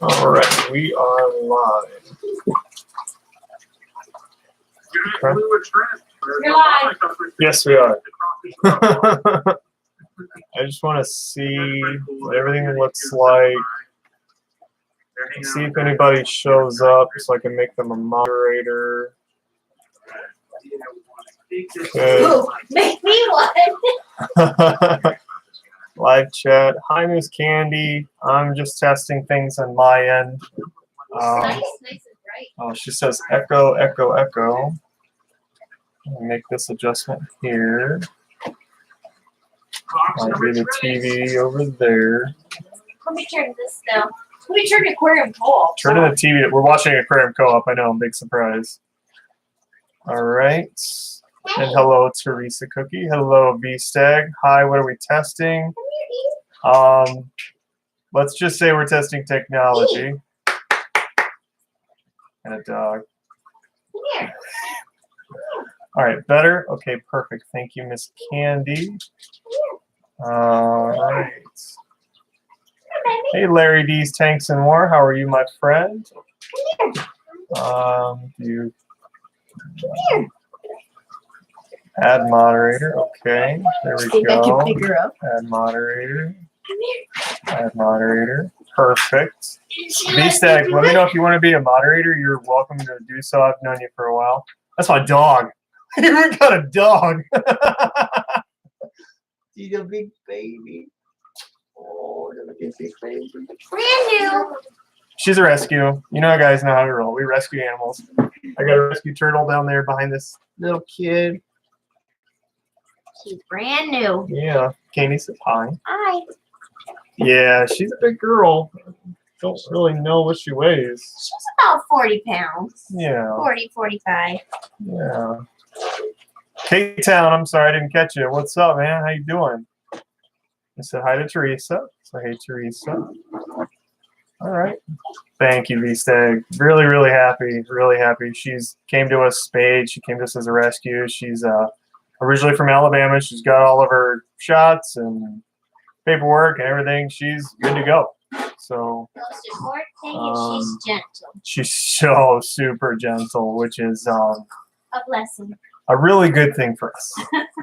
All right, we are live. Okay. You're live. Yes, we are. I just want to see what everything looks like. See if anybody shows up so I can make them a moderator. Okay. Ooh, make me one. Live chat. Hi, Miss Candy. I'm just testing things on my end. Nice and bright. Oh, she says echo, echo, echo. I'll make this adjustment here. Might be the TV over there. Let me turn this down. Let me turn Aquarium Co-op. Turn on the TV. We're watching Aquarium Co-op. I know, big surprise. All right. And hello, Teresa Cookie. Hello, V-Stag. Hi, what are we testing? Let's just say we're testing technology. And a dog. Here. All right, better? Okay, perfect. Thank you, Miss Candy. All right. Hey, Larry D's Tanks and More. How are you, my friend? You add moderator. Okay, there we Think I go. can pick her up? Add moderator. Add moderator. Perfect. V-Stag, let me know if you want to be a moderator. You're welcome to do so. I've known you for a while. That's my dog. You even got a dog. She's a big baby. Oh, look at this big baby. Brand new. She's a rescue. You know, guys know how to roll. We rescue animals. I got a rescue turtle down there behind this little kid. She's brand new. Yeah. Candy says hi. Hi. Yeah, she's a big girl. Don't really know what she weighs. She's about 40 pounds. Yeah. 40, 45. Yeah. K-Town, I'm sorry I didn't catch you. What's up, man? How you doing? I said hi to Teresa. So hey, Teresa. All right. Thank you, V-Stag. Really, really happy. Really happy. She's came to us spayed. She came to us as a rescue. She's originally from Alabama. She's got all of her shots and paperwork and everything. She's good to go. So Most important thing is she's gentle. she's so super gentle, which is A blessing. a really good thing for us.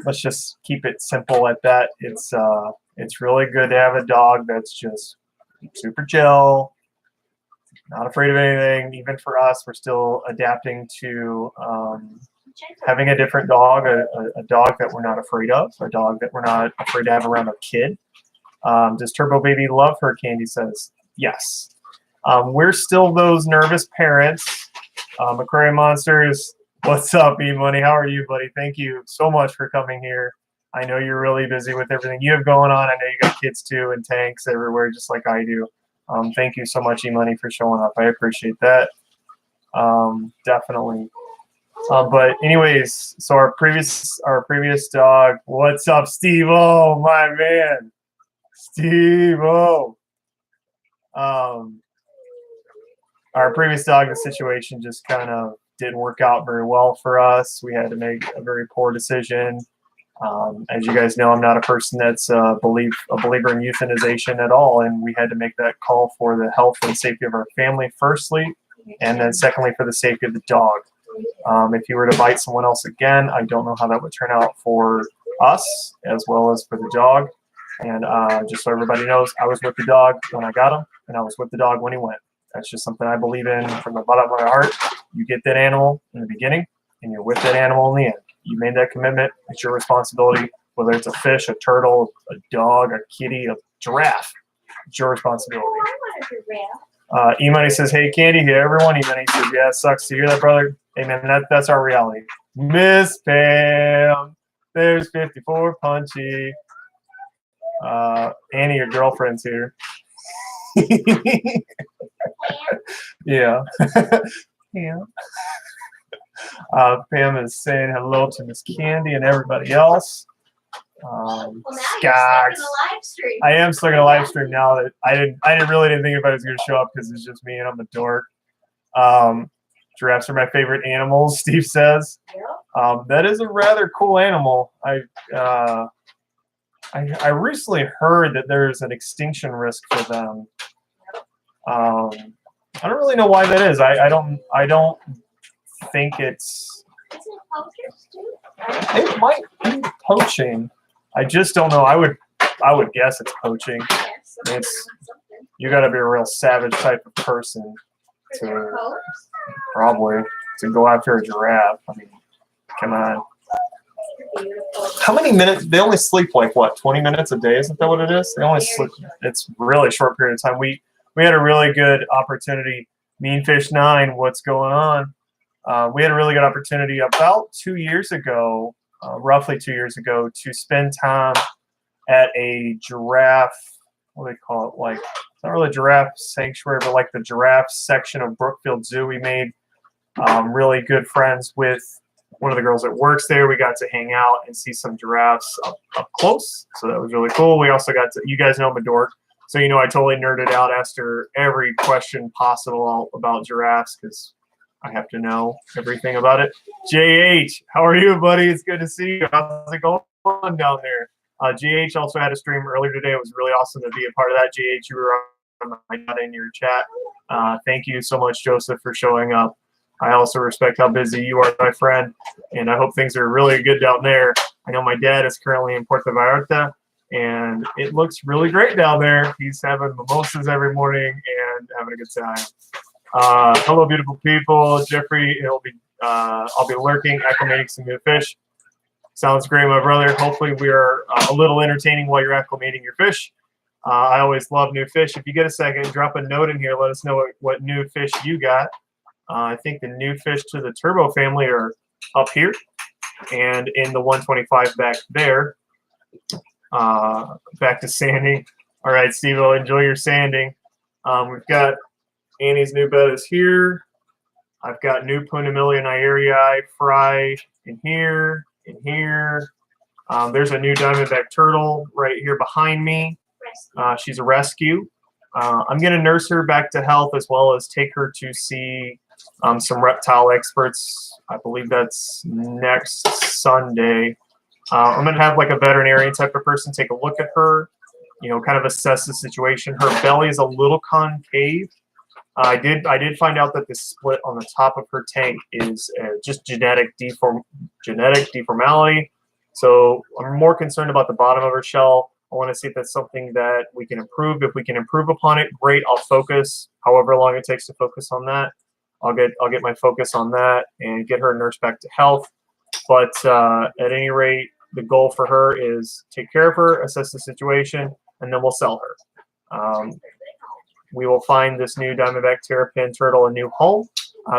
Let's just keep it simple at that. It's really good to have a dog that's just super chill, not afraid of anything. Even for us, we're still adapting to having a different dog, a dog that we're not afraid of, a dog that we're not afraid to have around our kid. Does Turbo Baby love her? Candy says yes. We're still those nervous parents. Aquarium Monsters, what's up, E-Money? How are you, buddy? Thank you so much for coming here. I know you're really busy with everything you have going on. I know you got kids too and tanks everywhere, just like I do. Thank you so much, E-Money, for showing up. I appreciate that. Definitely. But anyways, so our previous dog. What's up, Steve? Oh, my man, Steve. Oh. Our previous dog, the situation just kind of didn't work out very well for us. We had to make a very poor decision. As you guys know, I'm not a person that's a believer in euthanization at all, and we had to make that call for the health and safety of our family firstly, and then secondly for the safety of the dog. If you were to bite someone else again, I don't know how that would turn out for us as well as for the dog. And just so everybody knows, I was with the dog when I got him, and I was with the dog when he went. That's just something I believe in from the bottom of my heart. You get that animal in the beginning, and you're with that animal in the end. You made that commitment. It's your responsibility, whether it's a fish, a turtle, a dog, a kitty, a giraffe. It's your responsibility. Oh, I want a giraffe. E-Money says, hey, Candy. Hey, everyone. E-Money says, yeah, it sucks to hear that, brother. Hey, man, that's our reality. Miss Pam, there's 54 Punchy. Annie, your girlfriend's here. Yeah. Yeah. Pam is saying hello to Miss Candy and everybody else. Well, now Skaggs. you're stuck in a live stream. I am stuck in a live stream now that I really didn't think anybody was going to show up because it's just me and I'm a dork. Giraffes are my favorite animals, Steve says. Yep. That is a rather cool animal. I recently heard that there's an extinction risk for them. I don't really know why that is. I don't think it's. Isn't it poachers too? It might be poaching. I just don't know. I would guess it's poaching. Yes. It's you got to be a real savage type of person to probably to go after a giraffe. I mean, come on. How many minutes? They only sleep like what? 20 minutes a day? Isn't that what it is? They only sleep. It's really a short period of time. We had a really good opportunity. Meanfish 9, what's going on? We had a really good opportunity about 2 years ago, roughly 2 years ago, to spend time at a giraffe. What do they call it? Like, it's not really a giraffe sanctuary, but like the giraffe section of Brookfield Zoo. We made really good friends with one of the girls that works there. We got to hang out and see some giraffes up close. So that was really cool. We also got to, you guys know I'm a dork. So, you know, I totally nerded out, asked her every question possible about giraffes because I have to know everything about it. JH, how are you, buddy? It's good to see you. How's it going down there? JH also had a stream earlier today. It was really awesome to be a part of that. JH, you were on my in your chat. Thank you so much, Joseph, for showing up. I also respect how busy you are, my friend, and I hope things are really good down there. I know my dad is currently in Puerto Vallarta, and it looks really great down there. He's having mimosas every morning and having a good time. Hello, beautiful people. Jeffrey, I'll be lurking, acclimating some new fish. Sounds great, my brother. Hopefully we are a little entertaining while you're acclimating your fish. I always love new fish. If you get a second, drop a note in here. Let us know what new fish you got. I think the new fish to the Turbo family are up here and in the 125 back there. Back to sanding. All right, Steve, enjoy your sanding. We've got Annie's new bed is here. I've got new Punamilia Nyeri fry in here, in here. There's a new diamondback turtle right here behind me. She's a rescue. I'm going to nurse her back to health as well as take her to see some reptile experts. I believe that's next Sunday. I'm going to have like a veterinarian type of person take a look at her, you know, kind of assess the situation. Her belly is a little concave. I did find out that the split on the top of her tank is just genetic deformality. So I'm more concerned about the bottom of her shell. I want to see if that's something that we can improve. If we can improve upon it, great. I'll focus however long it takes to focus on that. I'll get my focus on that and get her nursed back to health. But at any rate, the goal for her is take care of her, assess the situation, and then we'll sell her. We will find this new diamondback terrapin turtle a new home.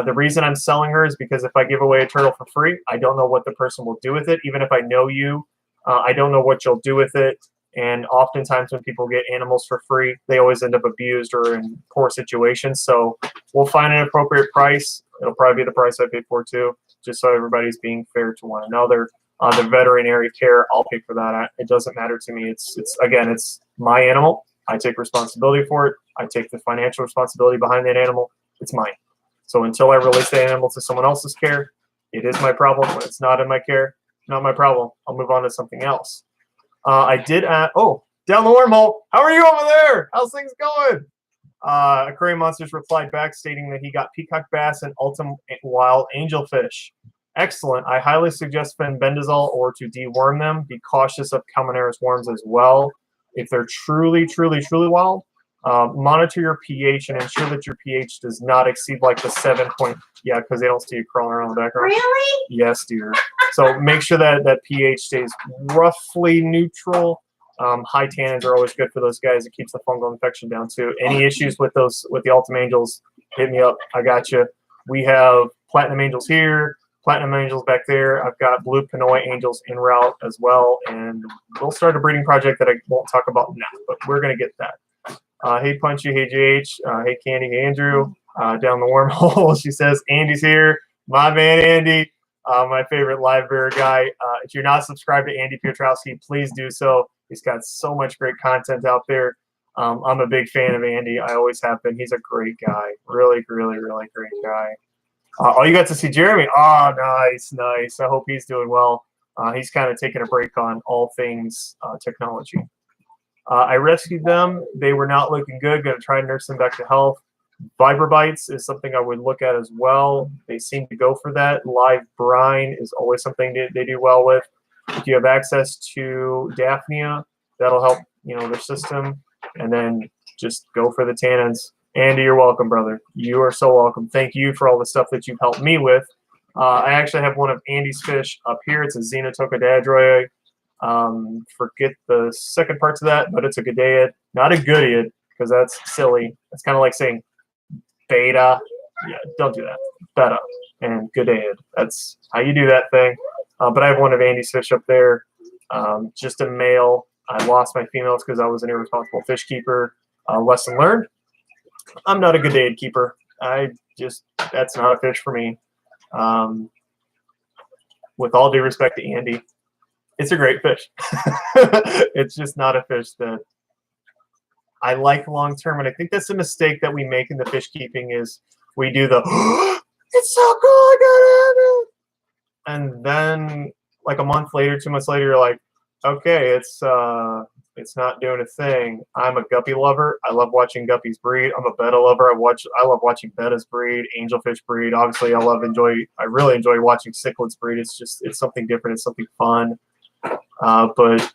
The reason I'm selling her is because if I give away a turtle for free, I don't know what the person will do with it. Even if I know you, I don't know what you'll do with it. And oftentimes when people get animals for free, they always end up abused or in poor situations. So we'll find an appropriate price. It'll probably be the price I paid for too, just so everybody's being fair to one another. The veterinary care, I'll pay for that. It doesn't matter to me. It's my animal. I take responsibility for it. I take the financial responsibility behind that animal. It's mine. So until I release the animal to someone else's care, it is my problem. When it's not in my care, not my problem. I'll move on to something else. I did down the wormhole. How are you over there? How's things going? Aquarium Monsters replied back stating that he got peacock bass and ultimate wild angelfish. Excellent. I highly suggest fenbendazole or to deworm them. Be cautious of Calmaneris worms as well. If they're truly, truly, truly wild, monitor your pH and ensure that your pH does not exceed like the 7 point. Yeah, because they don't see you crawling around the background. Really? Yes, dear. So make sure that pH stays roughly neutral. High tannins are always good for those guys. It keeps the fungal infection down too. Any issues with the Ultim Angels, hit me up. I got you. We have Platinum Angels here, Platinum Angels back there. I've got Blue Pinoy Angels en route as well. And we'll start a breeding project that I won't talk about now, but we're going to get that. Hey, Punchy. Hey, JH. Hey, Candy. Hey, Andrew. Down the wormhole, she says, Andy's here. My man, Andy. My favorite live bearer guy. If you're not subscribed to Andy Piotrowski, please do so. He's got so much great content out there. I'm a big fan of Andy. I always have been. He's a great guy. Really, really, really great guy. Oh, you got to see Jeremy. Oh, nice, nice. I hope he's doing well. He's kind of taken a break on all things technology. I rescued them. They were not looking good. Going to try and nurse them back to health. Vibrobites is something I would look at as well. They seem to go for that. Live brine is always something they do well with. If you have access to Daphnia, that'll help, their system. And then just go for the tannins. Andy, you're welcome, brother. You are so welcome. Thank you for all the stuff that you've helped me with. I actually have one of Andy's fish up here. It's a Xenotocadadroid. Forget the second parts of that, but it's a Gadaid, not a Goodiad, because that's silly. It's kind of like saying beta. Yeah, don't do that. Beta and Gadaid. That's how you do that thing. But I have one of Andy's fish up there. Just a male. I lost my females because I was an irresponsible fish keeper. Lesson learned. I'm not a Gadaid keeper. That's not a fish for me. With all due respect to Andy, it's a great fish. It's just not a fish that I like long term. And I think that's a mistake that we make in the fish keeping is we do the, it's so cool, I gotta have it. And then like a month later, 2 months later, you're like, okay, it's not doing a thing. I'm a guppy lover. I love watching guppies breed. I'm a betta lover. I love watching bettas breed, angelfish breed. Obviously, I really enjoy watching cichlids breed. It's something different. It's something fun. But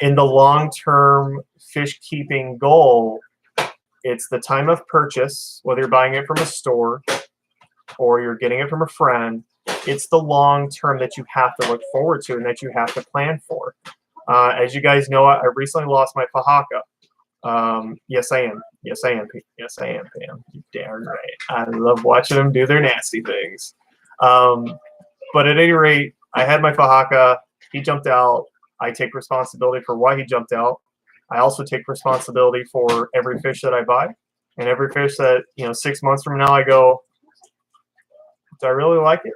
in the long-term fish keeping goal, it's the time of purchase, whether you're buying it from a store or you're getting it from a friend. It's the long term that you have to look forward to and that you have to plan for. As you guys know, I recently lost my Fahaka. Yes, I am. Yes, I am. Yes, I am, Pam. You're damn right. I love watching them do their nasty things. But at any rate, I had my Fahaka. He jumped out. I take responsibility for why he jumped out. I also take responsibility for every fish that I buy. And every fish that, 6 months from now I go, do I really like it?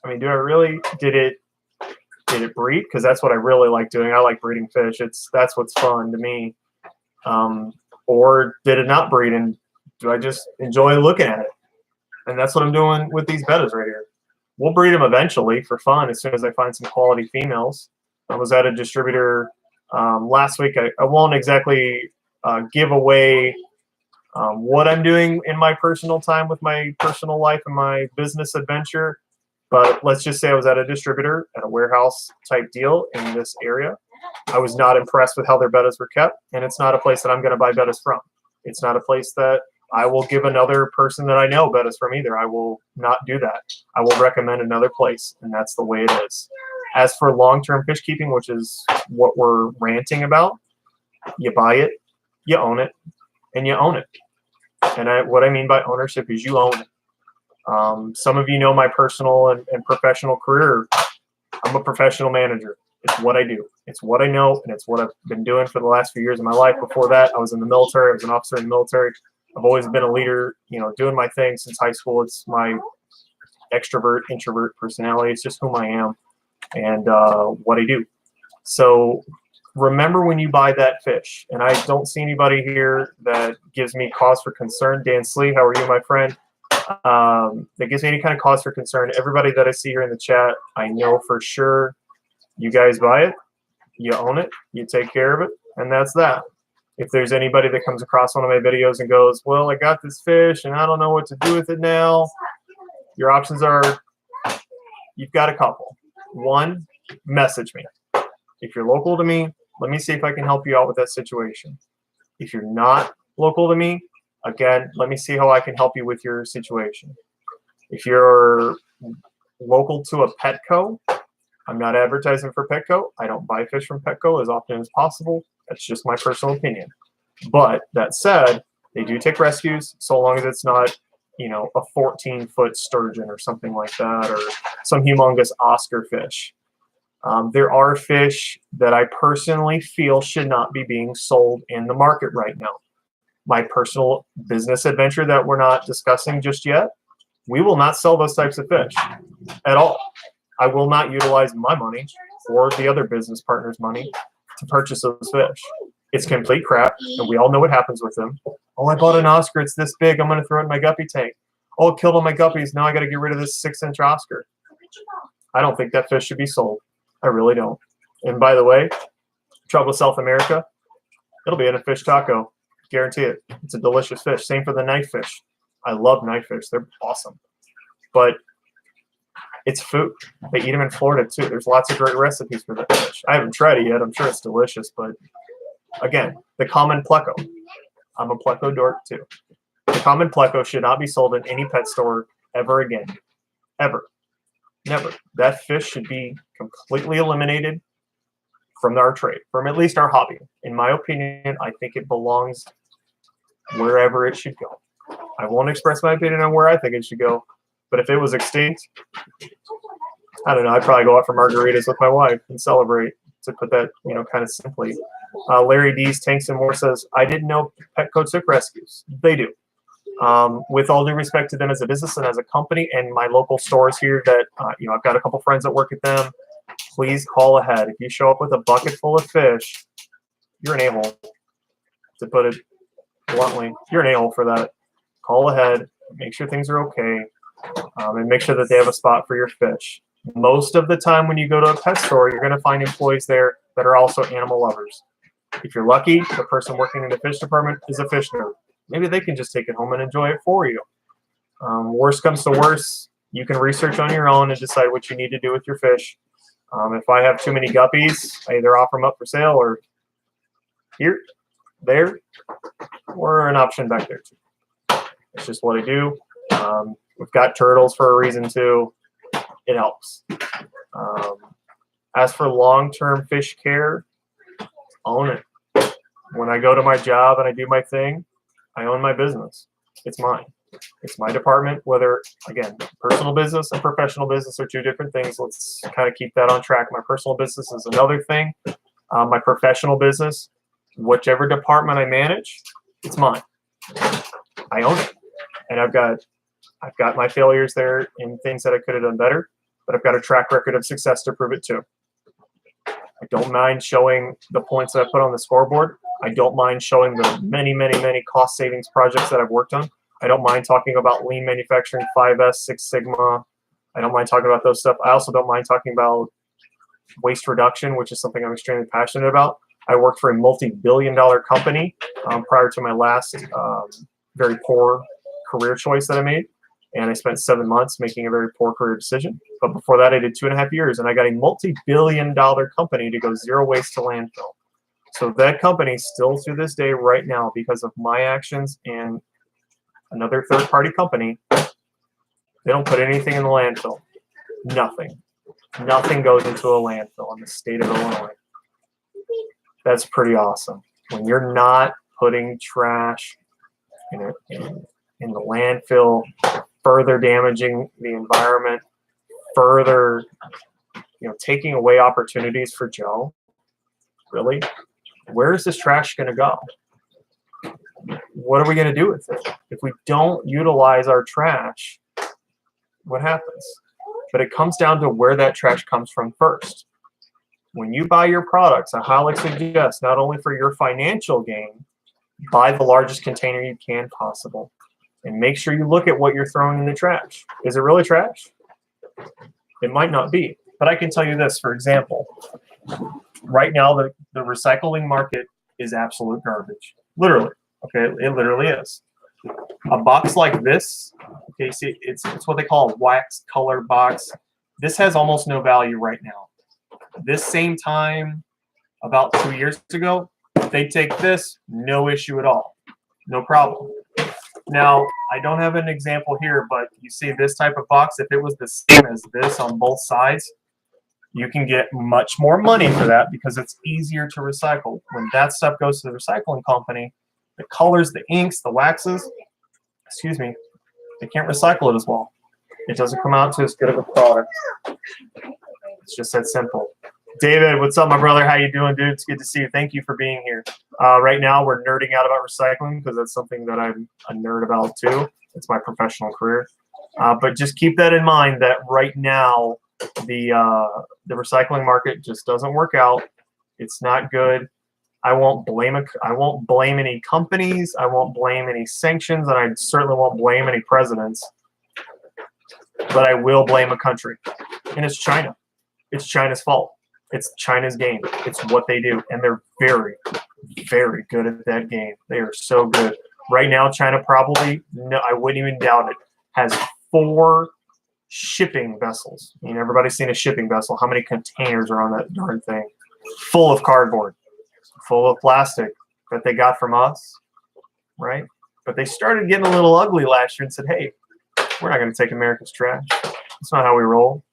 I mean, did it breed? Because that's what I really like doing. I like breeding fish. That's what's fun to me. Or did it not breed? And do I just enjoy looking at it? And that's what I'm doing with these bettas right here. We'll breed them eventually for fun as soon as I find some quality females. I was at a distributor last week. I won't exactly give away what I'm doing in my personal time with my personal life and my business adventure. But let's just say I was at a distributor at a warehouse type deal in this area. I was not impressed with how their bettas were kept, and it's not a place that I'm going to buy bettas from. It's not a place that I will give another person that I know bettas from either. I will not do that. I will recommend another place, and that's the way it is. As for long-term fish keeping, which is what we're ranting about, you buy it, you own it, and you own it. And what I mean by ownership is you own it. Some of you know my personal and professional career. I'm a professional manager. It's what I do. It's what I know, and it's what I've been doing for the last few years of my life. Before that, I was in the military. I was an officer in the military. I've always been a leader, doing my thing since high school. It's my extrovert, introvert personality. It's just whom I am and what I do. So remember when you buy that fish, and I don't see anybody here that gives me cause for concern. Dan Slee, how are you, my friend? That gives me any kind of cause for concern. Everybody that I see here in the chat, I know for sure you guys buy it, you own it, you take care of it, and that's that. If there's anybody that comes across one of my videos and goes, well, I got this fish and I don't know what to do with it now, your options are, you've got a couple. One, message me. If you're local to me, let me see if I can help you out with that situation. If you're not local to me, again, let me see how I can help you with your situation. If you're local to a Petco, I'm not advertising for Petco. I don't buy fish from Petco as often as possible. That's just my personal opinion. But that said, they do take rescues so long as it's not, a 14-foot sturgeon or something like that, or some humongous Oscar fish. There are fish that I personally feel should not be being sold in the market right now. My personal business adventure that we're not discussing just yet, we will not sell those types of fish at all. I will not utilize my money or the other business partner's money to purchase those fish. It's complete crap, and we all know what happens with them. Oh, I bought an Oscar. It's this big. I'm going to throw it in my guppy tank. Oh, it killed all my guppies. Now I got to get rid of this 6-inch Oscar. I don't think that fish should be sold. I really don't. And by the way, trouble with South America, it'll be in a fish taco. Guarantee it. It's a delicious fish. Same for the knife fish. I love knife fish. They're awesome. But it's food. They eat them in Florida too. There's lots of great recipes for that fish. I haven't tried it yet. I'm sure it's delicious. But again, the common pleco. I'm a pleco dork too. The common pleco should not be sold in any pet store ever again. Ever. Never. That fish should be completely eliminated from our trade, from at least our hobby. In my opinion, I think it belongs wherever it should go. I won't express my opinion on where I think it should go, but if it was extinct, I don't know, I'd probably go out for margaritas with my wife and celebrate, to put that, kind of simply. Larry D's Tanks and More says, I didn't know Petco took rescues. They do. With all due respect to them as a business and as a company and my local stores here that, I've got a couple friends that work at them. Please call ahead. If you show up with a bucket full of fish, you're an a-hole, to put it bluntly. You're an a-hole for that. Call ahead, make sure things are okay, and make sure that they have a spot for your fish. Most of the time when you go to a pet store, you're going to find employees there that are also animal lovers. If you're lucky, the person working in the fish department is a fish nerd. Maybe they can just take it home and enjoy it for you. Worst comes to worst, you can research on your own and decide what you need to do with your fish. If I have too many guppies, I either offer them up for sale or here, there, or an option back there too. It's just what I do. We've got turtles for a reason too. It helps. As for long-term fish care, own it. When I go to my job and I do my thing, I own my business. It's mine. It's my department. Whether, again, personal business and professional business are two different things. Let's kind of keep that on track. My personal business is another thing. My professional business, whichever department I manage, it's mine. I own it. And I've got my failures there in things that I could have done better, but I've got a track record of success to prove it too. I don't mind showing the points that I put on the scoreboard. I don't mind showing the many, many, many cost savings projects that I've worked on. I don't mind talking about lean manufacturing, 5S, Six Sigma. I don't mind talking about those stuff. I also don't mind talking about waste reduction, which is something I'm extremely passionate about. I worked for a multi-billion-dollar company prior to my last very poor career choice that I made. And I spent 7 months making a very poor career decision. But before that, I did 2.5 years, and I got a multi-billion-dollar company to go zero waste to landfill. So that company still to this day right now, because of my actions and another third-party company, they don't put anything in the landfill. Nothing. Nothing goes into a landfill in the state of Illinois. That's pretty awesome. When you're not putting trash in the landfill, further damaging the environment, further, taking away opportunities for Joe. Really? Where is this trash going to go? What are we going to do with it? If we don't utilize our trash, what happens? But it comes down to where that trash comes from first. When you buy your products, I highly suggest, not only for your financial gain, buy the largest container you can possible. And make sure you look at what you're throwing in the trash. Is it really trash? It might not be. But I can tell you this, for example, right now the recycling market is absolute garbage. Literally. Okay, it literally is. A box like this, okay, see, it's what they call a wax color box. This has almost no value right now. This same time, about 2 years ago, they take this, no issue at all. No problem. Now, I don't have an example here, but you see this type of box, if it was the same as this on both sides, you can get much more money for that because it's easier to recycle. When that stuff goes to the recycling company, the colors, the inks, the waxes, they can't recycle it as well. It doesn't come out to as good of a product. It's just that simple. David, what's up, my brother? How you doing, dude? It's good to see you. Thank you for being here. Right now, we're nerding out about recycling because that's something that I'm a nerd about too. It's my professional career. But just keep that in mind that right now, the recycling market just doesn't work out. It's not good. I won't blame any companies. I won't blame any sanctions, and I certainly won't blame any presidents. But I will blame a country. and it's China. It's China's fault. It's China's game. It's what they do, and they're very, very good at that game. They are so good. Right now, China probably, no, I wouldn't even doubt it, has 4 shipping vessels. I mean, everybody's seen a shipping vessel. How many containers are on that darn thing? Full of cardboard, full of plastic that they got from us, right? But they started getting a little ugly last year and said, hey, we're not going to take America's trash. That's not how we roll.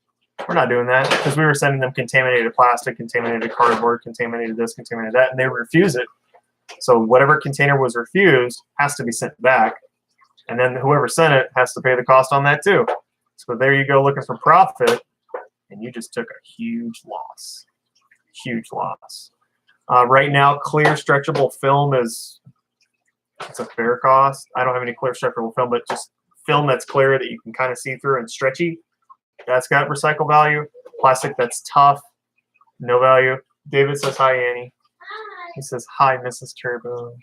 We're not doing that, because we were sending them contaminated plastic, contaminated cardboard, contaminated this, contaminated that, and they refuse it. So whatever container was refused has to be sent back, and then whoever sent it has to pay the cost on that too. So there you go, looking for profit, and you just took a huge loss. Huge loss. Right now, clear stretchable film it's a fair cost. I don't have any clear stretchable film, but just film that's clear that you can kind of see through and stretchy. That's got recycle value. Plastic that's tough, no value. David says hi, Annie. He says hi, Mrs. Turbo.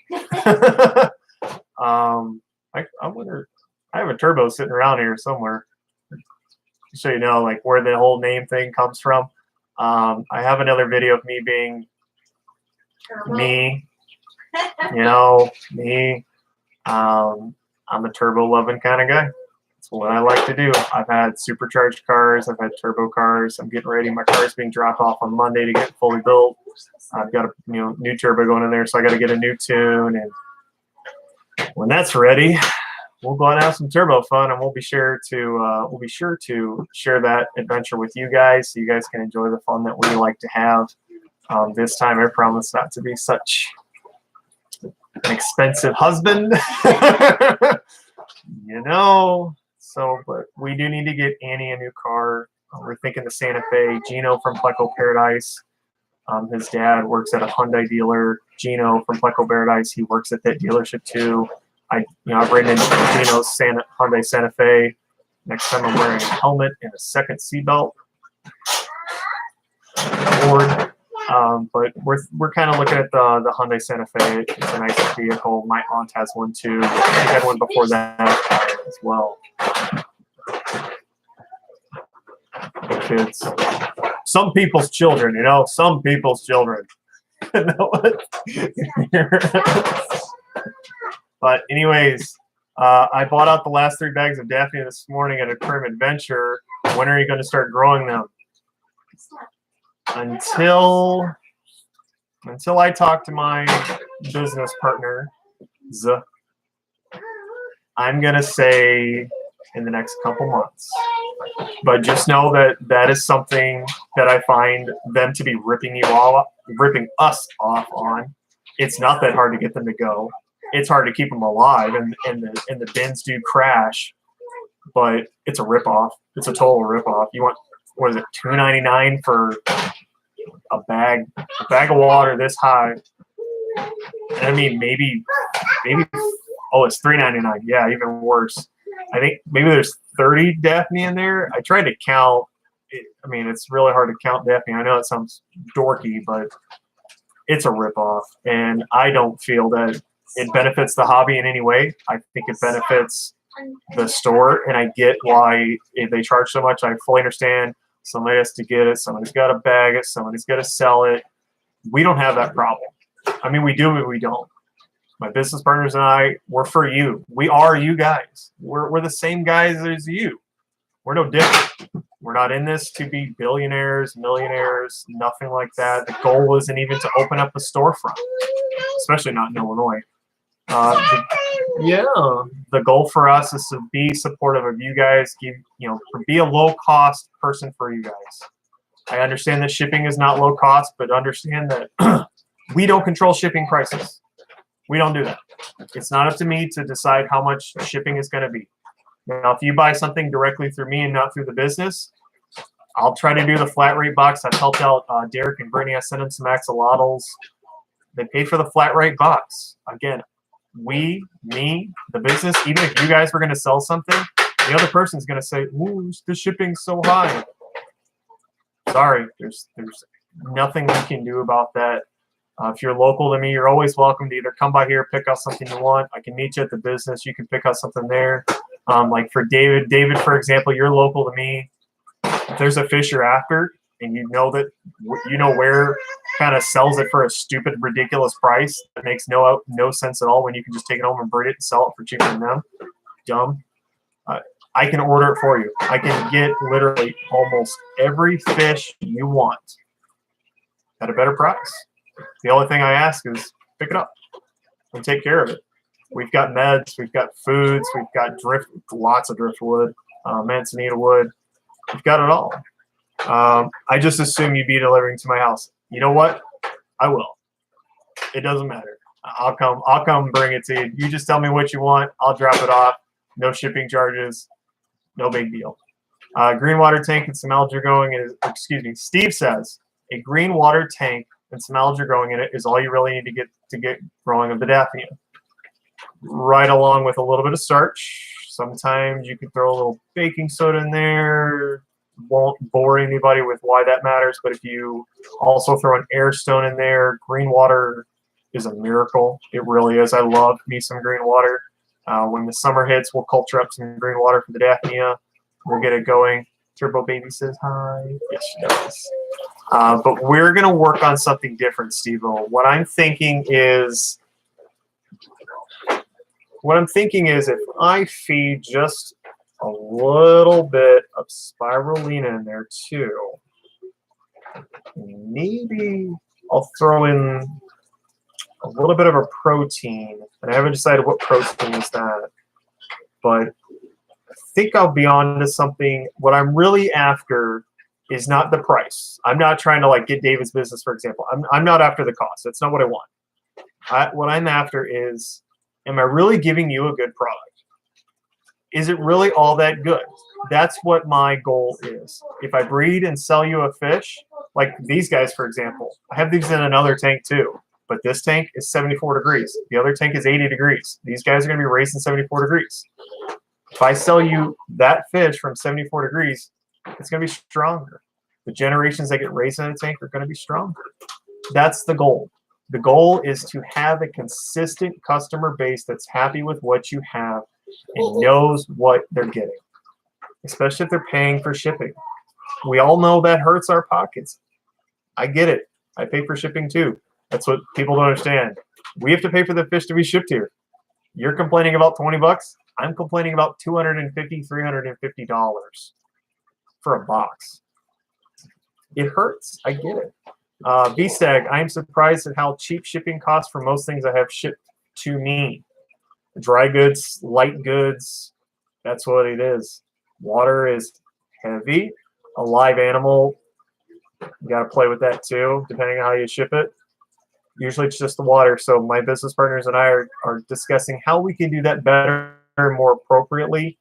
I wonder. I have a turbo sitting around here somewhere, so you know, like where the whole name thing comes from. I have another video of me being me. You know, me. I'm a turbo loving kind of guy. That's what I like to do. I've had supercharged cars. I've had turbo cars. I'm getting ready. My car's being dropped off on Monday to get fully built. I've got a new turbo going in there, so I got to get a new tune. And when that's ready, we'll go out and have some turbo fun, and we'll be sure to share that adventure with you guys, so you guys can enjoy the fun that we like to have. This time, I promise not to be such an expensive husband, you know. So, but we do need to get Annie a new car. We're thinking the Santa Fe. Gino from Pleco Paradise. His dad works at a Hyundai dealer. Gino from Pleco Paradise, he works at that dealership too. I've ridden in Gino's Hyundai Santa Fe. Next time I'm wearing a helmet and a second seatbelt. But we're kind of looking at the Hyundai Santa Fe. It's a nice vehicle. My aunt has one too. She had one before that as well. Kids. Some people's children, you know, some people's children. But anyways, I bought out the last 3 bags of Daphne this morning at Aquarium Adventure. When are you going to start growing them? Until I talk to my business partner, I'm going to say in the next couple months. But just know that that is something that I find them to be ripping us off on. It's not that hard to get them to go. It's hard to keep them alive, and the bins do crash. But it's a ripoff. It's a total ripoff. You want, what is it, $2.99 for a bag of water this high? And I mean, maybe. Oh, it's $3.99. Yeah, even worse. I think maybe there's 30 Daphne in there. I tried to count. I mean, it's really hard to count Daphne. I know it sounds dorky, but it's a ripoff, and I don't feel that it benefits the hobby in any way. I think it benefits the store, and I get why they charge so much. I fully understand. Somebody has to get it. Somebody's got to bag it. Somebody's got to sell it. We don't have that problem. I mean, we do, but we don't. My business partners and I, we're for you. We are you guys. We're the same guys as you. We're no different. We're not in this to be billionaires, millionaires, nothing like that. The goal isn't even to open up a storefront, especially not in Illinois. The goal for us is to be supportive of you guys. Be a low-cost person for you guys. I understand that shipping is not low cost, but understand that we don't control shipping prices. We don't do that. It's not up to me to decide how much shipping is going to be. Now, if you buy something directly through me and not through the business, I'll try to do the flat rate box. I've helped out Derek and Brittany. I sent them some axolotls. They paid for the flat rate box. Again, me, the business, even if you guys were going to sell something, the other person's going to say, ooh, the shipping's so high. Sorry, there's nothing we can do about that. If you're local to me, you're always welcome to either come by here, pick up something you want. I can meet you at the business. You can pick up something there. Like for David, for example, you're local to me. If there's a fish you're after, and you know where kind of sells it for a stupid, ridiculous price that makes no sense at all when you can just take it home and breed it and sell it for cheaper than them. Dumb. I can order it for you. I can get literally almost every fish you want at a better price. The only thing I ask is pick it up and take care of it. We've got meds, we've got foods, we've got lots of driftwood, manzanita wood. We've got it all. I just assume you'd be delivering to my house. You know what? I will. It doesn't matter. I'll come bring it to you. You just tell me what you want. I'll drop it off. No shipping charges. No big deal. Green water tank and some algae growing in it. Excuse me. Steve says a green water tank and some algae growing in it is all you really need to get growing of the Daphnia. Right along with a little bit of starch. Sometimes you can throw a little baking soda in there. Won't bore anybody with why that matters, but if you also throw an air stone in there, green water is a miracle. It really is. I love me some green water. When the summer hits, we'll culture up some green water for the Daphnia. We'll get it going. Turbo Baby says hi. Yes, she does. But we're going to work on something different, Steve-O. What I'm thinking is if I feed just a little bit of spirulina in there too, maybe I'll throw in a little bit of a protein, and I haven't decided what protein is that, but I think I'll be on to something. What I'm really after is not the price. I'm not trying to like get David's business, for example. I'm not after the cost. That's not what I want. What I'm after is, am I really giving you a good product? Is it really all that good? That's what my goal is. If I breed and sell you a fish, like these guys, for example, I have these in another tank too. But this tank is 74 degrees. The other tank is 80 degrees. These guys are going to be raised in 74 degrees. If I sell you that fish from 74 degrees, it's going to be stronger. The generations that get raised in a tank are going to be stronger. That's the goal. The goal is to have a consistent customer base that's happy with what you have and knows what they're getting, especially if they're paying for shipping. We all know that hurts our pockets. I get it. I pay for shipping too. That's what people don't understand. We have to pay for the fish to be shipped here. You're complaining about 20 bucks. I'm complaining about $250, $350 for a box. It hurts. I get it. VSAG, I'm surprised at how cheap shipping costs for most things I have shipped to me. Dry goods, light goods, that's what it is. Water is heavy. A live animal, you got to play with that too, depending on how you ship it. Usually it's just the water. So my business partners and I are discussing how we can do that better, more appropriately.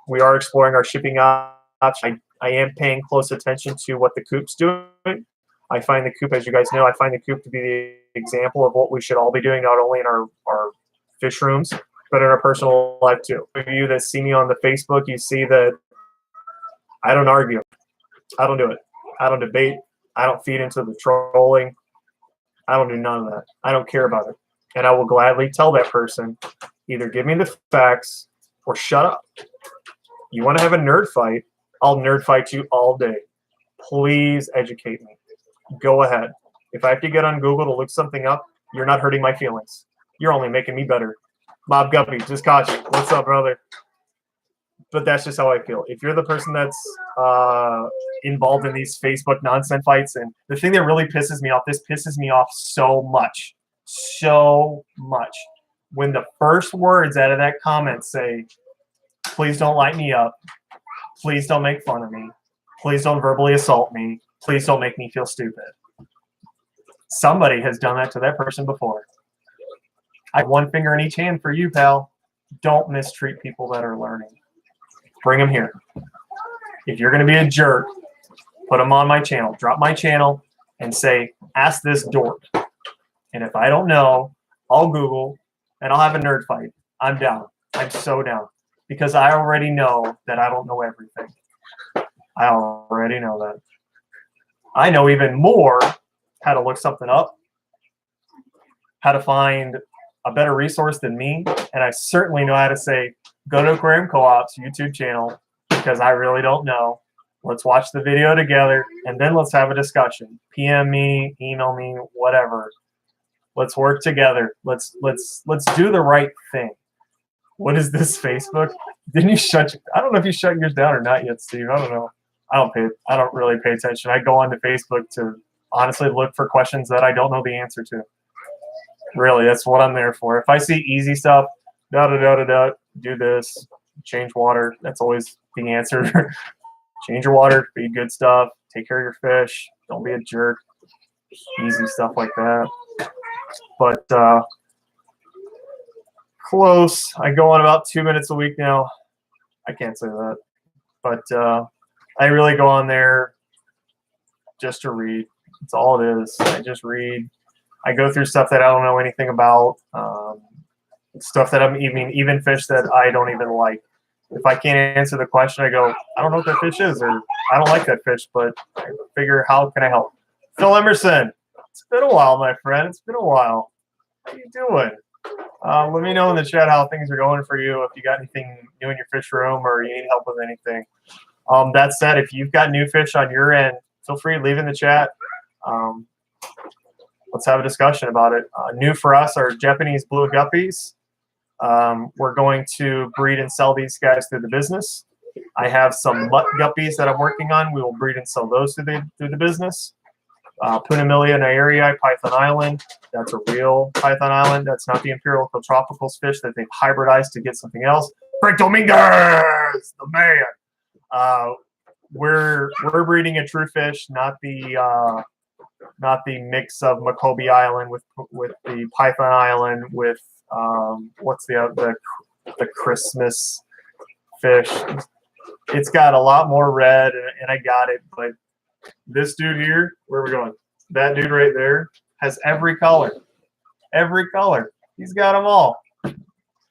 We are exploring our shipping options. I am paying close attention to what the coop's doing. I find the coop, as you guys know, I find the coop to be the example of what we should all be doing, not only in our fish rooms, but in our personal life too. For you that see me on the Facebook, you see that I don't argue. I don't do it. I don't debate. I don't feed into the trolling. I don't do none of that. I don't care about it. And I will gladly tell that person, either give me the facts or shut up. You want to have a nerd fight? I'll nerd fight you all day. Please educate me. Go ahead. If I have to get on Google to look something up, you're not hurting my feelings. You're only making me better. Bob Guppy, just caught you. What's up, brother? But that's just how I feel. If you're the person that's involved in these Facebook nonsense fights, and the thing that really pisses me off, this pisses me off so much, when the first words out of that comment say, please don't light me up, please don't make fun of me, please don't verbally assault me, please don't make me feel stupid. Somebody has done that to that person before. I have one finger in each hand for you, pal. Don't mistreat people that are learning. Bring them here. If you're going to be a jerk, put them on my channel. Drop my channel and say, ask this dork. And if I don't know, I'll Google and I'll have a nerd fight. I'm down. I'm so down. Because I already know that I don't know everything. I already know that. I know even more how to look something up, how to find a better resource than me, and I certainly know how to say, go to Aquarium Co-op's YouTube channel, because I really don't know. Let's watch the video together, and then let's have a discussion. PM me, email me, whatever. Let's work together. Let's do the right thing. What is this, Facebook? Didn't you shut? I don't know if you shut yours down or not yet, Steve. I don't know. I don't really pay attention. I go onto Facebook to honestly look for questions that I don't know the answer to. Really, that's what I'm there for. If I see easy stuff, do this, change water. That's always the answer. Change your water, feed good stuff, take care of your fish. Don't be a jerk. Easy stuff like that. But close. I go on about 2 minutes a week now. I can't say that, but I really go on there just to read. That's all it is. I just read. I go through stuff that I don't know anything about, stuff that I'm even fish that I don't even like. If I can't answer the question, I go, I don't know what that fish is, or I don't like that fish, but I figure, how can I help? Phil Emerson, it's been a while, my friend. It's been a while. How you doing? Let me know in the chat how things are going for you. If you got anything new in your fish room or you need help with anything. That said, if you've got new fish on your end, feel free to leave in the chat. Let's have a discussion about it. New for us are Japanese blue guppies. We're going to breed and sell these guys through the business. I have some mutt guppies that I'm working on. We will breed and sell those through the business. Punamilia nairi, Python Island. That's a real Python Island. That's not the Imperial Tropicals fish that they've hybridized to get something else. Frank Dominguez, the man. We're breeding a true fish, not the mix of Maccoby Island with the Python Island with what's the Christmas fish. It's got a lot more red, and I got it, but this dude here, where are we going? That dude right there has every color. Every color. He's got them all.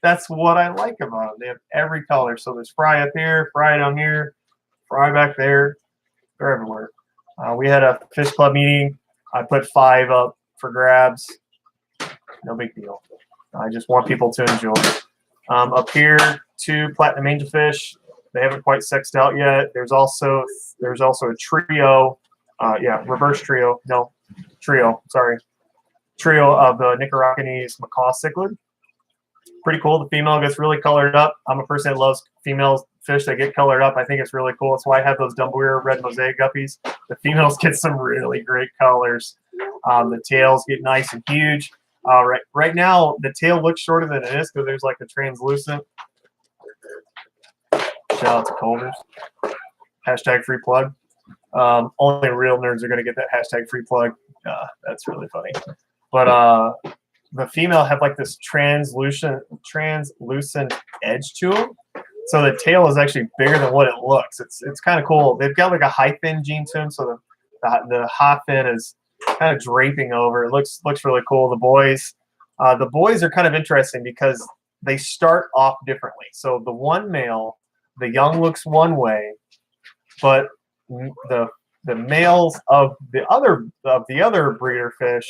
That's what I like about them. They have every color. So there's fry up here, fry down here, fry back there. They're everywhere. We had a fish club meeting. I put 5 up for grabs. No big deal. I just want people to enjoy. Up here, 2 platinum angelfish. They haven't quite sexed out yet. There's also a trio. Reverse trio. No, trio. Sorry. Trio of the Nicaraguanese macaw cichlid. Pretty cool. The female gets really colored up. I'm a person that loves female fish that get colored up. I think it's really cool. That's why I have those Dumbleweir red mosaic guppies. The females get some really great colors. The tails get nice and huge. Right now, the tail looks shorter than it is because there's like a translucent. Shout out to Culver's. Hashtag free plug. Only real nerds are going to get that hashtag free plug. That's really funny. But the female have like this translucent edge to them. So the tail is actually bigger than what it looks. It's kind of cool. They've got like a high fin gene to them, so the high fin is kind of draping over. It looks really cool. The boys are kind of interesting because they start off differently. So the one male, the young looks one way, but the males of the other breeder fish,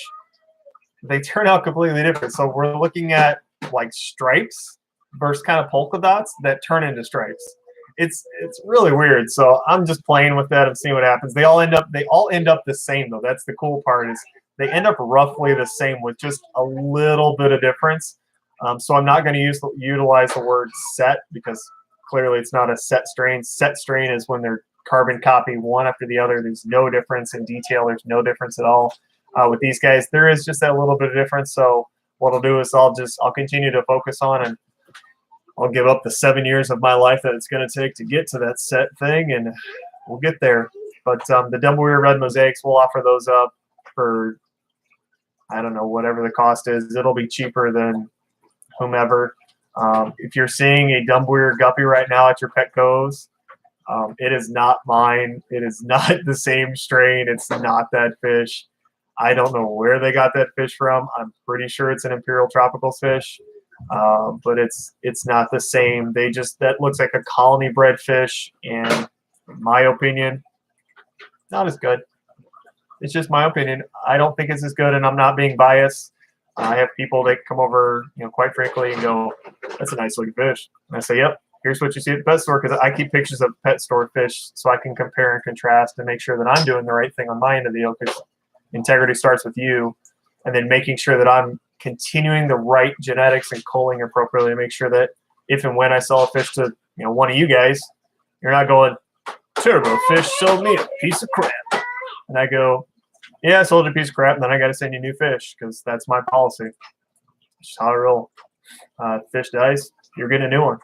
they turn out completely different. So we're looking at like stripes versus kind of polka dots that turn into stripes. It's really weird. So I'm just playing with that and seeing what happens. They all end up the same though. That's the cool part, is they end up roughly the same with just a little bit of difference. So I'm not going to utilize the word set because clearly it's not a set strain. Set strain is when they're carbon copy one after the other. There's no difference in detail. There's no difference at all. With these guys, there is just that little bit of difference. So what I'll do is I'll continue to focus on, and I'll give up the 7 years of my life that it's going to take to get to that set thing, and we'll get there. But the Dumbleweir red mosaics, we'll offer those up for, I don't know, whatever the cost is. It'll be cheaper than whomever. If you're seeing a Dumbleweir guppy right now at your Petco's, it is not mine. It is not the same strain. It's not that fish. I don't know where they got that fish from. I'm pretty sure it's an Imperial Tropicals fish, but it's not the same. That looks like a colony bred fish, and in my opinion, not as good. It's just my opinion. I don't think it's as good, and I'm not being biased. I have people that come over, quite frankly, and go, "That's a nice looking fish," and I say, "Yep, here's what you see at the pet store, because I keep pictures of pet store fish so I can compare and contrast and make sure that I'm doing the right thing on my end of the deal, because integrity starts with you, and then making sure that I'm continuing the right genetics and culling appropriately to make sure that if and when I sell a fish to one of you guys, you're not going, Turbo Fish sold me a piece of crap. And I go, yeah, I sold you a piece of crap, and then I got to send you new fish because that's my policy. It's how I roll. Fish dies, you're getting a new one.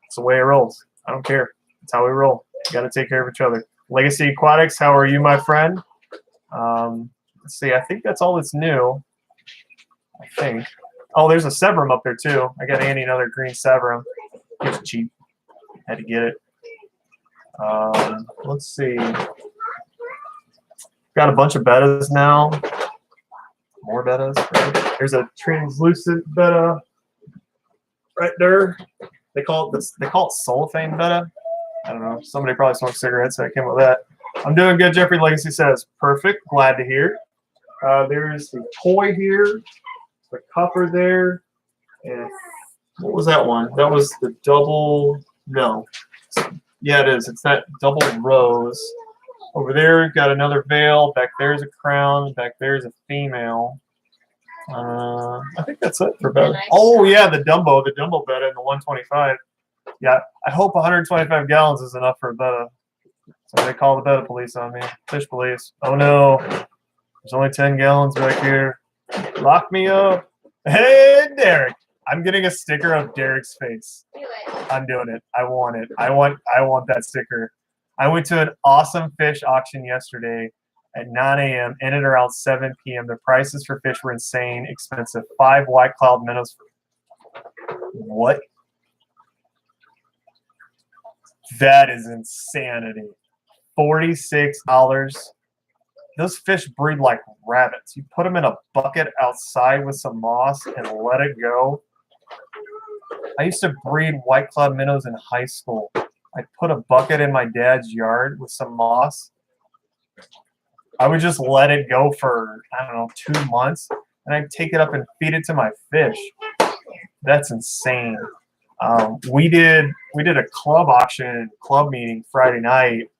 It's the way it rolls. I don't care. It's how we roll. You got to take care of each other. Legacy Aquatics, how are you, my friend? Let's see. I think that's all that's new. I think. Oh, there's a Severum up there too. I got Andy another green Severum. It's cheap. Had to get it. Let's see. Got a bunch of bettas now. More bettas. Right? There's a translucent betta right there. They call it cellophane betta. I don't know. Somebody probably smoked cigarettes, so I came up with that. I'm doing good, Jeffrey Legacy says. Perfect. Glad to hear. There's the koi here. The copper there. And what was that one? That was the double. No. Yeah, it is. It's that double rose. Over there, we've got another veil. Back there's a crown. Back there's a female. I think that's it for betta. Oh, yeah, the Dumbo betta in the 125. Yeah, I hope 125 gallons is enough for a betta. So they call the betta police on me. Fish police. Oh, no. There's only 10 gallons back here. Lock me up. Hey, Derek. I'm getting a sticker of Derek's face. Do it. I'm doing it. I want it. I want that sticker. I went to an awesome fish auction yesterday at 9 a.m. Ended around 7 p.m. The prices for fish were insane expensive. 5 white cloud minnows. What? That is insanity. $46. Those fish breed like rabbits. You put them in a bucket outside with some moss and let it go. I used to breed white cloud minnows in high school. I put a bucket in my dad's yard with some moss. I would just let it go for, I don't know, 2 months, and I'd take it up and feed it to my fish. That's insane. We did a club auction, club meeting Friday night.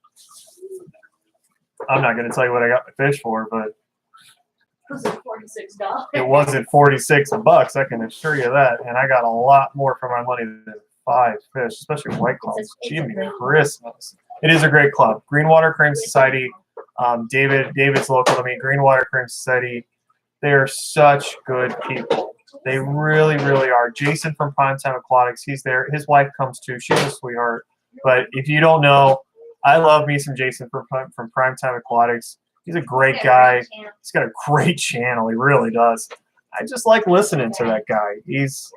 I'm not going to tell you what I got my fish for, but Was it $46? it wasn't $46 a I can assure you that. And I got a lot more for my money than 5 fish, especially white clouds. It's a Jimmy great Christmas. It is a great club. Greenwater Crane Society. David's local to me. Greenwater Crane Society. They are such good people. They really, really are. Jason from Primetime Aquatics, he's there. His wife comes too. She's a sweetheart. But if you don't know, I love me some Jason from Primetime Aquatics. He's a great guy. He's got a great channel. He really does. I just like listening to that guy. He's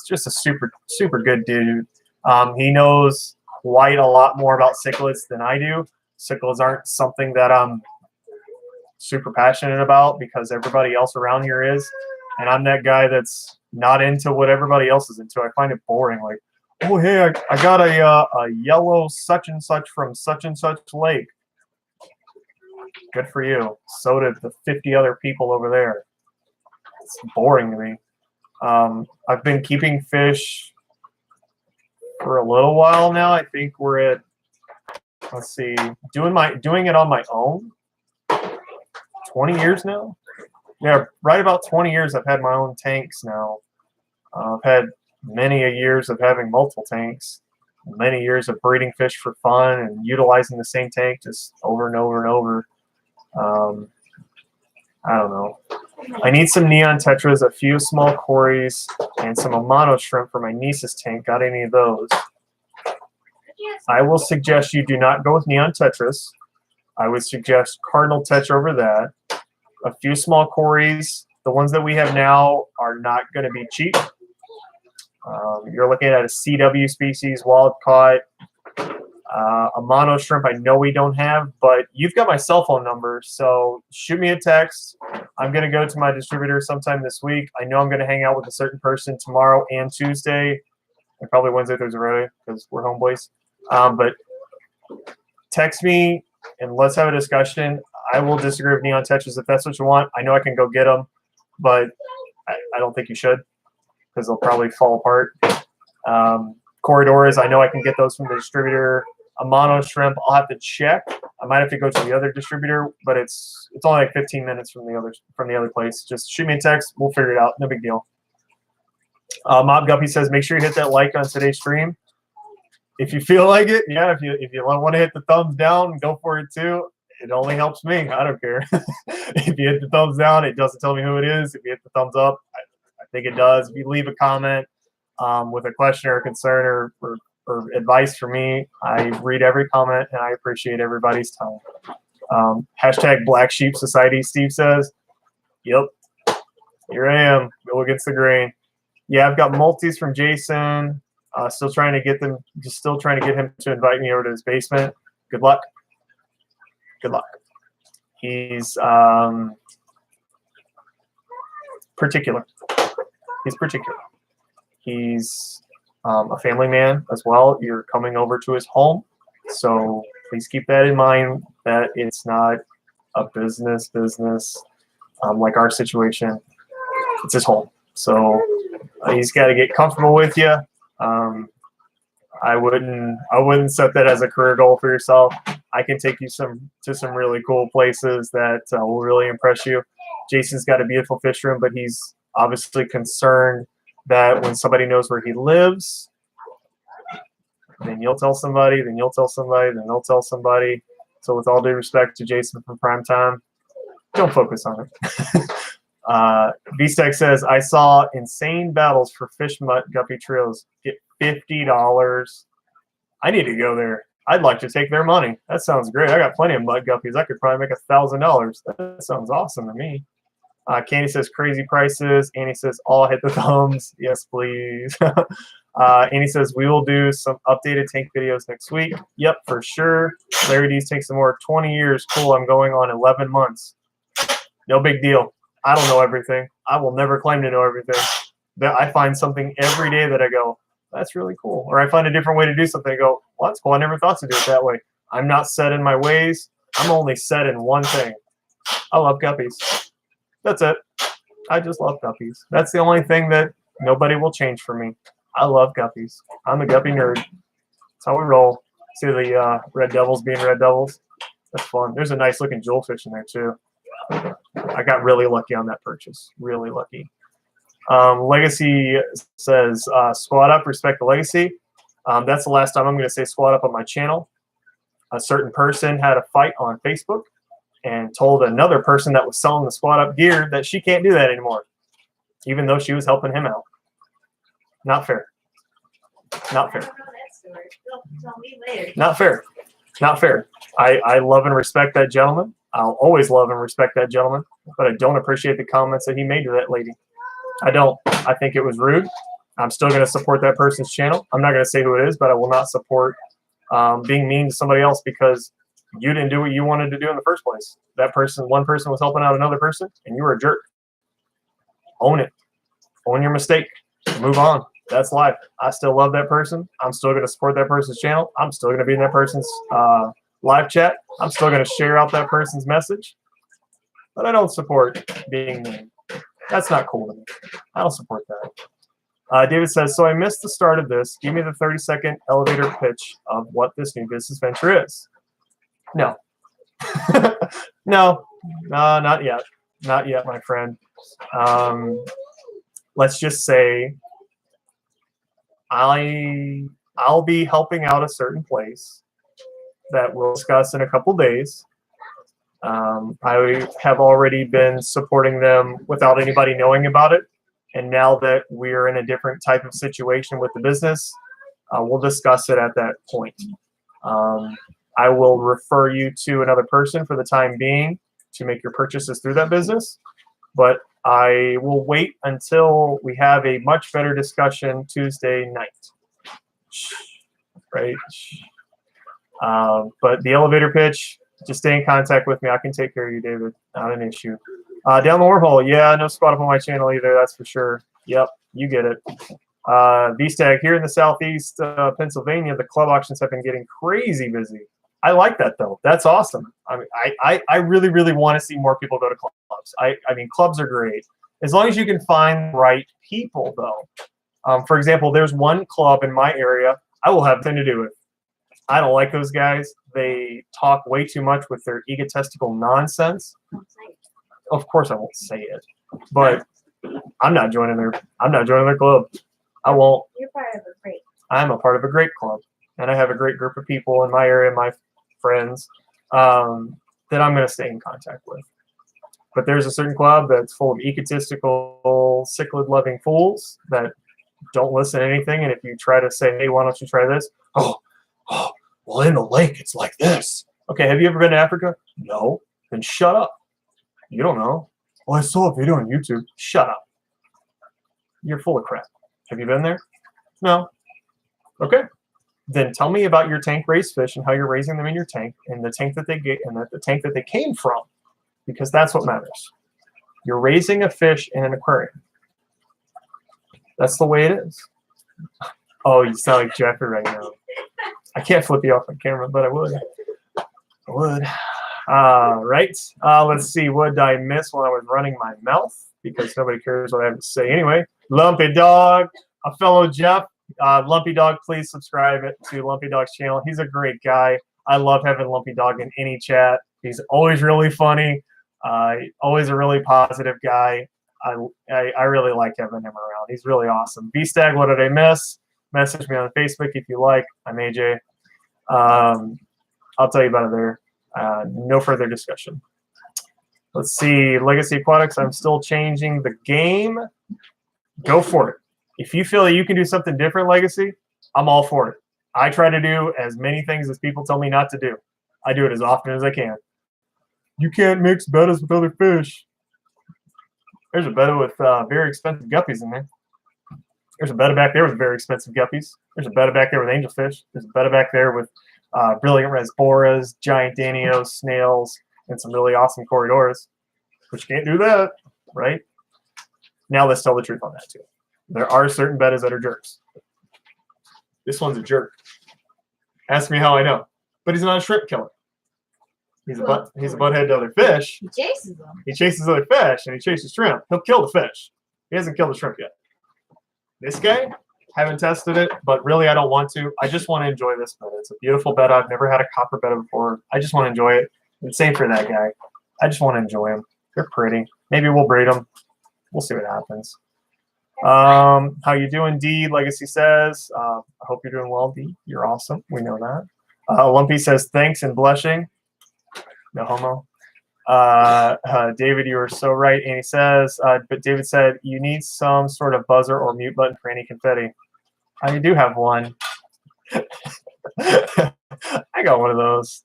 just a super good dude. He knows quite a lot more about cichlids than I do. Cichlids aren't something that I'm super passionate about because everybody else around here is, and I'm that guy that's not into what everybody else is into. I find it boring. Like, oh hey, I got a yellow such and such from such and such lake. Good for you. So did the 50 other people over there. It's boring to me. I've been keeping fish for a little while now. I think we're at, let's see, doing it on my own. 20 years now. Yeah, right about 20 years. I've had my own tanks now. I've had many years of having multiple tanks. Many years of breeding fish for fun and utilizing the same tank just over and over and over. I don't know. I need some neon tetras, a few small cories, and some Amano shrimp for my niece's tank. Got any of those? I will suggest you do not go with neon tetras. I would suggest cardinal tetra over that. A few small cories. The ones that we have now are not going to be cheap. You're looking at a CW species, wild caught. Amano shrimp, I know we don't have, but you've got my cell phone number, so shoot me a text. I'm going to go to my distributor sometime this week. I know I'm going to hang out with a certain person tomorrow and Tuesday, and probably Wednesday, Thursday, Friday, because we're homeboys. But text me, and let's have a discussion. I will disagree with neon tetras if that's what you want. I know I can go get them, but I don't think you should because they'll probably fall apart. corridors, I know I can get those from the distributor. A mono shrimp, I'll have to check. I might have to go to the other distributor, but it's only like 15 minutes from the other place. Just shoot me a text, we'll figure it out. No big deal. Mob Guppy says, make sure you hit that like on today's stream. If you feel like it, yeah. If you want to hit the thumbs down, go for it too. It only helps me. I don't care. If you hit the thumbs down, it doesn't tell me who it is. If you hit the thumbs up, I think it does. If you leave a comment with a question or a concern or advice for me, I read every comment and I appreciate everybody's time. Hashtag Black Sheep Society, Steve says. Yep, here I am. Go against the grain. Yeah, I've got multis from Jason. Still trying to get him to invite me over to his basement. Good luck. Good luck. He's particular. He's particular. He's a family man as well. You're coming over to his home, so please keep that in mind, that it's not a business like our situation. It's his home, so he's got to get comfortable with you. I wouldn't set that as a career goal for yourself. I can take you to some really cool places that will really impress you. Jason's got a beautiful fish room, but he's obviously concerned that when somebody knows where he lives, then you'll tell somebody, then you'll tell somebody, then they'll tell somebody. So with all due respect to Jason from Primetime, don't focus on it. VSTEC says, I saw insane battles for fish mutt guppy trios. Get $50. I need to go there. I'd like to take their money. That sounds great. I got plenty of mud guppies. I could probably make $1,000. That sounds awesome to me. Candy says crazy prices. Annie says all hit the thumbs. Yes, please. Annie says we will do some updated tank videos next week. Yep, for sure. Larry D's takes some more. 20 years. Cool. I'm going on 11 months. No big deal. I don't know everything. I will never claim to know everything. I find something every day that I go, that's really cool. Or I find a different way to do something. I go, well, that's cool. I never thought to do it that way. I'm not set in my ways. I'm only set in one thing. I love guppies. That's it. I just love guppies. That's the only thing that nobody will change for me. I love guppies. I'm a guppy nerd. That's how we roll. See the red devils being red devils? That's fun. There's a nice looking jewelfish in there too. I got really lucky on that purchase. Really lucky. Legacy says, squat up, respect the legacy. That's the last time I'm going to say squat up on my channel. A certain person had a fight on Facebook and told another person that was selling the squat up gear that she can't do that anymore, even though she was helping him out. Not fair. Not fair. Not fair. Not fair. I love and respect that gentleman. I'll always love and respect that gentleman, but I don't appreciate the comments that he made to that lady. I don't. I think it was rude. I'm still going to support that person's channel. I'm not going to say who it is, but I will not support being mean to somebody else because you didn't do what you wanted to do in the first place. That person, one person was helping out another person, and you were a jerk. Own it. Own your mistake. Move on. That's life. I still love that person. I'm still going to support that person's channel. I'm still going to be in that person's live chat. I'm still going to share out that person's message. But I don't support being mean. That's not cool to me. I don't support that. David says, so I missed the start of this. Give me the 30-second elevator pitch of what this new business venture is. No. No, not yet. Not yet, my friend. Let's just say I'll be helping out a certain place that we'll discuss in a couple days. I have already been supporting them without anybody knowing about it. And now that we're in a different type of situation with the business, we'll discuss it at that point. I will refer you to another person for the time being to make your purchases through that business. But I will wait until we have a much better discussion Tuesday night. Right? But the elevator pitch, just stay in contact with me. I can take care of you, David. Not an issue. Down the wormhole. Yeah, no squat up on my channel either. That's for sure. Yep, you get it. VSTAG, here in the southeast Pennsylvania, the club auctions have been getting crazy busy. I like that, though. That's awesome. I mean, I really, really want to see more people go to clubs. I mean, clubs are great. As long as you can find the right people, though. For example, there's one club in my area I will have nothing to do with. I don't like those guys. They talk way too much with their egotistical nonsense. Of course, I won't say it, but I'm not joining their club. I won't. You're part of a great. I'm a part of a great club, and I have a great group of people in my area, my friends, that I'm going to stay in contact with. But there's a certain club that's full of egotistical, cichlid-loving fools that don't listen to anything. And if you try to say, hey, why don't you try this? Oh, well, in the lake, it's like this. Okay, have you ever been to Africa? No. Then shut up. You don't know. Well, I saw a video on YouTube. Shut up. You're full of crap. Have you been there? No. Okay. Then tell me about your tank raised fish and how you're raising them in your tank and the tank that they get and the tank that they came from, because that's what matters. You're raising a fish in an aquarium. That's the way it is. Oh, you sound like Jeffrey right now. I can't flip you off on camera, but I would. Right. Let's see. What did I miss when I was running my mouth? Because nobody cares what I have to say anyway. Lumpy Dog, a fellow Jeff. Lumpy Dog, please subscribe to Lumpy Dog's channel. He's a great guy. I love having Lumpy Dog in any chat. He's always really funny. Always a really positive guy. I really like having him around. He's really awesome. B-Stag, what did I miss? Message me on Facebook if you like. I'm AJ. I'll tell you about it there. No further discussion. Let's see. Legacy Aquatics, I'm still changing the game. Go for it. If you feel that you can do something different, Legacy, I'm all for it. I try to do as many things as people tell me not to do. I do it as often as I can. You can't mix bettas with other fish. There's a betta with very expensive guppies in there. There's a betta back there with very expensive guppies. There's a betta back there with angelfish. There's a betta back there with brilliant rasboras, giant danios, snails, and some really awesome corridors. But you can't do that, right? Now let's tell the truth on that too. There are certain bettas that are jerks. This one's a jerk. Ask me how I know. But he's not a shrimp killer. He's a butthead to other fish. He chases them. He chases other fish and he chases shrimp. He'll kill the fish. He hasn't killed the shrimp yet. This guy, haven't tested it, but really I don't want to. I just want to enjoy this betta. It's a beautiful betta. I've never had a copper betta before. I just want to enjoy it. And same for that guy. I just want to enjoy them. They're pretty. Maybe we'll breed them. We'll see what happens. How you doing, D? Legacy says, I hope you're doing well, D. You're awesome. We know that. Lumpy says, thanks and blushing. No homo. David, you are so right. And he says, but David said, you need some sort of buzzer or mute button for any confetti. I do have one. I got one of those.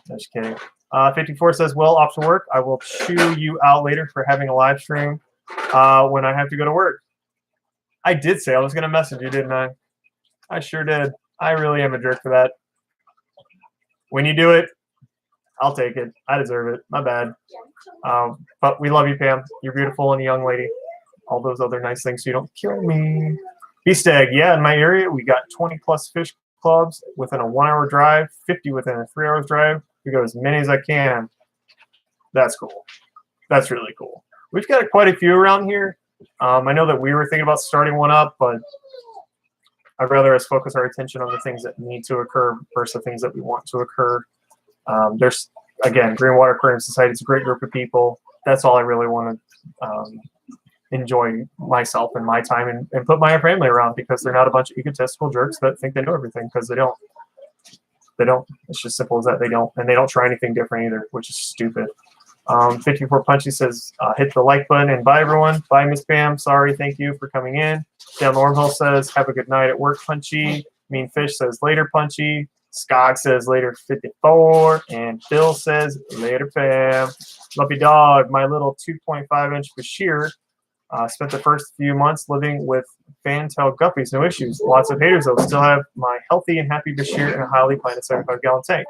Just kidding. 54 says, well, off to work. I will chew you out later for having a live stream when I have to go to work. I did say I was going to message you, didn't I? I sure did. I really am a jerk for that. When you do it, I'll take it. I deserve it. My bad. But we love you, Pam. You're beautiful and a young lady. All those other nice things so you don't kill me. B-Stag, yeah, in my area, we got 20-plus fish clubs within a 1-hour drive, 50 within a 3-hour drive. We go as many as I can. That's cool. That's really cool. We've got quite a few around here. I know that we were thinking about starting one up, but I'd rather us focus our attention on the things that need to occur versus the things that we want to occur. There's, again, Green Water Aquarium Society. It's a great group of people. That's all I really want to enjoy myself and my time and put my family around, because they're not a bunch of egotistical jerks that think they know everything, because they don't. They don't. It's just simple as that. They don't. And they don't try anything different either, which is stupid. 54 Punchy says, hit the like button and bye, everyone. Bye, Miss Pam. Sorry. Thank you for coming in. Dan Normville says, have a good night at work, Punchy. Mean Fish says, later, Punchy. Skog says, later, 54. And Bill says, later, Pam. Lumpy Dog, my little 2.5-inch Bashir. Spent the first few months living with fantail guppies, no issues. Lots of haters, though. Still have my healthy and happy Bashir in a highly planted 75-gallon tank.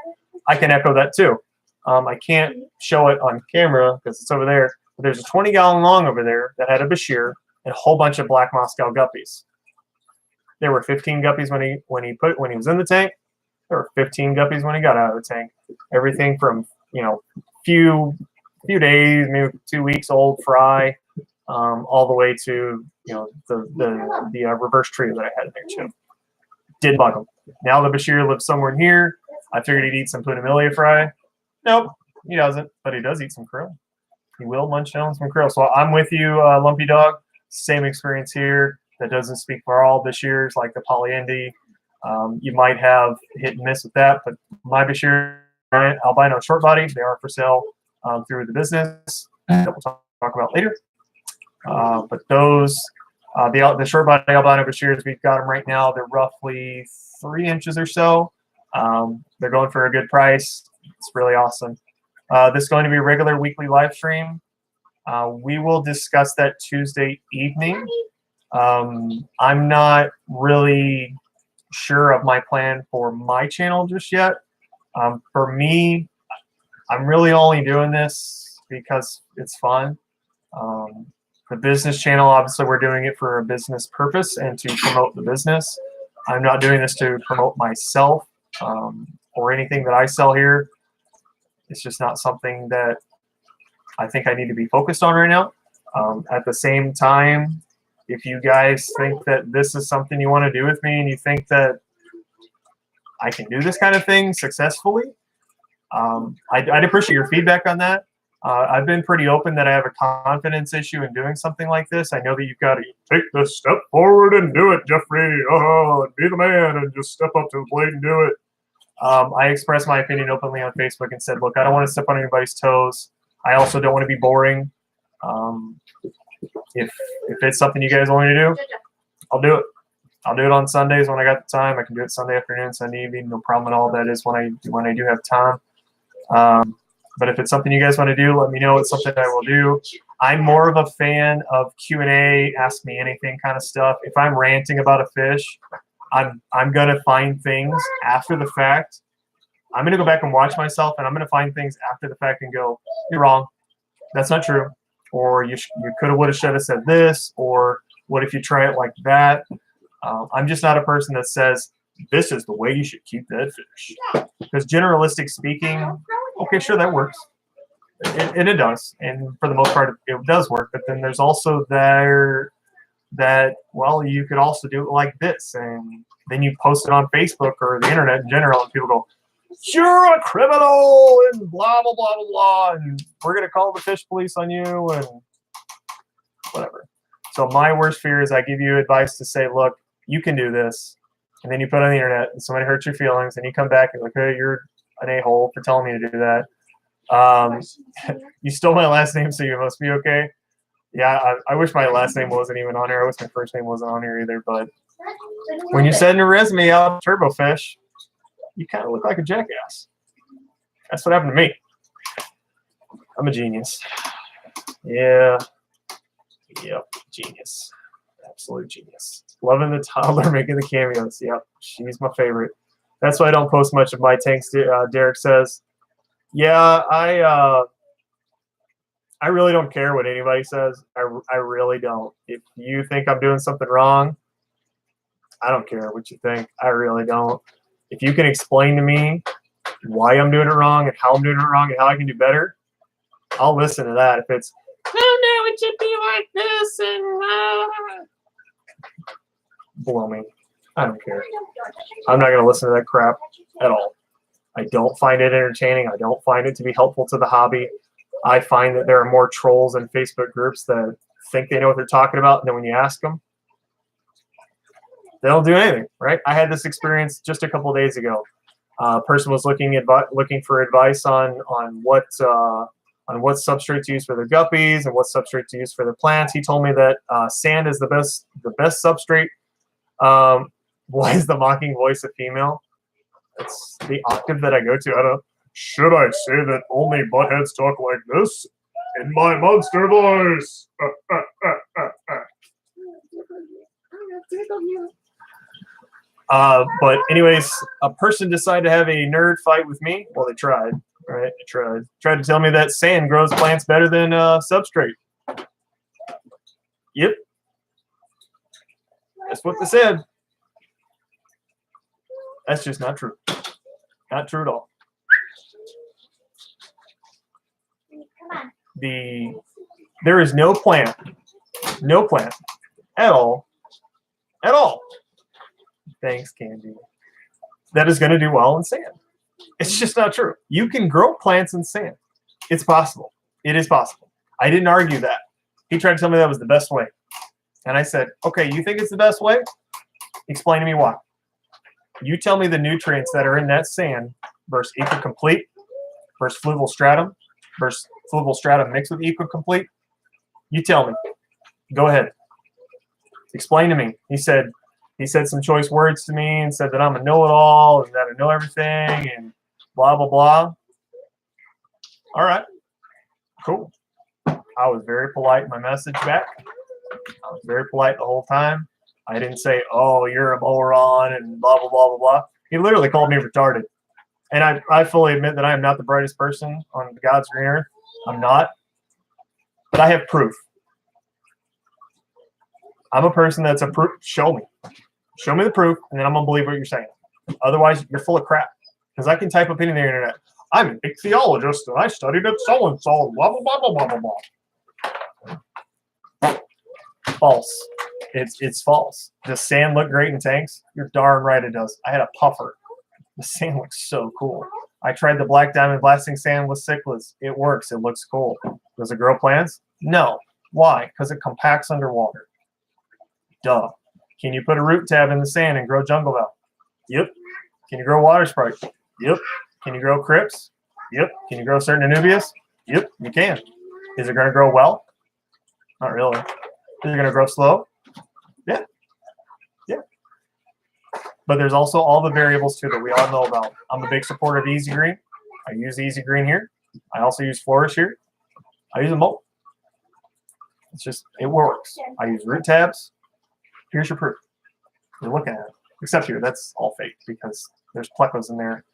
I can echo that, too. I can't show it on camera because it's over there. But there's a 20-gallon long over there that had a Bashir and a whole bunch of black Moscow guppies. There were 15 guppies when he was in the tank. There were 15 guppies when he got out of the tank. Everything from few days, maybe 2 weeks old fry, all the way to the reverse trio that I had in there too. Did bug him. Now that Bashir lives somewhere in here, I figured he'd eat some Punamilia fry. Nope, he doesn't, but he does eat some krill. He will munch on some krill. So I'm with you, Lumpy Dog. Same experience here. That doesn't speak for all Bashirs like the Polyendi. You might have hit and miss with that, but my Bashir albino short body, they are for sale through the business that we'll talk about later. But those, the short body albino Bashirs, we've got them right now. They're roughly 3 inches or so. They're going for a good price. It's really awesome. This is going to be a regular weekly live stream. We will discuss that Tuesday evening. I'm not really sure of my plan for my channel just yet. For me, I'm really only doing this because it's fun. The business channel, obviously, we're doing it for a business purpose and to promote the business. I'm not doing this to promote myself or anything that I sell here. It's just not something that I think I need to be focused on right now. At the same time, if you guys think that this is something you want to do with me and you think that I can do this kind of thing successfully, I'd appreciate your feedback on that. I've been pretty open that I have a confidence issue in doing something like this. I know that you've got to take this step forward and do it, Jeffrey. Oh, be the man and just step up to the plate and do it. I expressed my opinion openly on Facebook and said, look, I don't want to step on anybody's toes. I also don't want to be boring. If it's something you guys want me to do, I'll do it. I'll do it on Sundays when I got the time. I can do it Sunday afternoon, Sunday evening, no problem at all. That is when I do have time. But if it's something you guys want to do, let me know. It's something I will do. I'm more of a fan of Q&A, ask me anything kind of stuff. If I'm ranting about a fish, I'm gonna find things after the fact. I'm gonna go back and watch myself, and I'm gonna find things after the fact and go, "You're wrong. That's not true." Or you could have, would have, should have said this. Or what if you try it like that? I'm just not a person that says this is the way you should keep that fish. Because generalistic speaking, okay, sure, that works, and it does, and for the most part, it does work. But then there's also that, well, you could also do it like this, and then you post it on Facebook or the internet in general, and people go, "You're a criminal," and blah, blah, blah, blah, blah, and we're going to call the fish police on you, and whatever. So my worst fear is I give you advice to say, look, you can do this, and then you put it on the internet, and somebody hurts your feelings, and you come back and like, hey, you're an a-hole for telling me to do that. You stole my last name, so you must be okay. Yeah, I wish my last name wasn't even on here. I wish my first name wasn't on here either. But when you send a resume out to Turbofish, you kind of look like a jackass. That's what happened to me. I'm a genius. Yeah. Yep, genius. Absolute genius. Loving the toddler making the cameos. Yep, she's my favorite. That's why I don't post much of my tanks, Derek says. Yeah, I really don't care what anybody says. I really don't. If you think I'm doing something wrong, I don't care what you think. I really don't. If you can explain to me why I'm doing it wrong and how I'm doing it wrong and how I can do better, I'll listen to that. If it's, oh no, it should be like this, and blow me. I don't care. I'm not going to listen to that crap at all. I don't find it entertaining. I don't find it to be helpful to the hobby. I find that there are more trolls in Facebook groups that think they know what they're talking about, and then when you ask them, they don't do anything, right? I had this experience just a couple of days ago. A person was looking for advice on what substrate to use for their guppies and what substrate to use for their plants. He told me that sand is the best substrate. Why is the mocking voice a female? It's the octave that I go to. I don't. Should I say that only buttheads talk like this? In my monster voice. But anyways, a person decided to have a nerd fight with me. Well, they tried, right? They tried to tell me that sand grows plants better than substrate. Yep. That's what they said. That's just not true. Not true at all. There is no plant No plant at all. At all. Thanks, Candy. That is going to do well in sand. It's just not true. You can grow plants in sand. It's possible. It is possible. I didn't argue that. He tried to tell me that was the best way. And I said, okay, you think it's the best way? Explain to me why. You tell me the nutrients that are in that sand versus Eco-Complete versus fluvial stratum versus fluvial stratum mixed with Eco-Complete. You tell me. Go ahead. Explain to me. He said some choice words to me and said that I'm a know-it-all and that I know everything and blah, blah, blah. All right. Cool. I was very polite in my message back. I was very polite the whole time. I didn't say, oh, you're a moron and blah, blah, blah, blah, blah. He literally called me retarded. And I fully admit that I am not the brightest person on God's green earth. I'm not. But I have proof. I'm a person that's a proof. Show me. Show me the proof, and then I'm going to believe what you're saying. Otherwise, you're full of crap. Because I can type up anything on the internet. I'm an ichthyologist, and I studied at so-and-so, blah, blah, blah, blah, blah, blah. False. It's false. Does sand look great in tanks? You're darn right it does. I had a puffer. The sand looks so cool. I tried the black diamond blasting sand with cichlids. It works. It looks cool. Does it grow plants? No. Why? Because it compacts underwater. Duh. Can you put a root tab in the sand and grow jungle val? Yep. Can you grow water sprite? Yep. Can you grow crypts? Yep. Can you grow certain anubias? Yep, you can. Is it going to grow well? Not really. Is it going to grow slow? Yeah. Yeah. But there's also all the variables too that we all know about. I'm a big supporter of Easy Green. I use Easy Green here. I also use Flourish here. I use them both. It's just, it works. I use root tabs. Here's your proof. You're looking at it. Except here, that's all fake because there's plecos in there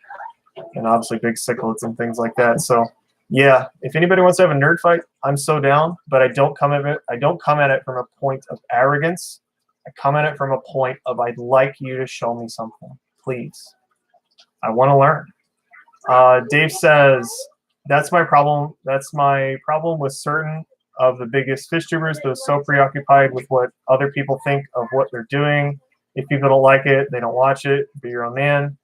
and obviously big cichlids and things like that. So yeah, if anybody wants to have a nerd fight, I'm so down, but I don't come at it from a point of arrogance. I come at it from a point of I'd like you to show me something, please. I want to learn. Dave says, that's my problem. That's my problem with certain of the biggest fish tubers. They're so preoccupied with what other people think of what they're doing. If people don't like it, they don't watch it. Be your own man.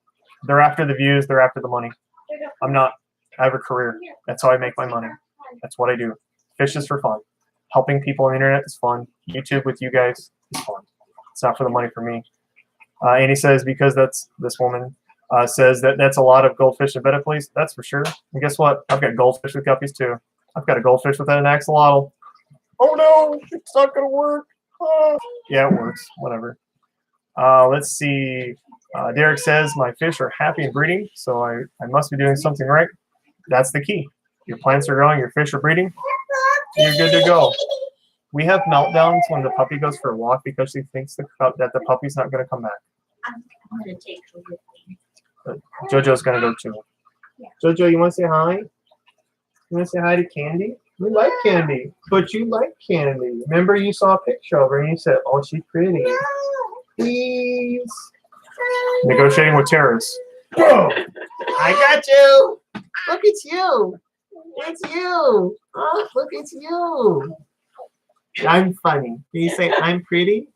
They're after the views. They're after the money. I'm not. I have a career. That's how I make my money. That's what I do. Fish is for fun. Helping people on the internet is fun. YouTube with you guys is fun. It's not for the money for me. And he says, because this woman says that's a lot of goldfish and betaplease. That's for sure. And guess what? I've got goldfish with guppies too. I've got a goldfish without an axolotl. Oh no, it's not going to work. Yeah, it works. Whatever. Let's see. Derek says, my fish are happy and breeding, so I must be doing something right. That's the key. Your plants are growing, your fish are breeding, you're good to go. We have meltdowns when the puppy goes for a walk because she thinks that the puppy's not going to come back. I'm going to take her with me. JoJo's going to go too. Yeah. JoJo, you want to say hi? You want to say hi to Candy? We like Candy, but you like Candy. Remember you saw a picture of her and you said, oh, she's pretty. Please. Negotiating with terrorists. Whoa! I got you. Look, it's you. It's you. Oh, look, it's you. I'm funny. Can you say I'm pretty?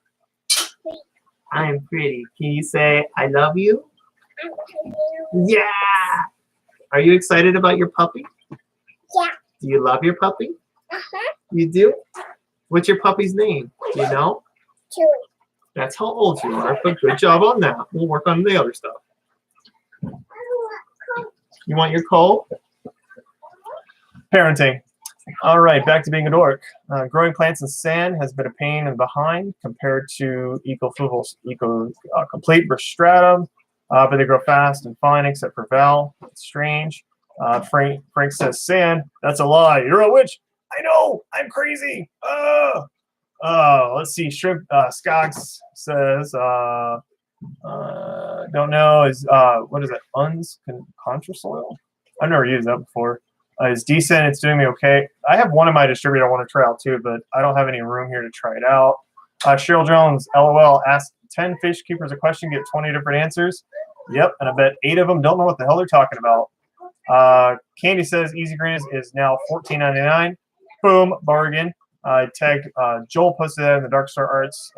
I'm pretty. Can you say I love you? Yeah. Are you excited about your puppy? Yeah. Do you love your puppy? Uh-huh. You do? What's your puppy's name? Do you know? Chewy. That's how old you are, but good job on that. We'll work on the other stuff. You want your coal? Parenting. All right, back to being a dork. Growing plants in sand has been a pain in the behind compared to Eco-Complete versus Stratum, but they grow fast and fine except for Val. It's strange. Frank says, sand, that's a lie. You're a witch. I know, I'm crazy. Let's see. Shrimp Skoggs says, don't know. Is what is it? Contra soil? I've never used that before. It's decent. It's doing me okay. I have one of my distributor I want to try out too, but I don't have any room here to try it out. Cheryl Jones, LOL, asked 10 fish keepers a question, get 20 different answers. Yep, and I bet 8 of them don't know what the hell they're talking about. Candy says Easy Green is now $14.99. Boom, bargain. I tagged Joel, posted that in the Dark Star Arts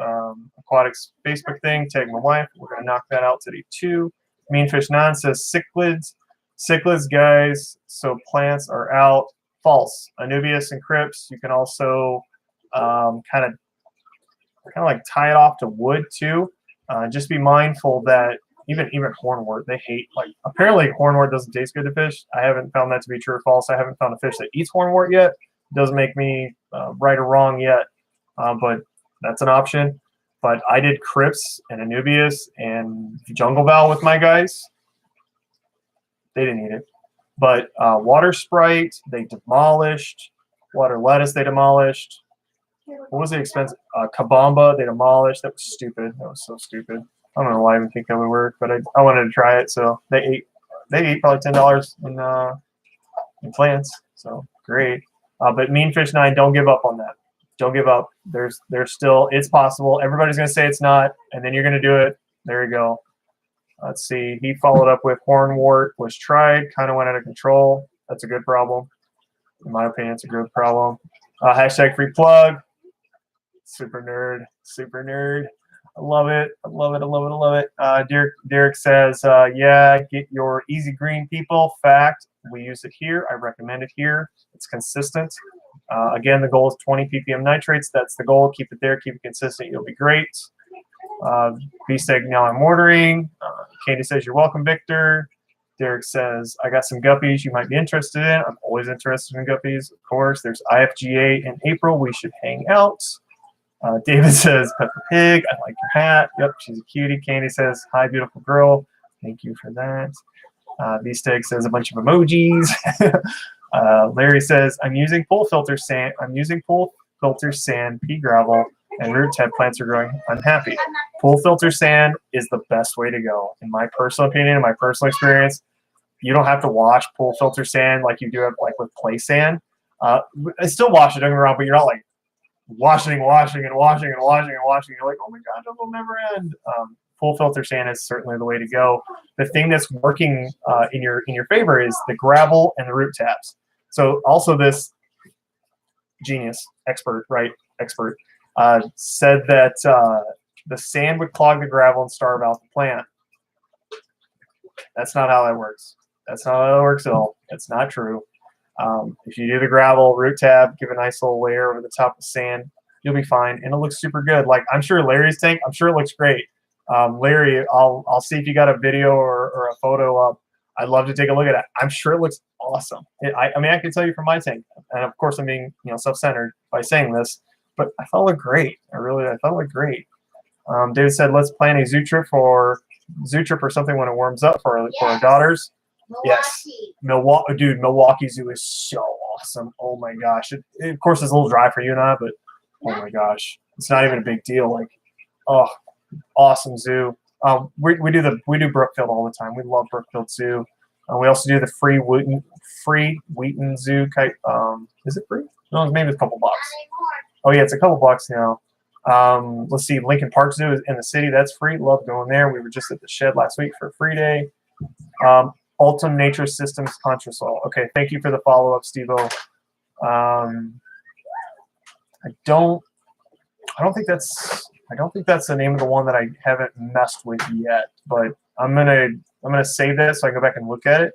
Aquatics Facebook thing. Tagged my wife. We're gonna knock that out today too. Meanfish9 says cichlids, guys. So plants are out. False. Anubias and crypts. You can also kind of like tie it off to wood too. Just be mindful that even hornwort, they hate, like, apparently hornwort doesn't taste good to fish. I haven't found that to be true or false. I haven't found a fish that eats hornwort yet. Doesn't make me right or wrong yet, but that's an option. But I did crypts and anubias and jungle val with my guys. They didn't eat it. But water sprite, they demolished. Water lettuce, they demolished. What was the expensive? Kabamba, they demolished. That was stupid. That was so stupid. I don't know why I even think that would work, but I wanted to try it. So they ate probably $10 in plants. So great. But Meanfish9, don't give up on that. Don't give up. There's still, it's possible. Everybody's gonna say it's not, and then you're gonna do it. There you go. Let's see. He followed up with hornwort was tried, kind of went out of control. That's a good problem. In my opinion, it's a good problem. Hashtag free plug. Super nerd. Super nerd. I love it. I love it. I love it. I love it. Derek says, yeah, get your easy green, people. Fact, we use it here. I recommend it here. It's consistent. Again, the goal is 20 ppm nitrates. That's the goal. Keep it there. Keep it consistent. You'll be great. B-Steg, now I'm ordering. Katie says, you're welcome, Victor. Derek says, I got some guppies you might be interested in. I'm always interested in guppies, of course. There's IFGA in April. We should hang out. David says, Peppa Pig, I like your hat. Yep, she's a cutie. Candy says, hi, beautiful girl. Thank you for that. B-Steg says a bunch of emojis. Larry says, I'm using pool filter sand, pea gravel, and root tab plants are growing. I'm happy. Pool filter sand is the best way to go. In my personal opinion, in my personal experience, you don't have to wash pool filter sand like you do like with play sand. I still wash it, don't get me wrong, but you're not like washing. You're like, oh my God, that will never end. Pool filter sand is certainly the way to go. The thing that's working in your favor is the gravel and the root tabs. So also this genius expert said that the sand would clog the gravel and starve out the plant. That's not how that works. That's not how that works at all. That's not true. If you do the gravel, root tab, give a nice little layer over the top of sand, you'll be fine, and it looks super good. Like, I'm sure Larry's tank, I'm sure it looks great. Larry, I'll see if you got a video or a photo up. I'd love to take a look at it. I'm sure it looks awesome. I mean, I can tell you from my tank, and of course I'm being self-centered by saying this, but I thought it looked great. I thought it looked great. David said, let's plan a zoo trip or something when it warms up for our daughters. Milwaukee. Yes, Milwaukee, dude. Milwaukee Zoo is so awesome. Oh my gosh! It of course it's a little dry for you and I, but oh my gosh, it's not even a big deal. Like, oh, awesome zoo. We do Brookfield all the time. We love Brookfield Zoo. We also do the free Wheaton Zoo. Is it free? No, maybe it's a couple bucks. Oh yeah, it's a couple bucks now. Let's see, Lincoln Park Zoo is in the city. That's free. Love going there. We were just at the shed last week for a free day. Ultim Nature Systems Contrasol. Okay, thank you for the follow-up, Steve-O. I don't think that's the name of the one that I haven't messed with yet. But I'm gonna save this so I can go back and look at it,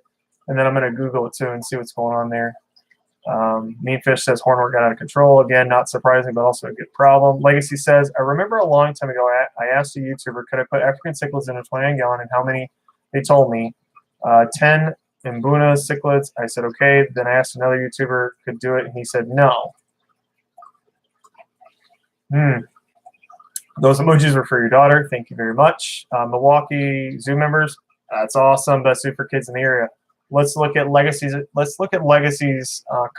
and then I'm gonna Google it too and see what's going on there. Meanfish says hornwort got out of control. Again, not surprising, but also a good problem. Legacy says, I remember a long time ago I asked a YouTuber, could I put African cichlids in a 29-gallon and how many? They told me 10 Mbunas cichlids. I said, okay. Then I asked another YouTuber could do it, and he said no. Those emojis were for your daughter. Thank you very much. Milwaukee Zoo members, that's awesome. Best zoo for kids in the area. Let's look at Legacy's.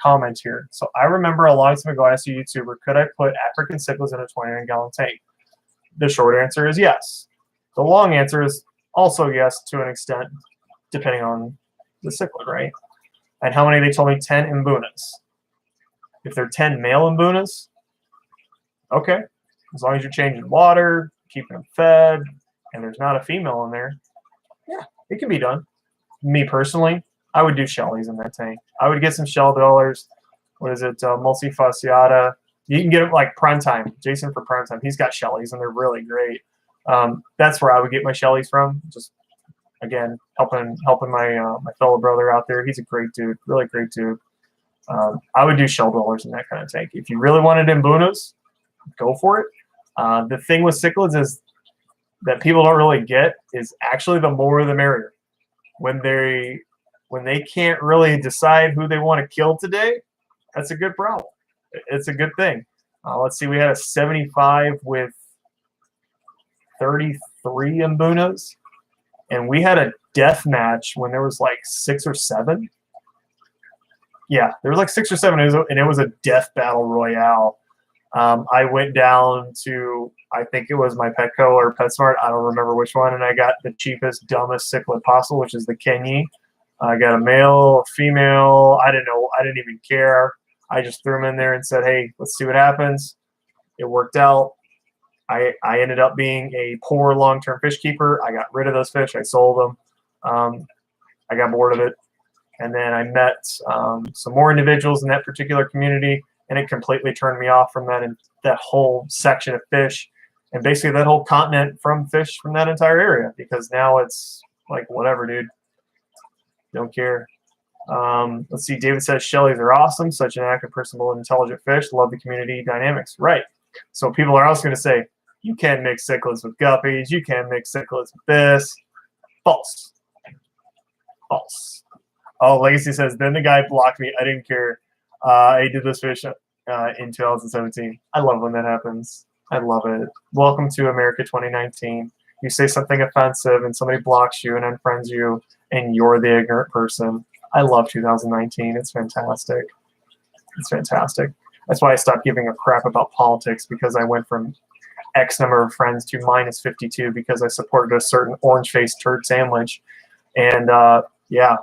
Comment here. So I remember a long time ago I asked a YouTuber, could I put African cichlids in a 29-gallon tank? The short answer is yes. The long answer is also yes to an extent, depending on the cichlid, right? And how many? They told me 10 Mbunas. If they're 10 male Mbunas, okay. As long as you're changing water, keeping them fed, and there's not a female in there, yeah, it can be done. Me personally, I would do shellies in that tank. I would get some shell dwellers. What is it? Multifasciata. You can get it like prime time. Jason for prime time. He's got Shelley's and they're really great. That's where I would get my Shelley's from. Just again, helping my my fellow brother out there. He's a great dude, really great dude. I would do shell dwellers in that kind of tank. If you really wanted Mbunas, go for it. The thing with cichlids is that people don't really get is actually the more the merrier. When they can't really decide who they want to kill today, that's a good problem. It's a good thing. Let's see, we had a 75 with 33 Mbunas, and we had a death match when there was like 6 or 7. Yeah, there was like 6 or 7, and it was a death battle royale. I went down to, I think it was my Petco or PetSmart, I don't remember which one, and I got the cheapest, dumbest cichlid possible, which is the Kenyi. I got a male, a female. I didn't know. I didn't even care. I just threw them in there and said, hey, let's see what happens. It worked out. I ended up being a poor long-term fish keeper. I got rid of those fish. I sold them. I got bored of it. And then I met some more individuals in that particular community, and it completely turned me off from that and that whole section of fish, and basically that whole continent from fish from that entire area, because now it's like, whatever, dude. Don't care. Let's see. David says Shelley's are awesome. Such an active, personable, and intelligent fish. Love the community dynamics. Right. So people are also going to say, you can't mix cichlids with guppies. You can't mix cichlids with this. False. False. Oh, Legacy says, then the guy blocked me. I didn't care. I did this fish in 2017. I love when that happens. I love it. Welcome to America 2019. You say something offensive and somebody blocks you and unfriends you, and you're the ignorant person. I love 2019. It's fantastic. It's fantastic. That's why I stopped giving a crap about politics, because I went from X number of friends to minus 52 because I supported a certain orange-faced turd sandwich. And yeah,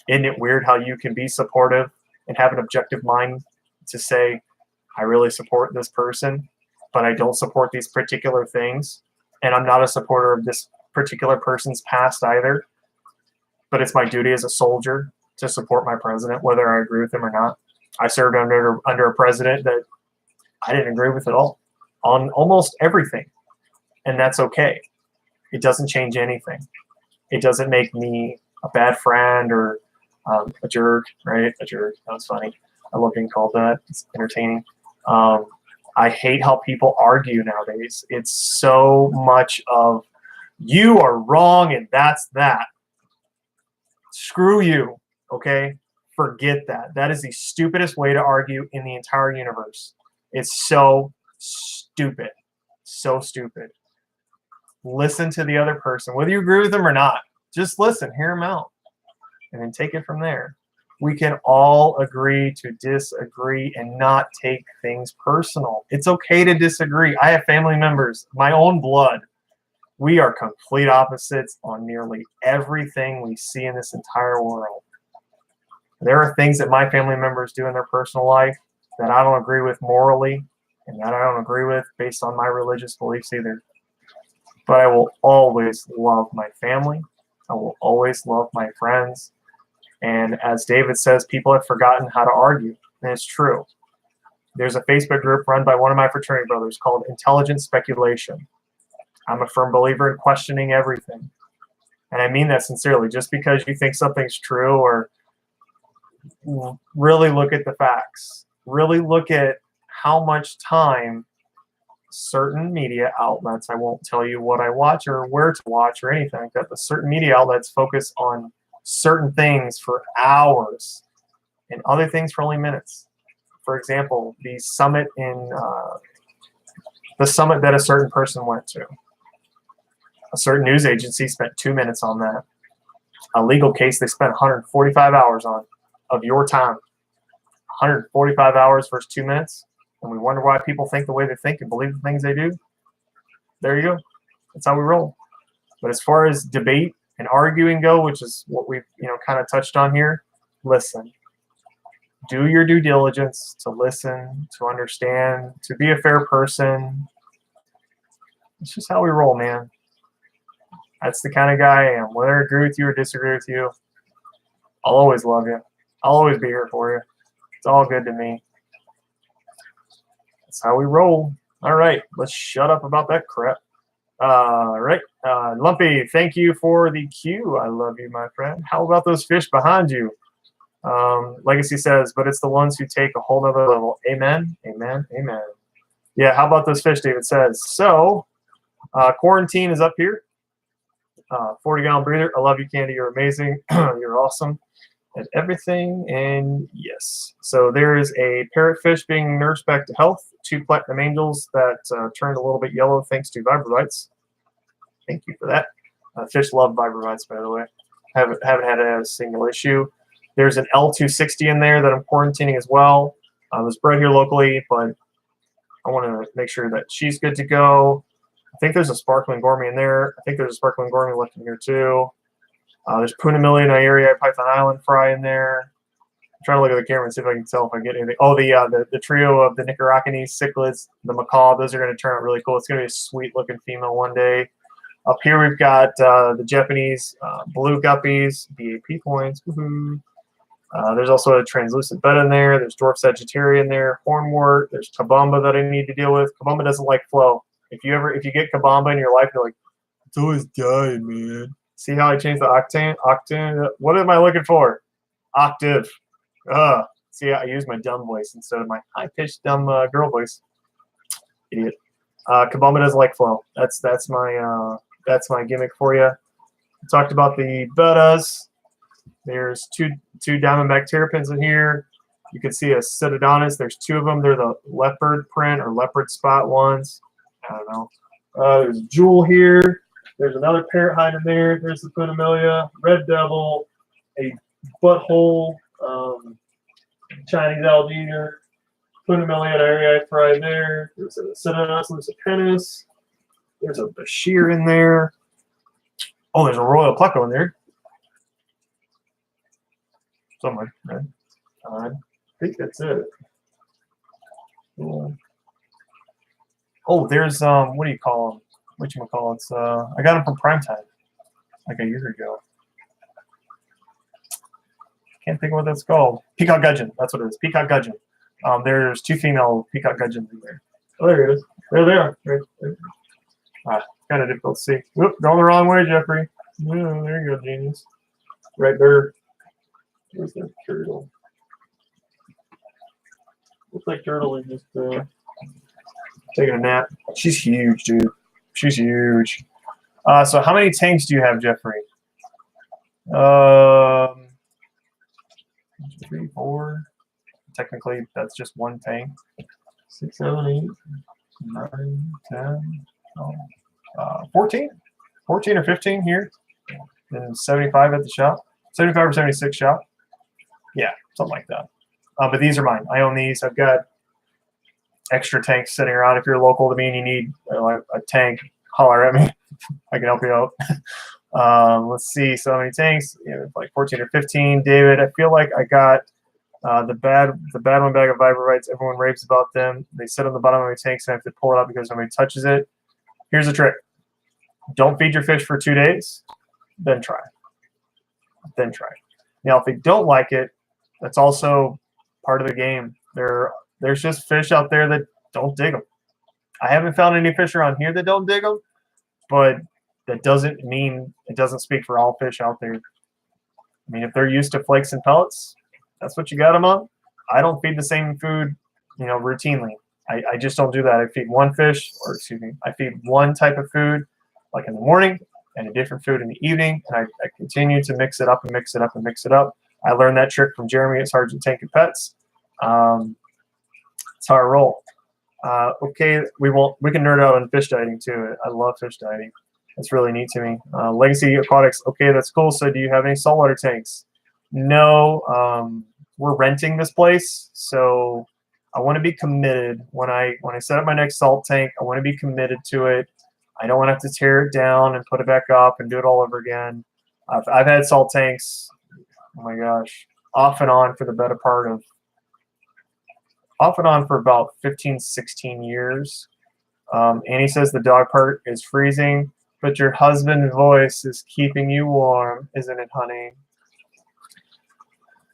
isn't it weird how you can be supportive and have an objective mind to say, I really support this person, but I don't support these particular things. And I'm not a supporter of this particular person's past either. But it's my duty as a soldier to support my president, whether I agree with him or not. I served under a president that I didn't agree with at all on almost everything. And that's okay. It doesn't change anything. It doesn't make me a bad friend or a jerk, right? A jerk. That was funny. I love being called that. It's entertaining. I hate how people argue nowadays. It's so much of, you are wrong and that's that. Screw you, okay? Forget that. That is the stupidest way to argue in the entire universe. It's so stupid. So stupid. Listen to the other person, whether you agree with them or not. Just listen, hear them out, and then take it from there. We can all agree to disagree and not take things personal. It's okay to disagree. I have family members, my own blood. We are complete opposites on nearly everything we see in this entire world. There are things that my family members do in their personal life that I don't agree with morally, and that I don't agree with based on my religious beliefs either. But I will always love my family. I will always love my friends. And as David says, people have forgotten how to argue. And it's true. There's a Facebook group run by one of my fraternity brothers called Intelligent Speculation. I'm a firm believer in questioning everything. And I mean that sincerely. Just because you think something's true, or really look at the facts. Really look at how much time certain media outlets, I won't tell you what I watch or where to watch or anything like that, but certain media outlets focus on certain things for hours and other things for only minutes. For example, the summit that a certain person went to. A certain news agency spent 2 minutes on that. A legal case they spent 145 hours on of your time. 145 hours versus 2 minutes. And we wonder why people think the way they think and believe the things they do. There you go. That's how we roll. But as far as debate and arguing go, which is what we've kind of touched on here, listen. Do your due diligence to listen, to understand, to be a fair person. It's just how we roll, man. That's the kind of guy I am. Whether I agree with you or disagree with you, I'll always love you. I'll always be here for you. It's all good to me. That's how we roll. All right, let's shut up about that crap. All right, Lumpy, thank you for the cue. I love you, my friend. How about those fish behind you? Legacy says, but it's the ones who take a whole nother level. Amen, amen, amen. Yeah, how about those fish, David says. So, quarantine is up here. 40-gallon breather. I love you, Candy. You're amazing. You're awesome at everything. And yes, so there is a parrotfish being nursed back to health. 2 platinum angels that turned a little bit yellow thanks to Vibrovites. Thank you for that. Fish love Vibrovites, by the way. Haven't had a single issue. There's an L260 in there that I'm quarantining as well. It was bred here locally, but I want to make sure that she's good to go. I think there's a sparkling gourmet in there. I think there's a sparkling gourmet left in here too. There's Punamilli Nyeri Python Island fry in there. I'm trying to look at the camera and see if I can tell if I get anything. Oh, the trio of the Nicaraguanese, cichlids, the macaw. Those are going to turn out really cool. It's going to be a sweet looking female one day. Up here we've got the Japanese blue guppies, BAP points. Woohoo! There's also a translucent bed in there. There's dwarf sagittaria in there, hornwort. There's kabamba that I need to deal with. Kabamba doesn't like flow. If you get kabamba in your life, you're like, it's always dying, man. See how I changed the octane? What am I looking for? Octave. See, I use my dumb voice instead of my high-pitched dumb girl voice. Idiot. Kabamba doesn't like flow. That's my gimmick for you. I talked about the bettas. There's two diamondback terrapins in here. You can see a Cetodonus. There's 2 of them. They're the leopard print or leopard spot ones. I don't know. There's a jewel here. There's another parrot hide in there. There's the Punamillia, red devil, a butthole, Chinese alligator, Punamillia area fry there. There's a Cetodonus lucipennis. There's a Bashir in there. Oh, there's a Royal Pleco in there. Somewhere, right? I think that's it. Cool. Oh, there's what do you call them? Whatchamacallits? I got them from Primetime like a year ago. Can't think of what that's called. Peacock gudgeon. That's what it is. Peacock gudgeon. There's 2 female peacock gudgeons in there. Oh, there it is. There they are. Right there. Kind of difficult to see. Whoop, going the wrong way, Jeffrey. Yeah, there you go, genius. Right there. Where's that turtle? Looks like turtle is just taking a nap. She's huge, dude. She's huge. So how many tanks do you have, Jeffrey? 3, 4. Technically, that's just 1 tank. 6, 7, 8, 9, 10, 14. 14 or 15 here. And 75 at the shop. 75 or 76 shop. Yeah, something like that. But these are mine. I own these. I've got extra tanks sitting around. If you're local to me and you need a tank, holler at me. I can help you out. Let's see. So many tanks. Like 14 or 15. David, I feel like I got the bad one bag of Vibrovites. Everyone raves about them. They sit on the bottom of my tanks and I have to pull it out because nobody touches it. Here's the trick. Don't feed your fish for 2 days. Then try. Now, if they don't like it, that's also part of the game. There's just fish out there that don't dig them. I haven't found any fish around here that don't dig them, but that doesn't mean it doesn't speak for all fish out there. I mean, if they're used to flakes and pellets, that's what you got them on. I don't feed the same food, routinely. I just don't do that. I feed one fish, or excuse me, I feed one type of food, like in the morning, and a different food in the evening, and I continue to mix it up and mix it up and mix it up. I learned that trick from Jeremy at Sergeant Tank and Pets. That's how I roll. Okay, we can nerd out on fish dieting too. I love fish dieting. It's really neat to me. Legacy Aquatics. Okay, that's cool. So, do you have any saltwater tanks? No. We're renting this place, so I want to be committed. When I set up my next salt tank, I want to be committed to it. I don't want to have to tear it down and put it back up and do it all over again. I've had salt tanks, oh my gosh, off and on for the better part of, off and on for about 15, 16 years. Annie says the dog part is freezing, but your husband's voice is keeping you warm, isn't it, honey?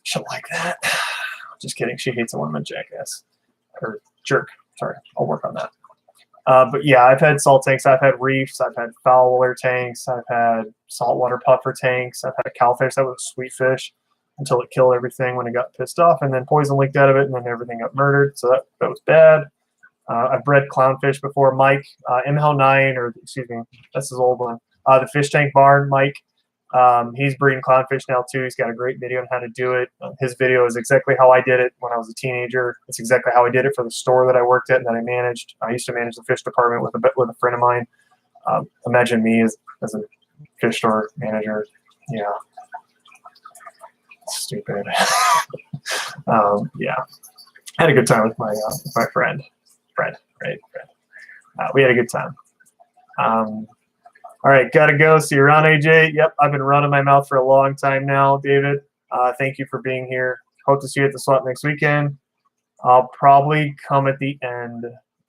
She'll like that. Just kidding. She hates a one-man jackass. Or jerk. Sorry, I'll work on that. But yeah, I've had salt tanks, I've had reefs, I've had foul water tanks, I've had saltwater puffer tanks, I've had a cowfish that was a sweet fish until it killed everything when it got pissed off, and then poison leaked out of it, and then everything got murdered. So that was bad. I've bred clownfish before. Mike, MHL9, or excuse me, that's his old one. The fish tank barn, Mike. He's breeding clownfish now too. He's got a great video on how to do it. His video is exactly how I did it when I was a teenager. It's exactly how I did it for the store that I worked at and that I managed. I used to manage the fish department with a friend of mine. Imagine me as a fish store manager. Yeah, stupid. Yeah, I had a good time with my friend, Fred. Right, Fred. We had a good time. All right, gotta go. See you around, AJ. Yep, I've been running my mouth for a long time now, David. Thank you for being here. Hope to see you at the swap next weekend. I'll probably come at the end.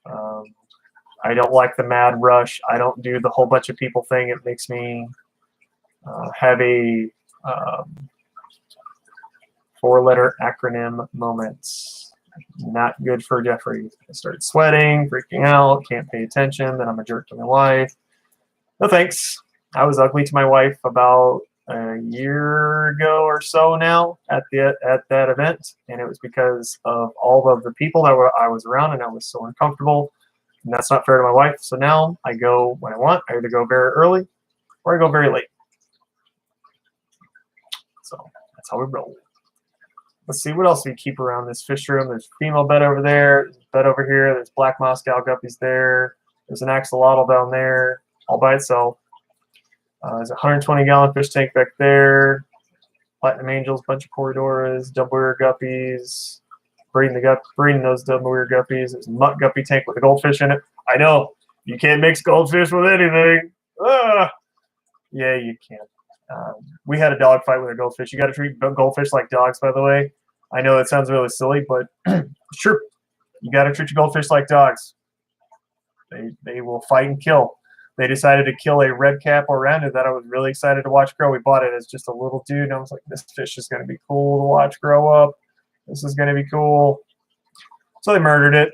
I don't like the mad rush. I don't do the whole bunch of people thing. It makes me have a 4-letter acronym moments. Not good for Jeffrey. I started sweating, freaking out, can't pay attention, then I'm a jerk to my wife. No thanks. I was ugly to my wife about a year ago or so now at that event, and it was because of all of the people that I was around, and I was so uncomfortable, and that's not fair to my wife. So now I go when I want. I either go very early or I go very late. So that's how we roll. Let's see what else we keep around this fish room. There's a female bed over there. There's a bed over here. There's black Moscow guppies there. There's an axolotl down there, all by itself. There's a 120-gallon fish tank back there. Platinum angels, bunch of corridoras, double weir guppies. Breeding those double weir guppies. There's a muck guppy tank with a goldfish in it. I know you can't mix goldfish with anything. Yeah, you can. We had a dog fight with a goldfish. You got to treat goldfish like dogs, by the way. I know that sounds really silly, but it's true. You got to treat your goldfish like dogs. They will fight and kill. They decided to kill a red cap oranda that I was really excited to watch grow. We bought it as just a little dude, and I was like, this fish is going to be cool to watch grow up. This is going to be cool. So they murdered it.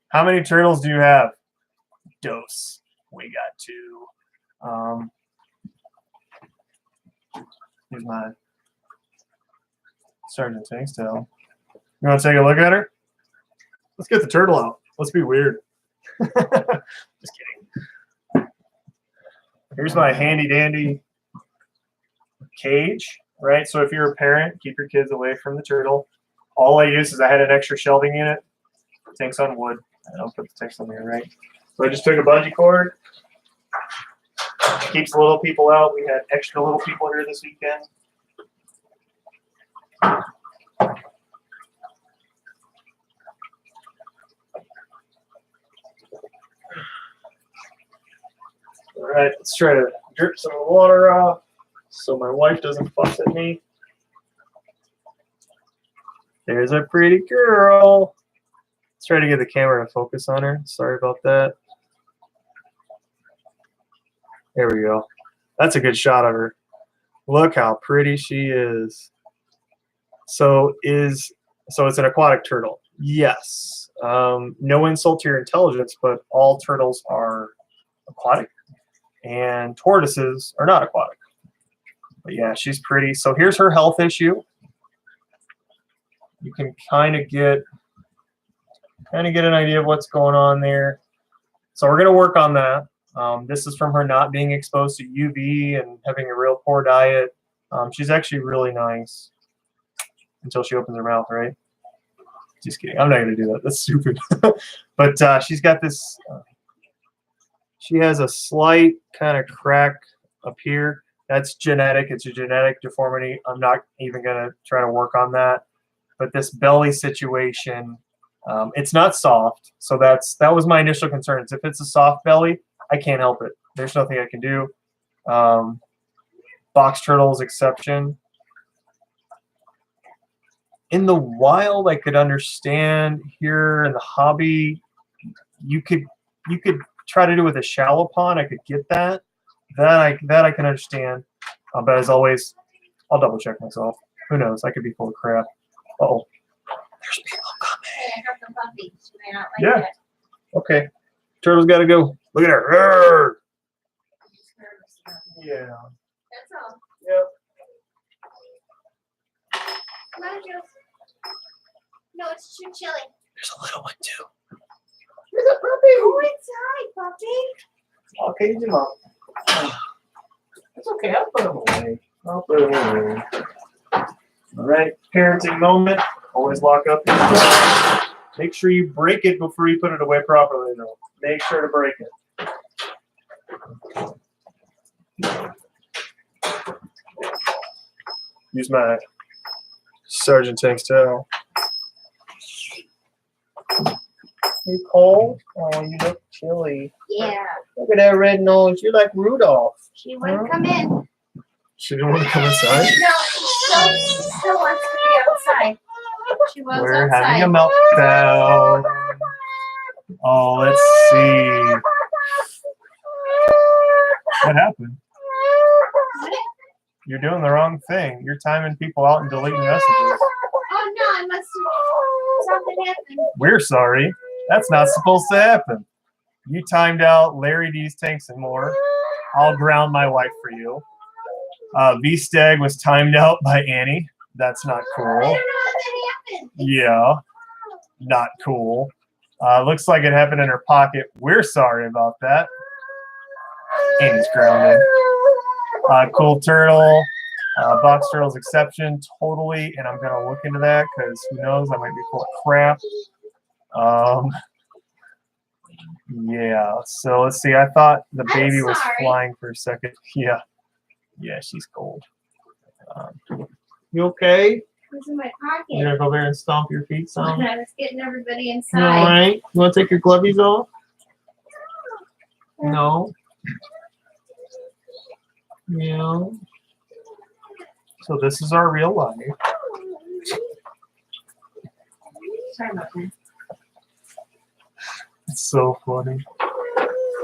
How many turtles do you have? Dose. We got 2. Here's my Sergeant Tank's tail. You want to take a look at her? Let's get the turtle out. Let's be weird. Just kidding. Here's my handy dandy cage, right? So if you're a parent, keep your kids away from the turtle. All I use is I had an extra shelving unit. Tank's on wood. I don't put the tanks on there, right? So I just took a bungee cord. Keeps the little people out. We had extra little people here this weekend. All right, let's try to drip some water off so my wife doesn't fuss at me. There's a pretty girl. Let's try to get the camera to focus on her. Sorry about that. There we go. That's a good shot of her. Look how pretty she is. So it's an aquatic turtle. Yes. No insult to your intelligence, but all turtles are aquatic, and tortoises are not aquatic. But yeah, she's pretty. So here's her health issue. You can kind of get an idea of what's going on there. So we're going to work on that. This is from her not being exposed to UV and having a real poor diet. She's actually really nice until she opens her mouth, right? Just kidding. I'm not going to do that. That's stupid. But she's got this. She has a slight kind of crack up here. That's genetic. It's a genetic deformity. I'm not even going to try to work on that. But this belly situation, it's not soft. So that was my initial concerns. If it's a soft belly, I can't help it. There's nothing I can do. Box turtles exception. In the wild, I could understand. Here in the hobby, you could try to do with a shallow pond. I could get that. That I can understand. But as always, I'll double check myself. Who knows? I could be full of crap. Uh-oh. There's people coming. the puppy. She may not like Yeah. it. Okay. Turtle's got to go. Look at her. Roar. I'm just nervous about it. Yeah. That's all. Yep. Come on, Jules. No, it's too chilly. There's a little one too. There's a puppy. Go inside, puppy. I'll cage him up. It's okay. I'll put him away. I'll put him away. All right. Parenting moment. Always lock up your door. Make sure you break it before you put it away properly, though. Make sure to break it. Use my Sergeant Tank's towel. You cold? Oh, you look chilly. Yeah. Look at that red nose. You're like Rudolph. She wouldn't come in. She didn't want to come inside? No, she still wants to be outside. She was We're outside. having a meltdown. Oh, let's see. What happened? You're doing the wrong thing. You're timing people out and deleting messages. Oh no, I must have something happened. We're sorry. That's not supposed to happen. You timed out Larry D's Tanks and More. I'll ground my wife for you. V-Stag was timed out by Annie. That's not I cool. don't know how that happened. Yeah, not cool. Looks like it happened in her pocket. We're sorry about that. Annie's grounded. Cool Turtle. Box Turtle's exception, totally. And I'm going to look into that because who knows, I might be full of crap. Yeah, so let's see. I thought the baby was sorry. flying for a second. Yeah. Yeah, she's cold. You okay? It's in my You pocket. gonna go there and stomp your feet some? I was getting everybody You inside. alright? You wanna take your glovies off? No. Yeah. So this is our real life. Sorry about that. It's so funny.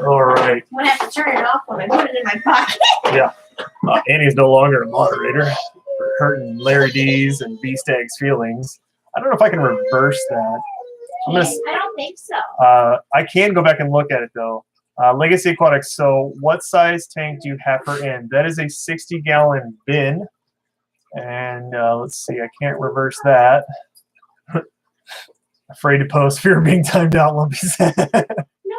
Alright. I'm gonna have to turn it off when I put it in my pocket. Annie's no longer a moderator. For hurting Larry D's and B-Stag's feelings. I don't know if I can reverse that. I'm gonna, I don't think so. I can go back and look at it though. Legacy Aquatics. So, what size tank do you have her in? That is a 60-gallon bin. And let's see, I can't reverse that. Afraid to post, fear of being timed out, Lumpy said. No.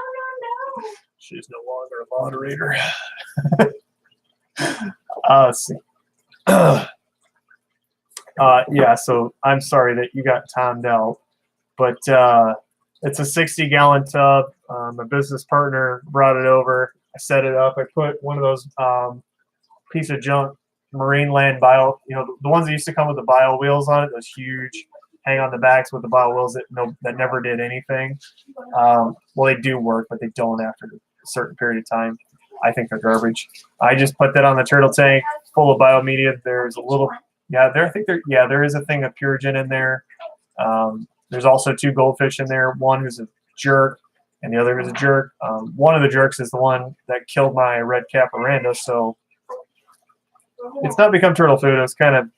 She's no longer a moderator. Let's see. Yeah, so I'm sorry that you got timed out, but it's a 60-gallon tub. My business partner brought it over. I set it up. I put one of those piece of junk Marine Land bio, the ones that used to come with the bio wheels on it, those huge hang on the backs with the bio wheels that never did anything. Well, they do work, but they don't after a certain period of time. I think they're garbage. I just put that on the turtle tank full of biomedia. There's a little, there is a thing of Purigen in there. There's also 2 goldfish in there. One who's a jerk, and the other is a jerk. One of the jerks is the one that killed my red cap Orlando, so it's not become turtle food. I was kind of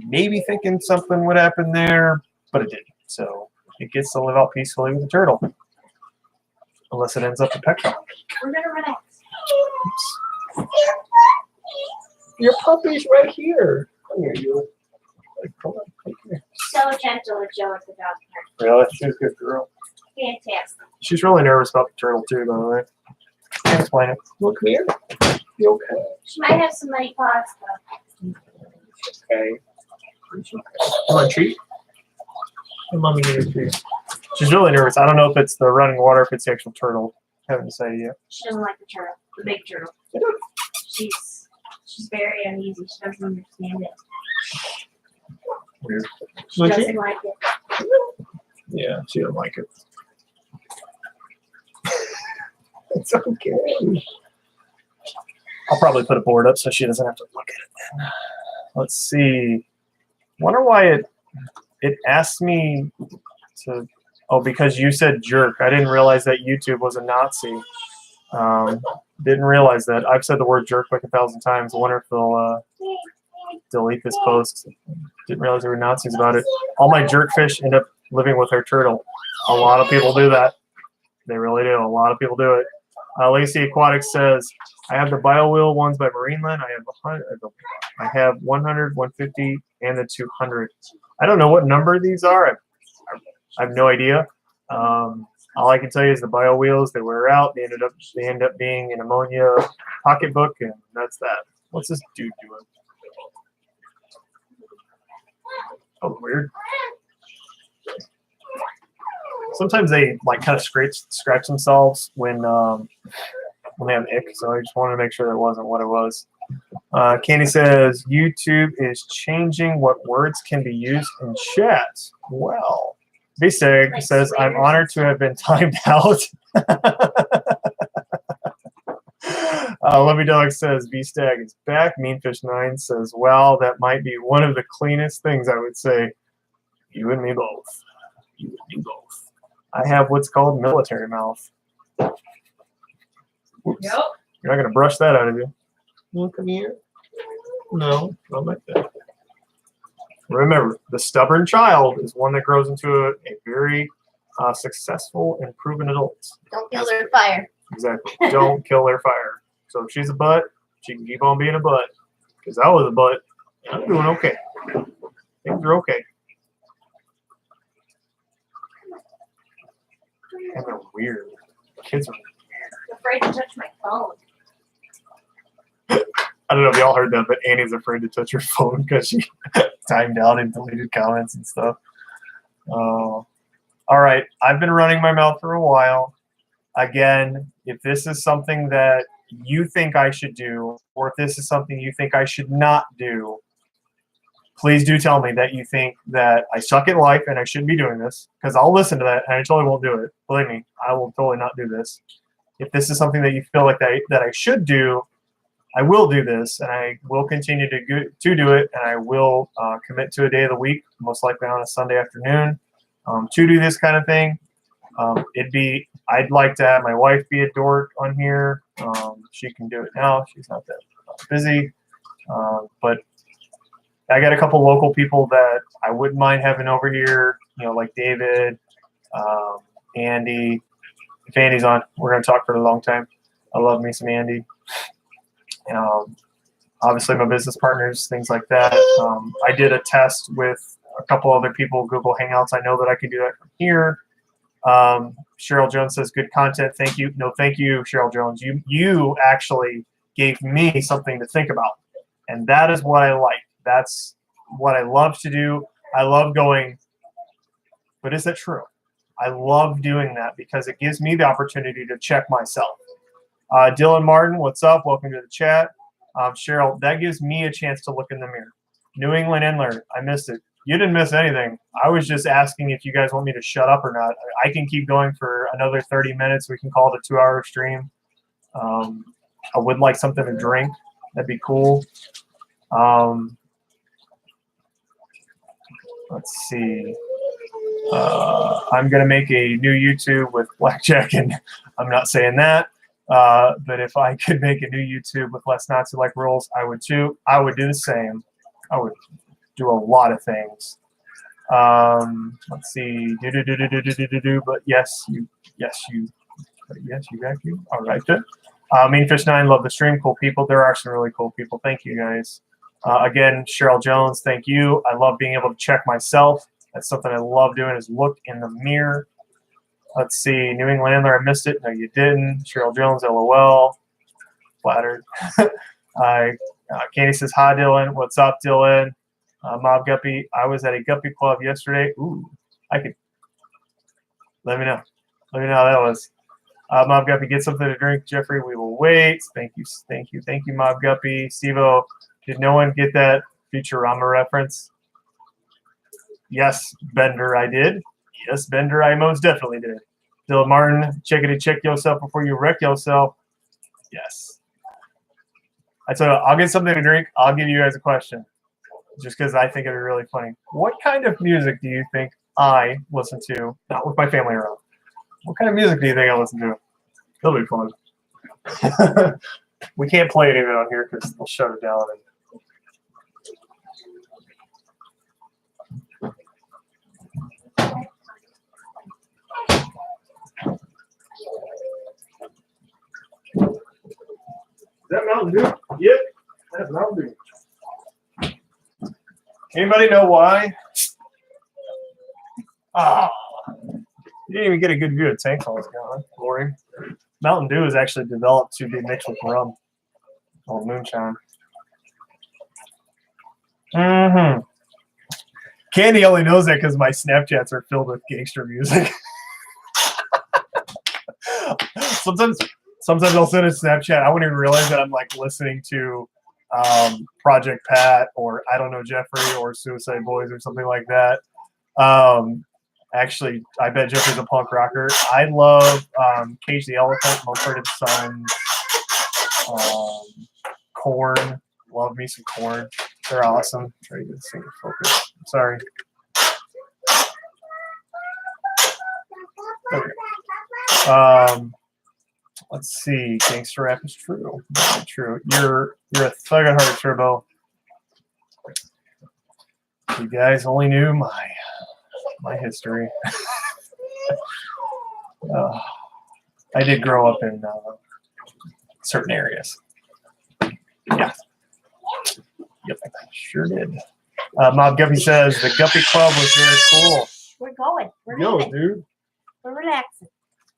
maybe thinking something would happen there, but it didn't. So it gets to live out peacefully with the turtle, unless it ends up in Petco. We're gonna relax. Your puppy's right here. Come here, you. Come on, take here. So gentle with Joe at the dog park. Really? She's a good girl. Fantastic. She's really nervous about the turtle too, by the way. Can't explain it. Look here. You okay? She might have some muddy paws though. Okay. You want a treat? Hey, mommy, give you a treat. She's really nervous. I don't know if it's the running water, if it's the actual turtle. Haven't decided yet. She doesn't like the turtle, the big turtle. She's very uneasy. She doesn't understand it. Weird. She doesn't like it. Yeah, she doesn't like it. It's okay. I'll probably put a board up so she doesn't have to look at it then. Let's see. Wonder why it asked me to. Oh, because you said jerk. I didn't realize that YouTube was a Nazi. Didn't realize that. I've said the word jerk like 1,000 times. I wonder if they'll delete this post. Didn't realize there were Nazis about it. All my jerk fish end up living with their turtle. A lot of people do that. They really do. A lot of people do it. Lacey Aquatics says, I have the BioWheel ones by Marineland. I have 100, 150, and the 200. I don't know what number these are. I have no idea. All I can tell you is the BioWheels, they wear out. They end up being an ammonia pocketbook, and that's that. What's this dude doing? Oh, weird. Sometimes they like kind of scratch themselves when they have ick. So I just wanted to make sure that wasn't what it was. Candy says YouTube is changing what words can be used in chat. Well, Viseg says I'm honored to have been timed out. Lovey Dog says V-Stag is back. Meanfish9 says, well, that might be one of the cleanest things I would say. You and me both. You and me both. I have what's called military mouth. Oops. Yep. You're not going to brush that out of you. Look come here. No, not like that. Remember, the stubborn child is one that grows into a very successful and proven adult. Don't kill their fire. Exactly. Don't kill their fire. So if she's a butt, she can keep on being a butt. Because I was a butt, and I'm doing okay. Things are okay. And they're weird. Kids are I'm afraid to touch my phone. I don't know if y'all heard that, but Annie's afraid to touch her phone because she timed out and deleted comments and stuff. All right. I've been running my mouth for a while. Again, if this is something that you think I should do, or if this is something you think I should not do, please do tell me that you think that I suck at life and I shouldn't be doing this, because I'll listen to that and I totally won't do it. Believe me, I will totally not do this. If this is something that you feel like that I should do, I will do this, and I will continue to do it, and I will commit to a day of the week, most likely on a Sunday afternoon, to do this kind of thing. I'd like to have my wife be a dork on here. She can do it now. She's not that busy. But I got a couple local people that I wouldn't mind having over here, like David, Andy. If Andy's on, we're going to talk for a long time. I love me some Andy. Obviously my business partners, things like that. I did a test with a couple other people, Google Hangouts. I know that I can do that from here. Cheryl Jones says, good content. Thank you. No, thank you, Cheryl Jones. You actually gave me something to think about. And that is what I like. That's what I love to do. I love going, but is that true? I love doing that because it gives me the opportunity to check myself. Dylan Martin, what's up? Welcome to the chat. Cheryl, that gives me a chance to look in the mirror. New England Inler, I missed it. You didn't miss anything. I was just asking if you guys want me to shut up or not. I can keep going for another 30 minutes. We can call it a 2-hour stream. I would like something to drink. That'd be cool. Let's see. I'm going to make a new YouTube with Blackjack, and I'm not saying that. But if I could make a new YouTube with less Nazi like rules, I would too. I would do the same. I would do a lot of things. Let's see. But yes, you vacuum. All right, good. Meanfish9, love the stream. Cool people. There are some really cool people. Thank you guys. Again, Cheryl Jones, thank you. I love being able to check myself. That's something I love doing, is look in the mirror. Let's see. New England Landler, I missed it. No, you didn't. Cheryl Jones, LOL. Flattered. Candy says, hi, Dylan. What's up, Dylan? Mob Guppy, I was at a Guppy Club yesterday. Ooh, I could. Let me know. Let me know how that was. Mob Guppy, get something to drink. Jeffrey, we will wait. Thank you. Thank you. Thank you, Mob Guppy. Steve-O, did no one get that Futurama reference? Yes, Bender, I did. Yes, Bender, I most definitely did. Dylan Martin, check yourself before you wreck yourself. Yes. I tell you, I'll get something to drink. I'll give you guys a question, just because I think it'd be really funny. What kind of music do you think I listen to? Not with my family around. What kind of music do you think I listen to? It'll be fun. We can't play any of it on here because they'll shut it down. Is that Mountain Dew? Yep, that's Mountain Dew. Anybody know why? Ah, you didn't even get a good view of tank calls going. Boring. Mountain Dew is actually developed to be mixed with rum or moonshine. Mm-hmm. Candy only knows that because my Snapchats are filled with gangster music. sometimes I'll send a Snapchat. I wouldn't even realize that I'm like listening to Project Pat or I Don't Know Jeffrey or Suicide Boys or something like that. Actually, I bet Jeffrey's a punk rocker. I love Cage the Elephant, Mumford & Sons, Korn. Love me some Korn. They're awesome. Try to get this thing to focus. Sorry. There we go. Let's see. Gangster rap is true. Not true. You're a thug at heart, Turbo. You guys only knew my history. I did grow up in certain areas. Yeah. Yep, I sure did. Mob Guppy says the Guppy Club was very cool. We're going. We're Yo, leaving. dude. We're relaxing.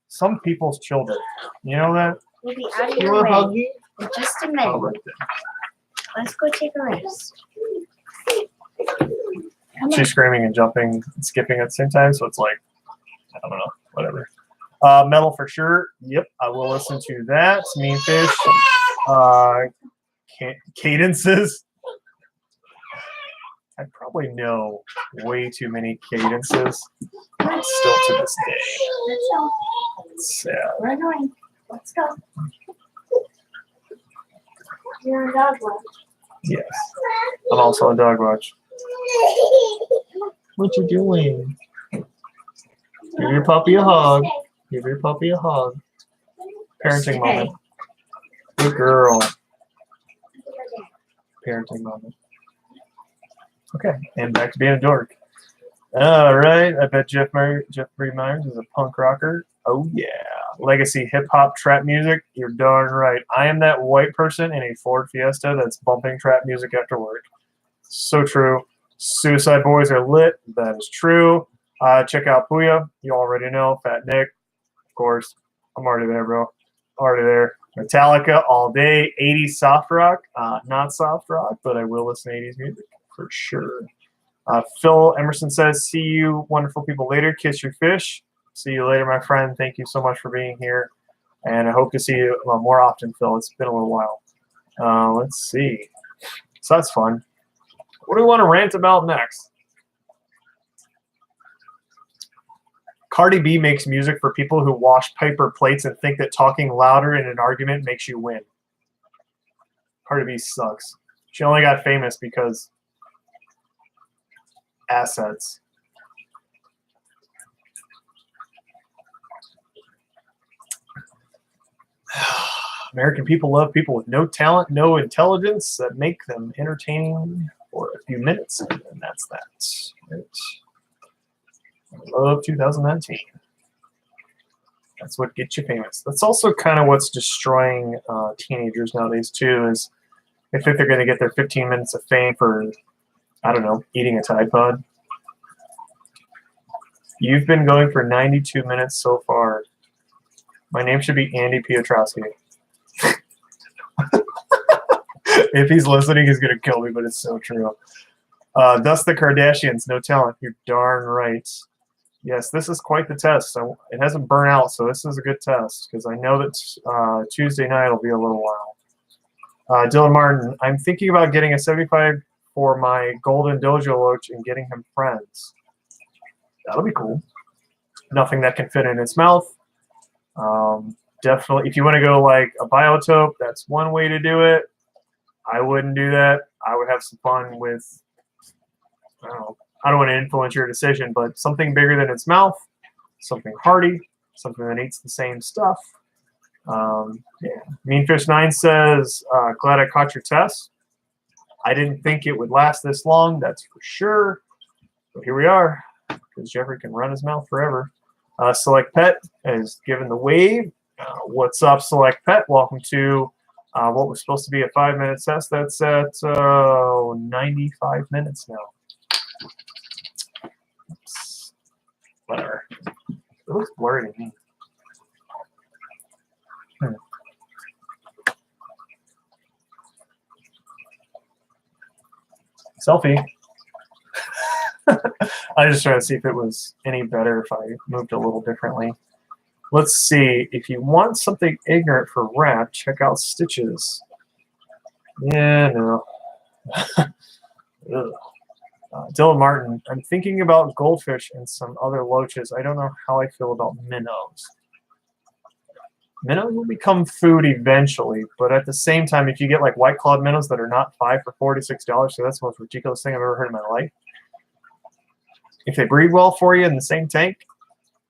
Some people's children. You know that? We'll be out of You your want a way huggy? in just a Oh, minute. right there. Let's go take a rest. Come She's on. screaming and jumping and skipping at the same time, so it's like, I don't know, whatever. Metal for sure. Yep, I will listen to that. Mean Fish. Cadences. I probably know way too many cadences still to this day. Let's go. It's sad. We're annoying. Let's go. You're a dog watch. Yes. I'm also on dog watch. What you doing? Give your puppy a hug. Give your puppy a hug. Parenting moment. Good girl. Parenting moment. Okay, and back to being a dork. All right, I bet Jeffrey Myers is a punk rocker. Oh yeah, legacy hip hop trap music. You're darn right. I am that white person in a Ford Fiesta that's bumping trap music after work. So true. Suicide Boys are lit. That is true. Check out Puya. You already know. Fat Nick. Of course. I'm already there, bro. Already there. Metallica all day. 80s soft rock. Not soft rock, but I will listen to 80s music for sure. Phil Emerson says, see you wonderful people later. Kiss your fish. See you later, my friend. Thank you so much for being here. And I hope to see you more often, Phil. It's been a little while. Let's see. So that's fun. What do we want to rant about next? Cardi B makes music for people who wash paper plates and think that talking louder in an argument makes you win. Cardi B sucks. She only got famous because assets. American people love people with no talent, no intelligence that make them entertaining for a few minutes, and that's that. Right. I love 2019. That's what gets you famous. That's also kind of what's destroying teenagers nowadays too. Is they think they're going to get their 15 minutes of fame for, I don't know, eating a Tide Pod. You've been going for 92 minutes so far. My name should be Andy Piotrowski. If he's listening, he's going to kill me, but it's so true. Thus the Kardashians, no talent. You're darn right. Yes, this is quite the test. So it hasn't burnt out, so this is a good test because I know that Tuesday night will be a little while. Dylan Martin, I'm thinking about getting a 75 for my Golden Dojo Loach and getting him friends. That'll be cool. Nothing that can fit in its mouth. Definitely, if you want to go like a Biotope, that's one way to do it. I wouldn't do that. I would have some fun with, I don't want to influence your decision, but something bigger than its mouth, something hardy, something that eats the same stuff. Yeah. Meanfish9 says, glad I caught your test. I didn't think it would last this long, that's for sure. But here we are, because Jeffrey can run his mouth forever. Select Pet is given the wave. What's up, Select Pet? Welcome to what was supposed to be a 5-minute test. That's at 95 minutes now. Oops. Whatever. It looks blurry to me. Selfie. I was just trying to see if it was any better if I moved a little differently. Let's see. If you want something ignorant for rap, check out Stitches. Yeah, no. Dylan Martin. I'm thinking about goldfish and some other loaches. I don't know how I feel about minnows. Minnows will become food eventually, but at the same time, if you get like white clawed minnows that are not $5 for $46, so that's the most ridiculous thing I've ever heard in my life. If they breed well for you in the same tank,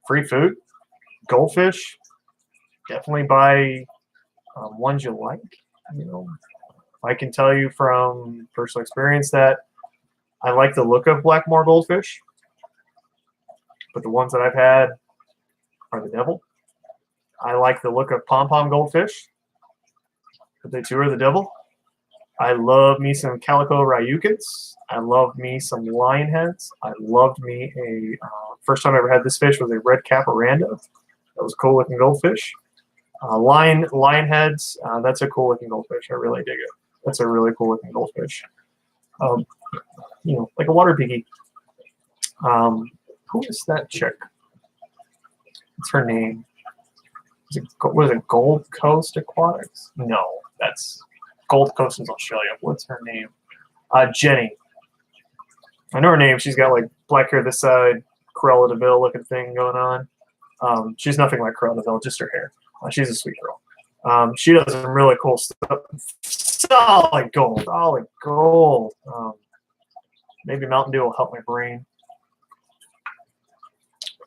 free food. Goldfish, definitely buy ones you like. You know, I can tell you from personal experience that I like the look of Blackmore goldfish, but the ones that I've had are the devil. I like the look of pom-pom goldfish, but they too are the devil. I love me some calico ryukas. I love me some lion heads. I loved me a first time I ever had this fish was a red caparanda. That was a cool looking goldfish. Lion heads. That's a cool looking goldfish. I really dig it. That's a really cool looking goldfish. You know, like a water piggy. Who is that chick? What's her name? Was it Gold Coast Aquatics? No, that's Gold Coast is Australia. What's her name? Jenny. I know her name. She's got like black hair this side, Cruella de Vil looking thing going on. She's nothing like Cruella de Vil, just her hair. She's a sweet girl. She does some really cool stuff. Solid gold. Maybe Mountain Dew will help my brain.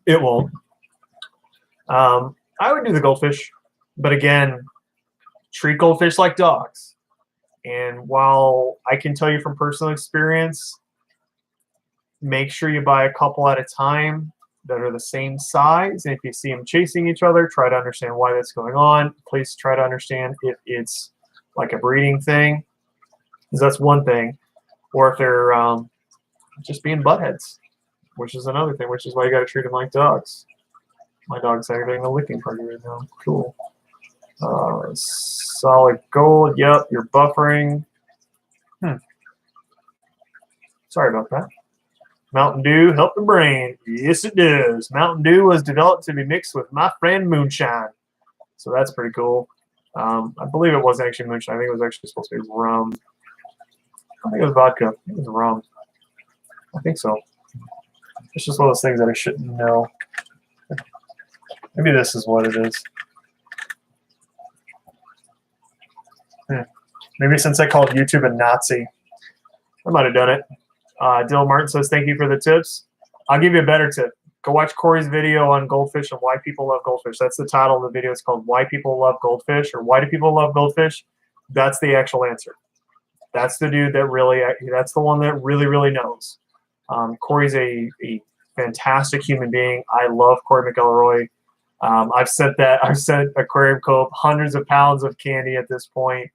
It won't. I would do the goldfish, but again, treat goldfish like dogs. And while I can tell you from personal experience, make sure you buy a couple at a time that are the same size. And if you see them chasing each other, try to understand why that's going on. Please try to understand if it's like a breeding thing, because that's one thing. Or if they're just being buttheads, which is another thing, which is why you got to treat them like dogs. My dog's having a licking party right now. Cool. Solid gold. Yep, you're buffering. Sorry about that. Mountain Dew help the brain. Yes, it does. Mountain Dew was developed to be mixed with my friend moonshine. So that's pretty cool. I believe it wasn't actually moonshine. I think it was actually supposed to be rum. I think it was vodka. I think it was rum. I think so. It's just one of those things that I shouldn't know. Maybe this is what it is. Maybe since I called YouTube a Nazi, I might have done it. Dylan Martin says, thank you for the tips. I'll give you a better tip. Go watch Corey's video on goldfish and why people love goldfish. That's the title of the video. It's called Why People Love Goldfish, or Why Do People Love Goldfish? That's the actual answer. That's the dude that really, that's the one that really, really knows. Corey's a fantastic human being. I love Corey McElroy. I've sent Aquarium Co. hundreds of pounds of candy at this point.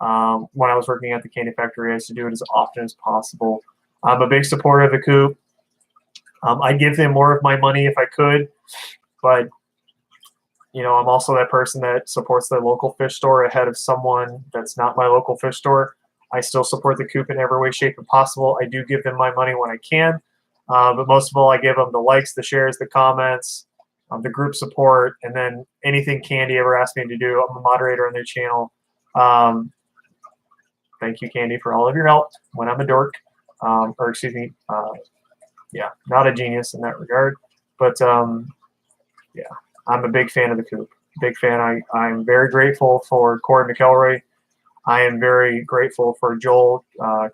When I was working at the candy factory, I used to do it as often as possible. I'm a big supporter of the coop. I give them more of my money if I could, but you know, I'm also that person that supports the local fish store ahead of someone that's not my local fish store. I still support the coop in every way, shape, and possible. I do give them my money when I can, but most of all, I give them the likes, the shares, the comments, the group support, and then anything Candy ever asked me to do. I'm a moderator on their channel. Thank you, Candy, for all of your help when I'm a dork. Or excuse me, yeah, not a genius in that regard. But yeah, I'm a big fan of the coop. Big fan. I'm very grateful for Corey McElroy. I am very grateful for Joel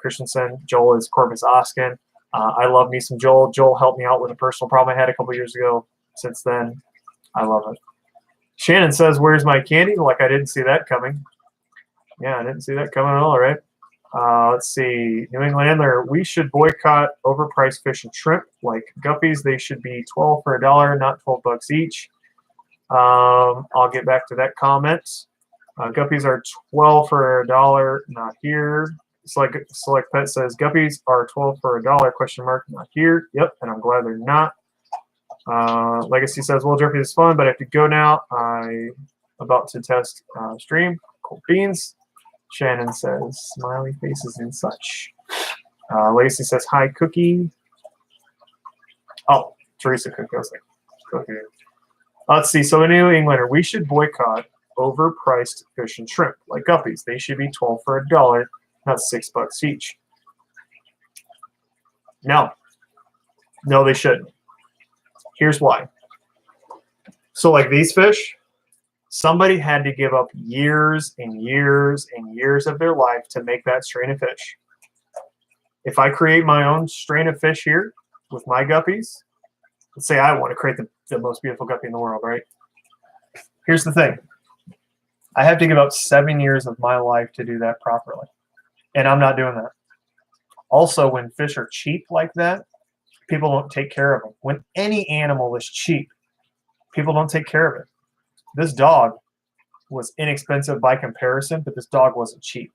Christensen. Joel is Corvus Oskin. I love me some Joel. Joel helped me out with a personal problem I had a couple years ago. Since then, I love it. Shannon says, where's my candy? Like I didn't see that coming. Yeah, I didn't see that coming at all, right? Let's see. New England Angler, we should boycott overpriced fish and shrimp like guppies. They should be 12 for $1, not 12 bucks each. I'll get back to that comment. Guppies are 12 for $1, not here. Select Pet says guppies are 12 for $1, question mark, not here. Yep, and I'm glad they're not. Legacy says, well, Jerky is fun, but I have to go now. I'm about to test stream. Cool beans. Shannon says, smiley faces and such. Legacy says, hi, Cookie. Oh, Teresa Cookie. I was like, Cookie. Let's see. So, a New Englander, we should boycott overpriced fish and shrimp like guppies. They should be 12 for $1, not 6 bucks each. No, they shouldn't. Here's why. So, like these fish, somebody had to give up years and years and years of their life to make that strain of fish. If I create my own strain of fish here with my guppies, let's say I want to create the most beautiful guppy in the world, right? Here's the thing. I have to give up 7 years of my life to do that properly. And I'm not doing that. Also, when fish are cheap like that, people don't take care of them. When any animal is cheap, people don't take care of it. This dog was inexpensive by comparison, but this dog wasn't cheap,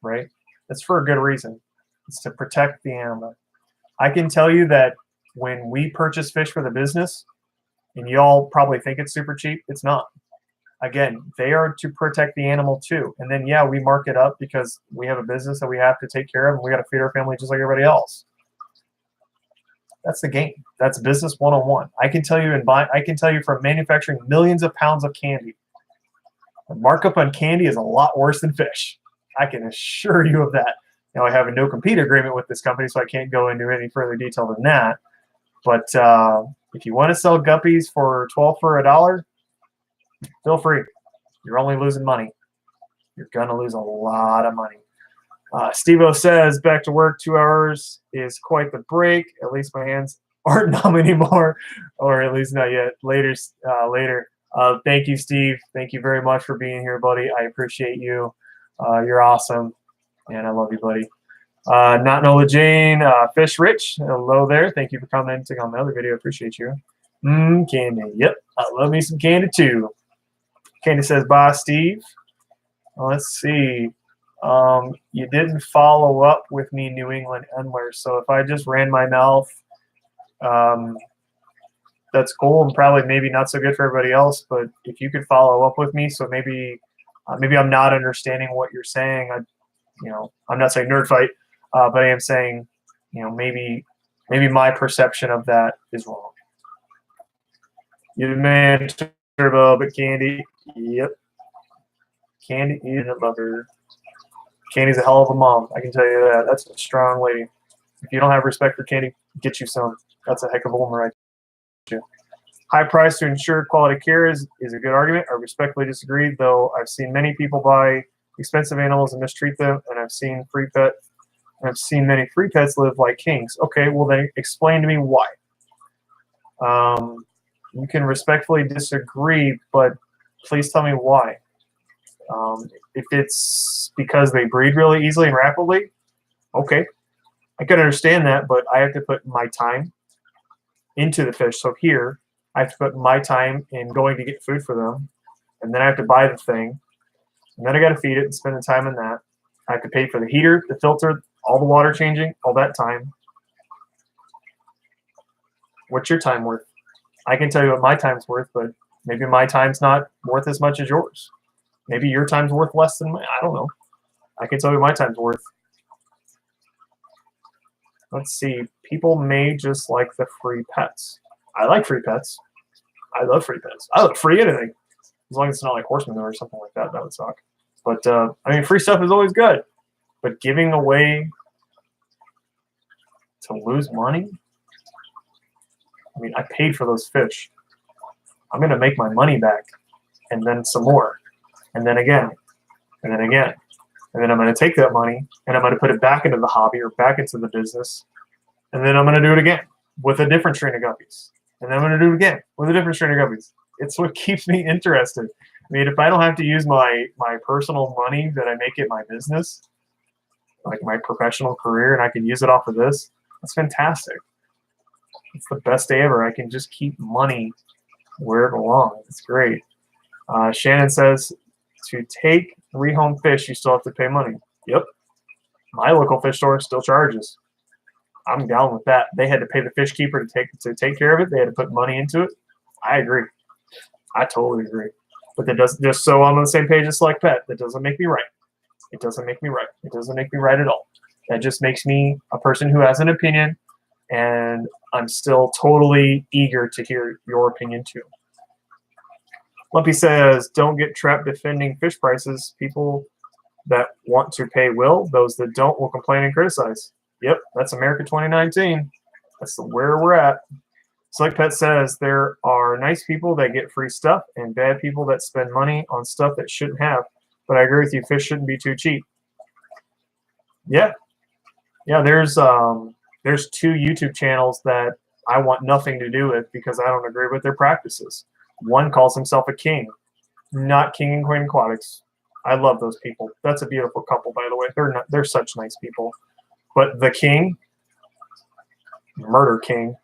right? That's for a good reason. It's to protect the animal. I can tell you that when we purchase fish for the business, and y'all probably think it's super cheap, it's not. Again, they are to protect the animal too. And then, yeah, we mark it up because we have a business that we have to take care of, and we got to feed our family just like everybody else. That's the game. That's business 101. I can tell you from manufacturing millions of pounds of candy, the markup on candy is a lot worse than fish. I can assure you of that. Now, I have a no-compete agreement with this company, so I can't go into any further detail than that. But if you want to sell guppies for 12 for $1, feel free. You're only losing money. You're going to lose a lot of money. Steve-O says, back to work, 2 hours is quite the break. At least my hands aren't numb anymore, or at least not yet. Later. Thank you, Steve. Thank you very much for being here, buddy. I appreciate you. You're awesome, and I love you, buddy. Not Nola Jane, Fish Rich, hello there. Thank you for commenting on my other video. I appreciate you. Candy. Yep, I love me some candy too. Candy says, bye, Steve. Let's see. You didn't follow up with me, New England Endler. So if I just ran my mouth, that's cool and probably maybe not so good for everybody else. But if you could follow up with me, so maybe I'm not understanding what you're saying. I'm not saying nerd fight, but I am saying, maybe my perception of that is wrong. You man, Turbo, but Candy, yep. Candy is a lover. Candy's a hell of a mom. I can tell you that. That's a strong lady. If you don't have respect for Candy, get you some. That's a heck of a woman right there. High price to ensure quality care is a good argument. I respectfully disagree, though. I've seen many people buy expensive animals and mistreat them, and I've seen many free pets live like kings. Okay, well then explain to me why. You can respectfully disagree, but please tell me why. If it's because they breed really easily and rapidly, okay, I can understand that, but I have to put my time into the fish. So here, I have to put my time in going to get food for them, and then I have to buy the thing, and then I got to feed it and spend the time in that. I have to pay for the heater, the filter, all the water changing, all that time. What's your time worth? I can tell you what my time's worth, but maybe my time's not worth as much as yours. Maybe your time's worth less than mine. I don't know. I can tell you my time's worth. Let's see. People may just like the free pets. I like free pets. I love free pets. I love free anything. As long as it's not like horse manure or something like that. That would suck. But, free stuff is always good. But giving away to lose money? I paid for those fish. I'm going to make my money back. And then some more. And then again. And then again. And then I'm going to take that money and I'm going to put it back into the hobby or back into the business. And then I'm going to do it again with a different strain of guppies. And then I'm going to do it again with a different strain of guppies. It's what keeps me interested. If I don't have to use my personal money that I make at my business like my professional career and I can use it off of this, that's fantastic. It's the best day ever. I can just keep money where it belongs. It's great. Shannon says, to take rehome fish, you still have to pay money. Yep. My local fish store still charges. I'm down with that. They had to pay the fish keeper to take care of it. They had to put money into it. I agree. I totally agree. But that doesn't, just so I'm on the same page as Select Pet, that doesn't make me right. It doesn't make me right. It doesn't make me right at all. That just makes me a person who has an opinion, and I'm still totally eager to hear your opinion too. Lumpy says, don't get trapped defending fish prices. People that want to pay will. Those that don't will complain and criticize. Yep, that's America 2019. That's where we're at. Select Pet says there are nice people that get free stuff and bad people that spend money on stuff that shouldn't have. But I agree with you, fish shouldn't be too cheap. Yeah. Yeah, there's 2 YouTube channels that I want nothing to do with because I don't agree with their practices. One calls himself a king, not King and Queen Aquatics. I love those people. That's a beautiful couple, by the way. They're such nice people. But the king, Murder King,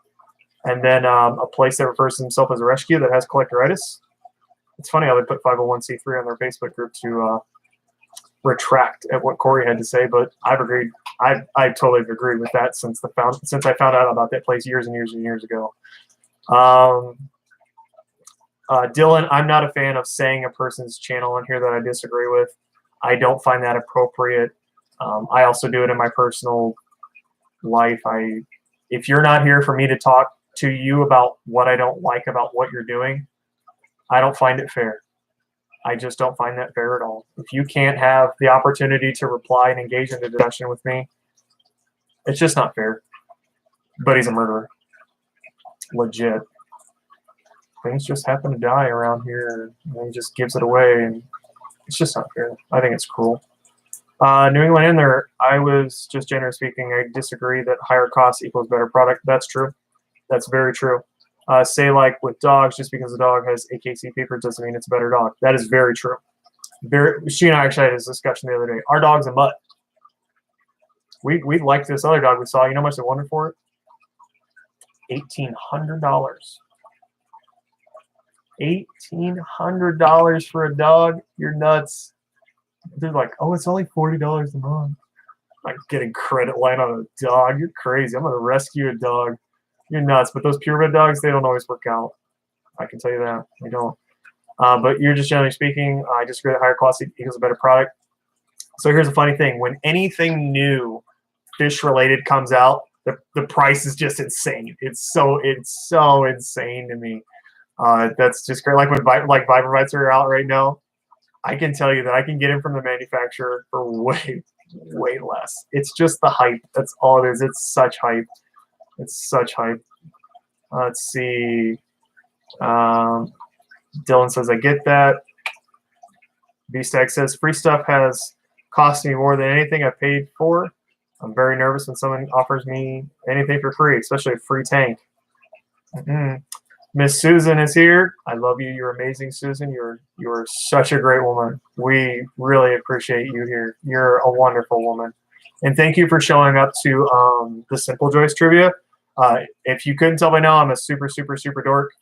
and then a place that refers to himself as a rescue that has collectoritis. It's funny how they put 501c3 on their Facebook group to retract at what Corey had to say, but I've agreed. I totally have agreed with that since I found out about that place years and years and years ago. Dylan, I'm not a fan of saying a person's channel on here that I disagree with. I don't find that appropriate. I also do it in my personal life. If you're not here for me to talk to you about what I don't like about what you're doing, I don't find it fair. I just don't find that fair at all. If you can't have the opportunity to reply and engage in a discussion with me, it's just not fair. But he's a murderer. Legit. Things just happen to die around here, and he just gives it away, and it's just not fair. I think it's cruel. New England in there, I was just generally speaking, I disagree that higher cost equals better product. That's true. That's very true. Say like with dogs, just because a dog has AKC paper doesn't mean it's a better dog. That is very true. She and I actually had this discussion the other day. Our dog's a mutt. We liked this other dog we saw. You know how much they wanted for it? $1,800. $1,800 for a dog? You're nuts. They're like, oh, it's only $40 a month. Like getting credit line on a dog. You're crazy. I'm going to rescue a dog. You're nuts. But those purebred dogs, they don't always work out. I can tell you that. They don't. But you're just generally speaking, I disagree that higher quality equals a better product. So here's a funny thing. When anything new fish-related comes out, the price is just insane. It's so insane to me. That's just great. Like when Vibrovites are out right now, I can tell you that I can get them from the manufacturer for way less. It's just the hype. That's all it is. It's such hype. It's such hype. Let's see. Dylan says, I get that. B-Stack says, free stuff has cost me more than anything I paid for. I'm very nervous when someone offers me anything for free, especially a free tank. Miss Susan is here. I love you. You're amazing, Susan. You're such a great woman. We really appreciate you here. You're a wonderful woman. And thank you for showing up to the Simple Joys trivia. If you couldn't tell by now, I'm a super, super, super dork.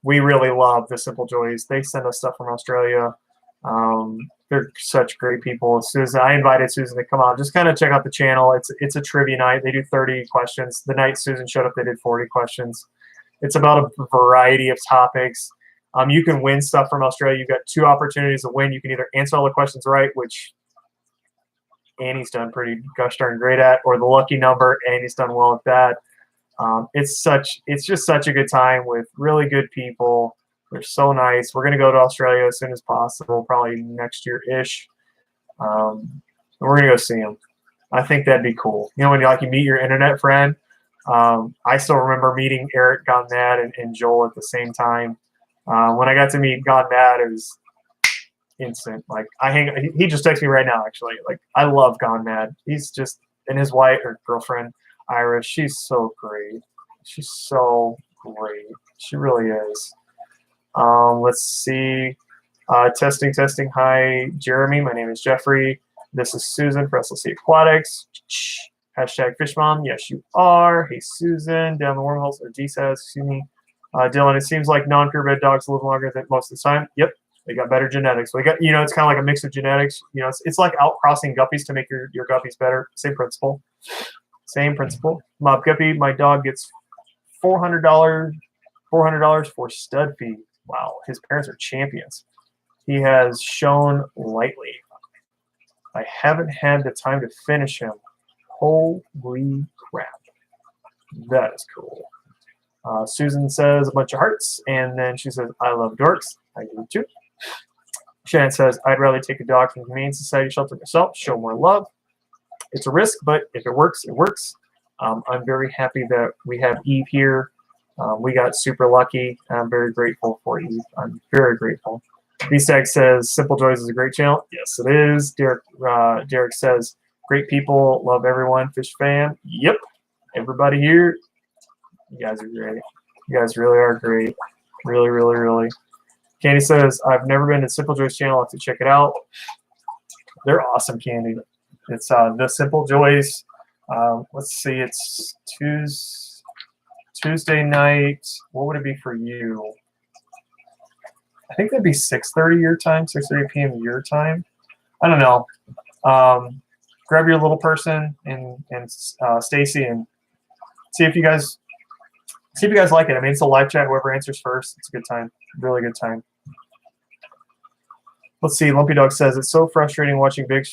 We really love the Simple Joys. They send us stuff from Australia. They're such great people. Susan, I invited Susan to come on. Just kind of check out the channel. It's a trivia night. They do 30 questions. The night Susan showed up, they did 40 questions. It's about a variety of topics. You can win stuff from Australia. You've got 2 opportunities to win. You can either answer all the questions right, which Annie's done pretty gosh darn great at, or the lucky number. Annie's done well at that. It's just such a good time with really good people. They're so nice. We're going to go to Australia as soon as possible, probably next year-ish. We're going to go see them. I think that'd be cool. You know, when you meet your internet friend. I still remember meeting Eric Gone Mad and Joel at the same time. When I got to meet Gone Mad, it was instant. Like he just texted me right now, actually. Like, I love Gone Mad. He's just, and his wife or girlfriend, Iris, she's so great. She's so great. She really is. Let's see. Testing, testing. Hi, Jeremy. My name is Jeffrey. This is Susan for SLC Aquatics. Hashtag Fish Mom. Yes, you are. Hey, Susan. Down the wormholes. Or D says, excuse me. Dylan, it seems like non-purebred dogs live longer than most of the time. Yep. They got better genetics. We got, it's kind of like a mix of genetics. It's like outcrossing guppies to make your guppies better. Same principle. Same principle. Mob Guppy, my dog gets $400 for stud fee. Wow, his parents are champions. He has shown lightly. I haven't had the time to finish him. Holy crap. That is cool. Susan says a bunch of hearts, and then she says, I love dorks. I do too. Shannon says, I'd rather take a dog from the Humane Society shelter myself, show more love. It's a risk, but if it works, it works. I'm very happy that we have Eve here. We got super lucky. I'm very grateful for Eve. I'm very grateful. B-Stag says, Simple Joys is a great channel. Yes, it is. Derek says, great people, love everyone, fish fan. Yep, everybody here. You guys are great. You guys really are great. Really, really, really. Candy says, I've never been to Simple Joys channel. I'll have to check it out. They're awesome, Candy. It's the Simple Joys. Let's see, it's Tuesday night. What would it be for you? I think that'd be 6:30 your time, 6:30 p.m. your time. I don't know. Grab your little person and Stacy and see if you guys like it. I mean, it's a live chat. Whoever answers first, it's a good time. Really good time. Let's see. Lumpy Dog says it's so frustrating watching big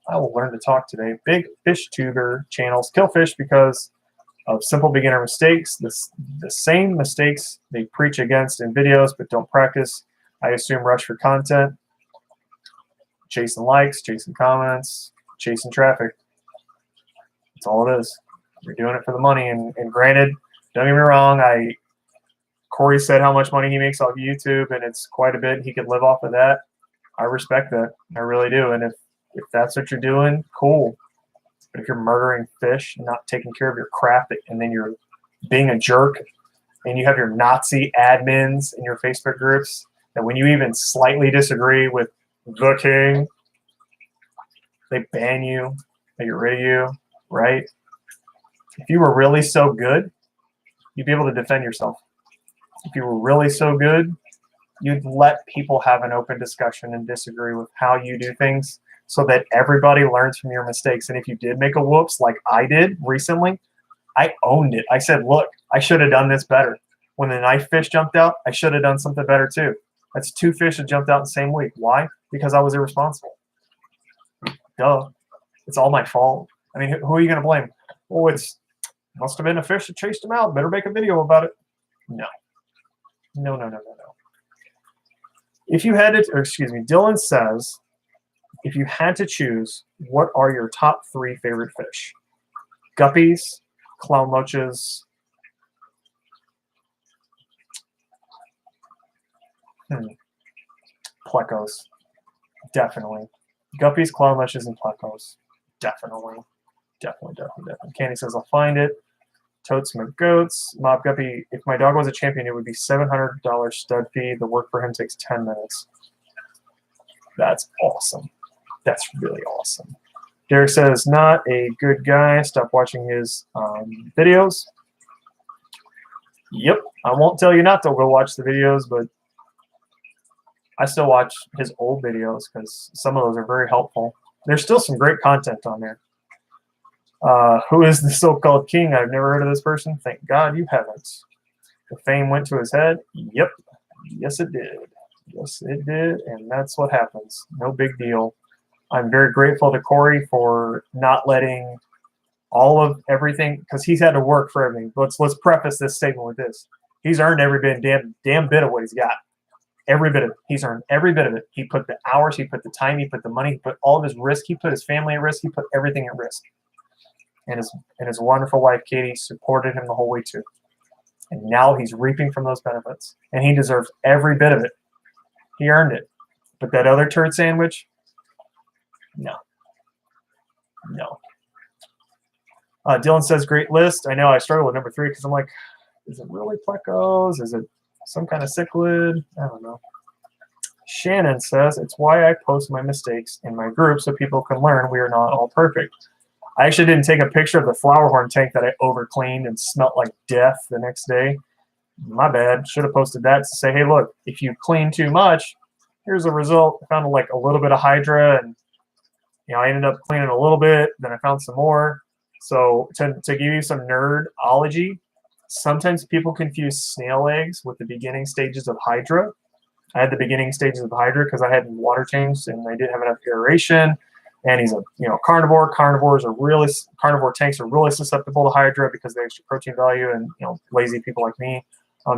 I will learn to talk today. Big fish tuber channels kill fish because of simple beginner mistakes. The same mistakes they preach against in videos but don't practice. I assume rush for content, chasing likes, chasing comments, chasing traffic. That's all it is. You're doing it for the money. And granted, don't get me wrong, Corey said how much money he makes off YouTube, and it's quite a bit. He could live off of that. I respect that. I really do. And if that's what you're doing, cool. But if you're murdering fish, not taking care of your craft, and then you're being a jerk, and you have your Nazi admins in your Facebook groups, that when you even slightly disagree with the king, they ban you, they get rid of you, right? If you were really so good, you'd be able to defend yourself. If you were really so good, you'd let people have an open discussion and disagree with how you do things so that everybody learns from your mistakes. And if you did make a whoops like I did recently, I owned it. I said, look, I should have done this better. When the knife fish jumped out, I should have done something better too. That's 2 fish that jumped out in the same week. Why? Because I was irresponsible. Duh. It's all my fault. I mean, who are you going to blame? Oh, must have been a fish that chased him out. Better make a video about it. No. No. If you had to, Dylan says, if you had to choose, what are your top 3 favorite fish? Guppies, clown loaches, plecos. Definitely. Guppies, clown loaches, and plecos. Definitely. Candy says, I'll find it. Totes my goats. Mob Guppy, if my dog was a champion, it would be $700 stud fee. The work for him takes 10 minutes. That's awesome. That's really awesome. Derek says, not a good guy. Stop watching his videos. Yep. I won't tell you not to go watch the videos, but I still watch his old videos because some of those are very helpful. There's still some great content on there. Who is the so-called king? I've never heard of this person. Thank God you haven't. The fame went to his head. Yep. Yes, it did. Yes, it did. And that's what happens. No big deal. I'm very grateful to Corey for not letting all of everything, because he's had to work for everything. Let's preface this statement with this. He's earned every damn bit of what he's got. Every bit of it. He's earned every bit of it. He put the hours, he put the time, he put the money, he put all of his risk, he put his family at risk, he put everything at risk. And his wonderful wife, Katie, supported him the whole way too. And now he's reaping from those benefits. And he deserves every bit of it. He earned it. But that other turd sandwich, no. Dylan says, great list. I know I struggle with number 3 because I'm like, is it really plecos? Is it some kind of cichlid. I don't know. Shannon says, it's why I post my mistakes in my group so people can learn we are not all perfect. I actually didn't take a picture of the flower horn tank that I overcleaned and smelt like death the next day. My bad. Should have posted that to say, hey, look, if you clean too much, here's the result. I found like a little bit of Hydra, and I ended up cleaning a little bit. Then I found some more. So to give you some nerdology, sometimes people confuse snail eggs with the beginning stages of Hydra. I had the beginning stages of Hydra because I hadn't water changed and I didn't have enough aeration. And he's a carnivore. Carnivore tanks are really susceptible to Hydra because of the extra protein value, and lazy people like me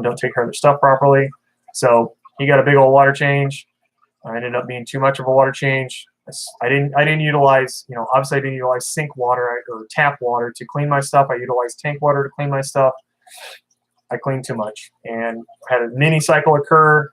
don't take care of their stuff properly. So he got a big old water change. I ended up being too much of a water change. I didn't utilize, obviously I didn't utilize sink water or tap water to clean my stuff. I utilized tank water to clean my stuff. I cleaned too much and had a mini cycle occur.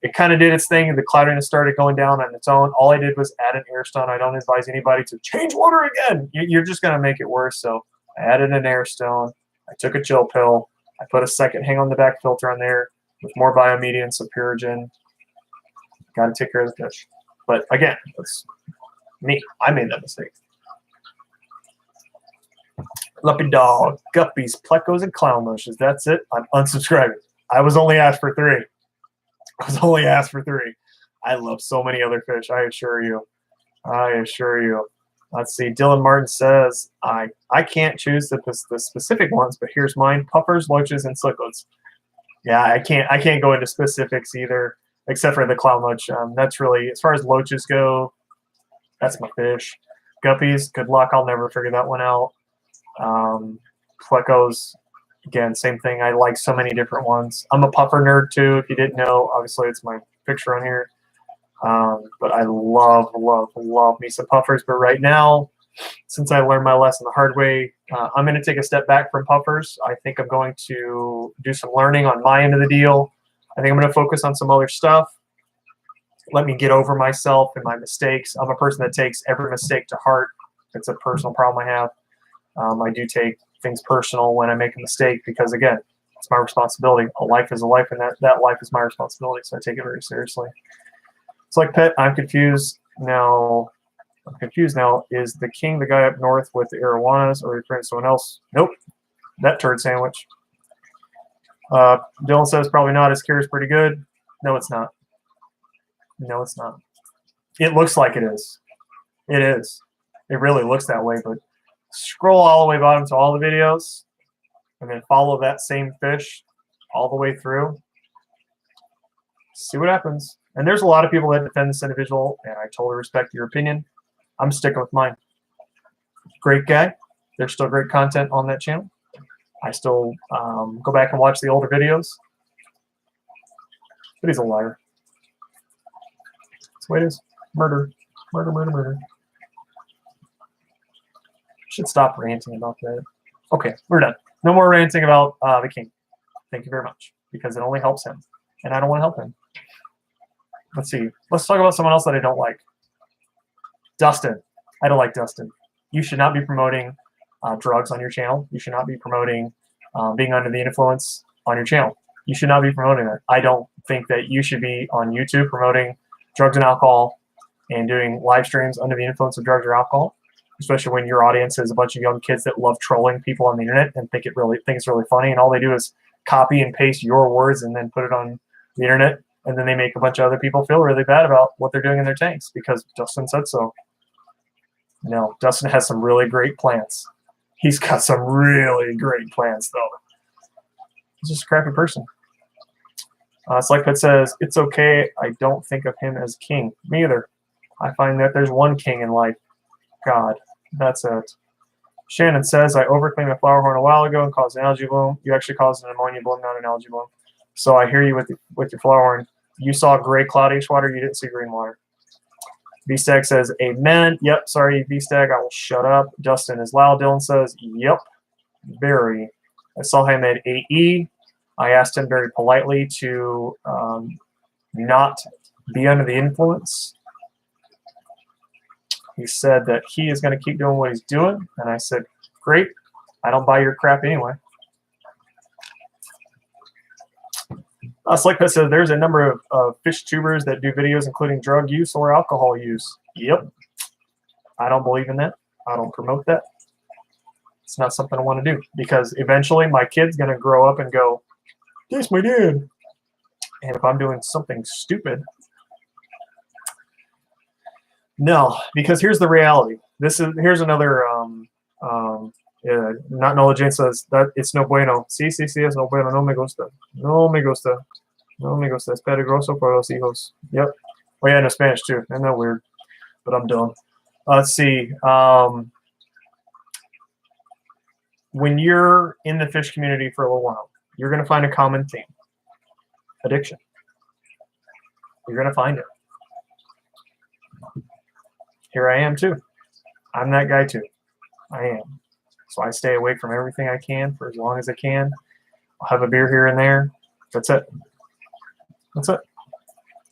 It kind of did its thing. The cloudiness started going down on its own. All I did was add an air stone. I don't advise anybody to change water again. You're just going to make it worse. So I added an air stone. I took a chill pill. I put a second hang on the back filter on there with more biomedium, some Purigen. Got to take care of the fish. But again, that's me. I made that mistake. Lumpy dog, guppies, plecos, and clown lotions. That's it. I'm unsubscribing. I was only asked for 3. I love so many other fish. I assure you. Let's see. Dylan Martin says, I can't choose the specific ones, but here's mine: puffers, loaches, and cichlids. Yeah, I can't go into specifics either, except for the clown loach. That's really, as far as loaches go, that's my fish. Guppies, good luck. I'll never figure that one out. Plecos, again, same thing. I like so many different ones. I'm a puffer nerd too. If you didn't know, obviously it's my picture on here. But I love me some puffers. But right now, since I learned my lesson the hard way, I'm going to take a step back from puffers. I think I'm going to do some learning on my end of the deal. I think I'm going to focus on some other stuff. Let me get over myself and my mistakes. I'm a person that takes every mistake to heart. It's a personal problem I have. I do take things personal when I make a mistake because, again, it's my responsibility. A life is a life, and that life is my responsibility, so I take it very seriously. It's like Pet. I'm confused now. Is the king the guy up north with the arowanas, or referring to someone else? Nope. That turd sandwich. Dylan says probably not. His cure is pretty good. No, it's not. It looks like it is. It is. It really looks that way, but scroll all the way bottom to all the videos and then follow that same fish all the way through. See what happens. And there's a lot of people that defend this individual, and I totally respect your opinion. I'm sticking with mine. Great guy. There's still great content on that channel. I still go back and watch the older videos. But he's a liar. That's the way it is. Murder. Should stop ranting about that. Okay, we're done. No more ranting about the king. Thank you very much, because it only helps him, and I don't want to help him. Let's see. Let's talk about someone else that I don't like. Dustin. I don't like Dustin. You should not be promoting drugs on your channel. You should not be promoting being under the influence on your channel. You should not be promoting that. I don't think that you should be on YouTube promoting drugs and alcohol and doing live streams under the influence of drugs or alcohol, especially when your audience is a bunch of young kids that love trolling people on the internet and think it's really funny, and all they do is copy and paste your words and then put it on the internet, and then they make a bunch of other people feel really bad about what they're doing in their tanks because Dustin said so. No, Dustin has some really great plants. He's got some really great plants, though. He's just a crappy person. Select says, it's okay. I don't think of him as king. Me either. I find that there's one king in life. God. That's it. Shannon says, I overclaimed a flower horn a while ago and caused an algae bloom. You actually caused an ammonia bloom, not an algae bloom. So I hear you with your flower horn. You saw gray cloudish water. You didn't see green water. V-Stag says, amen. Yep, sorry, V-Stag, I will shut up. Dustin is loud. Dylan says, yep, very. I saw him at AE. I asked him very politely to not be under the influence. He said that he is going to keep doing what he's doing. And I said, great. I don't buy your crap anyway. Select Pet says there's a number of fish tubers that do videos including drug use or alcohol use. Yep. I don't believe in that. I don't promote that. It's not something I want to do because eventually my kid's going to grow up and go, "That's my dad." And if I'm doing something stupid, no, because here's the reality. Here's another not Nola Jane says that it's no bueno. Sí, es no bueno. No me gusta. No me gusta. No me gusta. Es peligroso para los hijos. Yep. Oh yeah, no Spanish too. Isn't that weird? But I'm done. Let's see. When you're in the fish community for a little while, you're going to find a common theme. Addiction. You're going to find it. Here I am too. I'm that guy too. I am. So I stay away from everything I can for as long as I can. I'll have a beer here and there. That's it. That's it.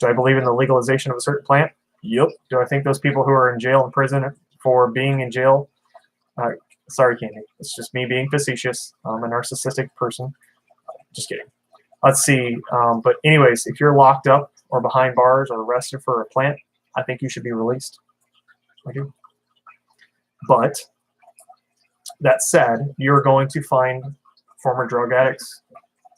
Do I believe in the legalization of a certain plant? Yep. Do I think those people who are in jail and prison for being in jail? Sorry, Candy. It's just me being facetious. I'm a narcissistic person. Just kidding. Let's see. But anyways, if you're locked up or behind bars or arrested for a plant, I think you should be released. I do. But that said, you're going to find former drug addicts.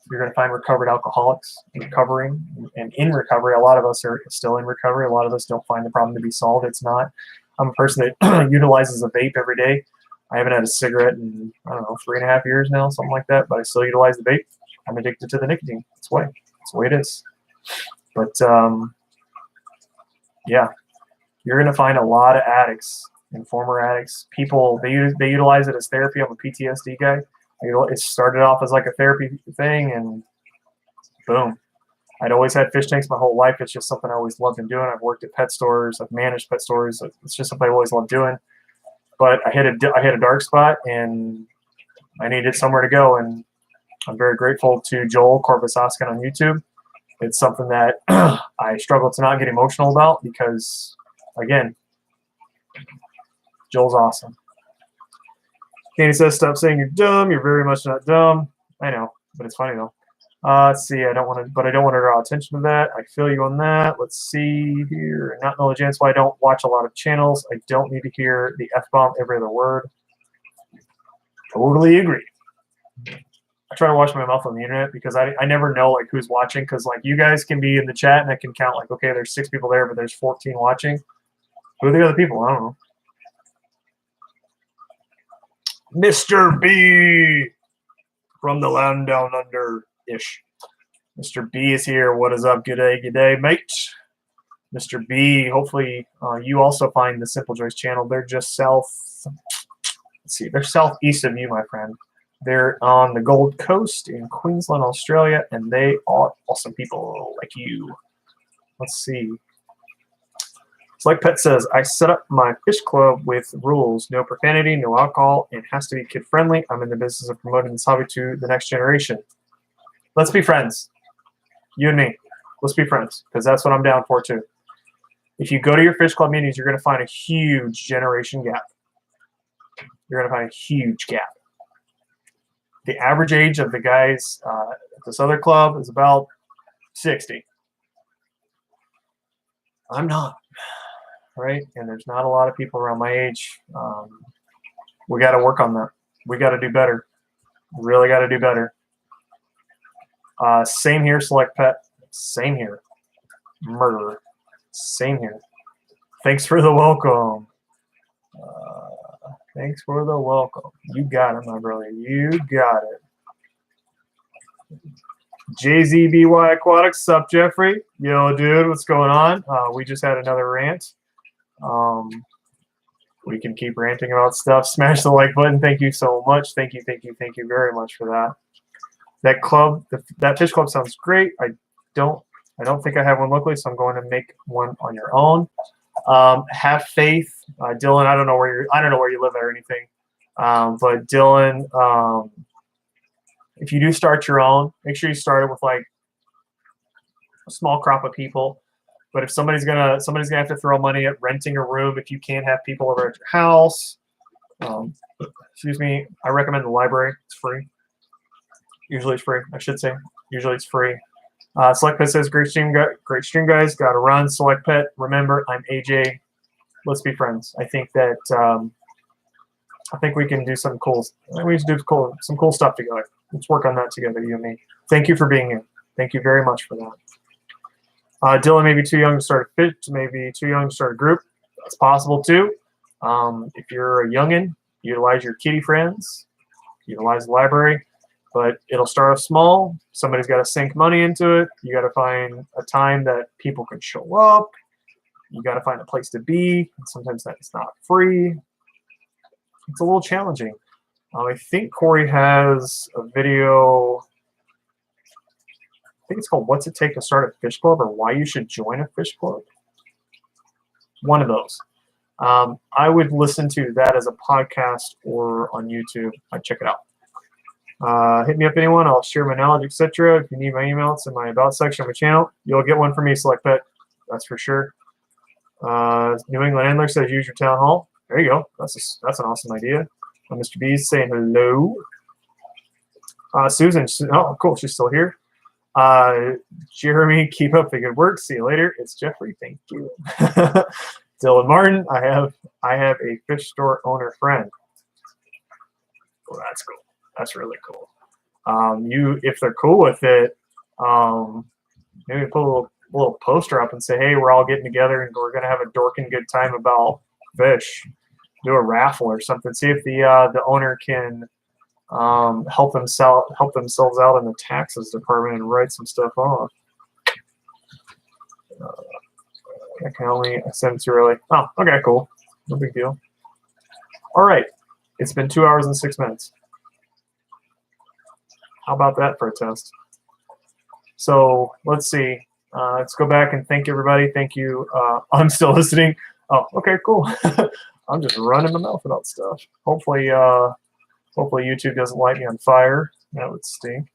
You're going to find recovered alcoholics recovering and in recovery. A lot of us are still in recovery. A lot of us don't find the problem to be solved. It's not. I'm a person that utilizes a vape every day. I haven't had a cigarette in, 3.5 years now, something like that, but I still utilize the vape. I'm addicted to the nicotine. That's the way. That's the way it is. But, yeah, you're going to find a lot of addicts and former addicts. People, they utilize it as therapy. I'm a PTSD guy. It started off as like a therapy thing, and boom. I'd always had fish tanks my whole life. It's just something I always loved doing. I've worked at pet stores. I've managed pet stores. It's just something I always loved doing. But I hit a dark spot, and I needed somewhere to go. And I'm very grateful to Joel Korvisoskin on YouTube. It's something that I struggle to not get emotional about because, again, Joel's awesome. Candy says, "Stop saying you're dumb. You're very much not dumb." I know, but it's funny though. Let's see. I don't want to draw attention to that. I feel you on that. Let's see here. Not Nola Jane. Why I don't watch a lot of channels. I don't need to hear the F-bomb every other word. Totally agree. I try to watch my mouth on the internet because I never know like who's watching, because like you guys can be in the chat and I can count like, okay, there's 6 people there, but there's 14 watching. Who are the other people? I don't know. Mr. B from the land down under-ish. Mr. B is here. What is up? Good day, mate. Mr. B, hopefully you also find the Simple Joys channel. They're just they're southeast of you, my friend. They're on the Gold Coast in Queensland, Australia, and they are awesome people like you. Let's see. Select Pet says, I set up my fish club with rules, no profanity, no alcohol, and has to be kid-friendly. I'm in the business of promoting this hobby to the next generation. Let's be friends. You and me. Let's be friends, because that's what I'm down for, too. If you go to your fish club meetings, you're going to find a huge generation gap. You're going to find a huge gap. The average age of the guys at this other club is about 60. I'm not. Right? And there's not a lot of people around my age. We got to work on that. We got to do better. Really got to do better. Same here, Select Pet. Same here. Murderer. Same here. Thanks for the welcome. Thanks for the welcome. You got it, my brother. You got it. JZBY Aquatics. Sup, Jeffrey? Yo, dude, what's going on? We just had another rant. We can keep ranting about stuff. Smash the like button. Thank you so much. Thank you very much for that. That club, that fish club sounds great. I don't think I have one locally, so I'm going to make one on your own. Have faith, Dylan. I don't know where you live or anything, but Dylan, if you do start your own, make sure you start it with like a small crop of people. But if somebody's gonna have to throw money at renting a room, if you can't have people over at your house, excuse me, I recommend the library. It's free. Usually it's free. I should say. Usually it's free. Select Pet says, great stream, guys. Got to run. Select Pet, remember, I'm AJ. Let's be friends. I think that I think we can do some cool. We should do some cool stuff together. Let's work on that together, you and me. Thank you for being here. Thank you very much for that. Dylan may be too young to start a fit, maybe too young to start a group. That's possible too. If you're a youngin', utilize your kitty friends, utilize the library, but it'll start off small. Somebody's got to sink money into it. You got to find a time that people can show up. You got to find a place to be. Sometimes that's not free. It's a little challenging. I think Corey has a video. I think it's called "What's It Take to Start a Fish Club" or "Why You Should Join a Fish Club." One of those. I would listen to that as a podcast or on YouTube. I'd check it out. Hit me up, anyone. I'll share my knowledge, etc. If you need my email, it's in my About section of my channel. You'll get one from me, Select Pet. That's for sure. New England Angler says use your town hall. There you go. That's an awesome idea. Mr. B's saying hello. Susan, oh, cool. She's still here. Jeremy, keep up the good work. See you later. It's Jeffrey. Thank you. Dylan Martin, I have a fish store owner friend. Well, that's cool. That's really cool. If they're cool with it, maybe put a little poster up and say, hey, we're all getting together and we're gonna have a dorking good time about fish. Do a raffle or something. See if the owner can help themselves out in the taxes department and write some stuff off. I can only send it too early. Oh, okay, cool. No big deal. All right. It's been 2 hours and 6 minutes. How about that for a test? So let's see. Let's go back and thank everybody. Thank you. I'm still listening. Oh, okay, cool. I'm just running my mouth about stuff. Hopefully YouTube doesn't light me on fire. That would stink.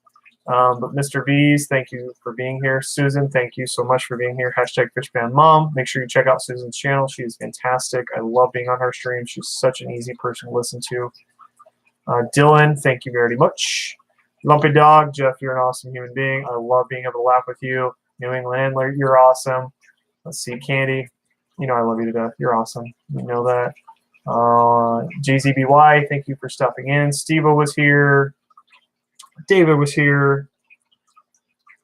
But Mr. V's, thank you for being here. Susan, thank you so much for being here. Hashtag FishmanMom. Make sure you check out Susan's channel. She's fantastic. I love being on her stream. She's such an easy person to listen to. Dylan, thank you very much. Lumpy Dog, Jeff, you're an awesome human being. I love being able to laugh with you. New England Angler, you're awesome. Let's see, Candy. You know I love you to death. You're awesome. You know that. JZBY, thank you for stopping in. Steve-O was here. David was here.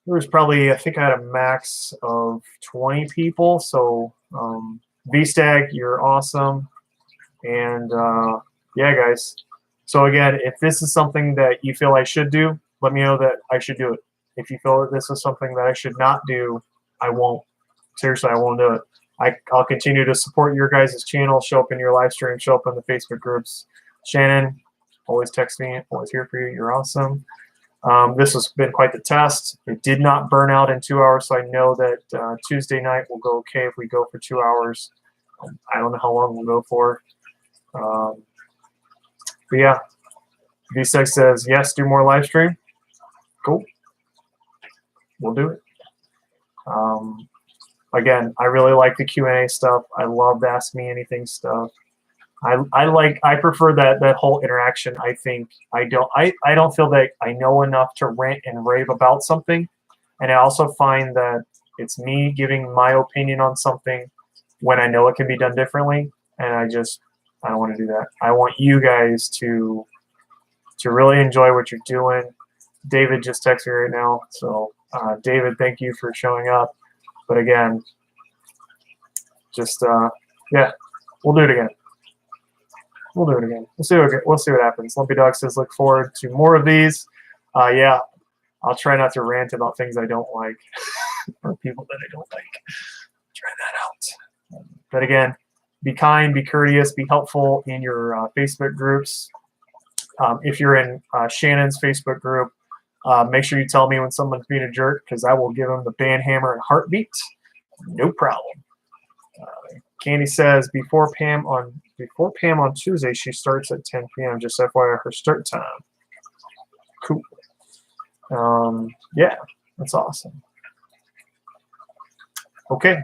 There was probably, I think I had a max of 20 people. So VStag, you're awesome. And yeah, guys. So again, if this is something that you feel I should do, let me know that I should do it. If you feel that this is something that I should not do, I won't. Seriously, I won't do it. I'll continue to support your guys' channel, show up in your live stream, show up in the Facebook groups. Shannon, always text me, always here for you. You're awesome. This has been quite the test. It did not burn out in 2 hours, so I know that Tuesday night will go okay if we go for 2 hours. I don't know how long we'll go for. But yeah, VSEC says, yes, do more live stream. Cool. We'll do it. Again, I really like the Q&A stuff. I love the Ask Me Anything stuff. I prefer that whole interaction. I think I don't feel that I know enough to rant and rave about something. And I also find that it's me giving my opinion on something when I know it can be done differently. And I don't want to do that. I want you guys to really enjoy what you're doing. David just texted me right now. So David, thank you for showing up. But again, yeah, we'll do it again. We'll do it again. We'll see what happens. Lumpy Dog says, look forward to more of these. Yeah, I'll try not to rant about things I don't like or people that I don't like. Try that out. But again, be kind, be courteous, be helpful in your Facebook groups. If you're in Shannon's Facebook group, make sure you tell me when someone's being a jerk, because I will give them the band hammer and heartbeat. No problem. Candy says before Pam on Tuesday, she starts at 10 p.m. Just FYI, her start time. Cool. Yeah, that's awesome. Okay,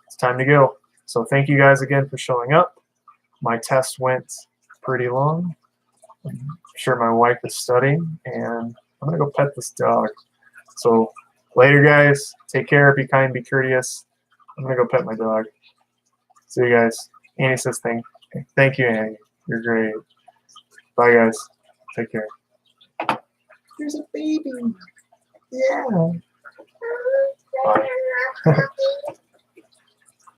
it's time to go. So thank you guys again for showing up. My test went pretty long. I'm sure my wife is studying, and I'm gonna go pet this dog. So later, guys. Take care. Be kind. Be courteous. I'm gonna go pet my dog. See you guys. Annie says thank you, Annie. You're great. Bye, guys. Take care. There's a baby. Yeah. Bye.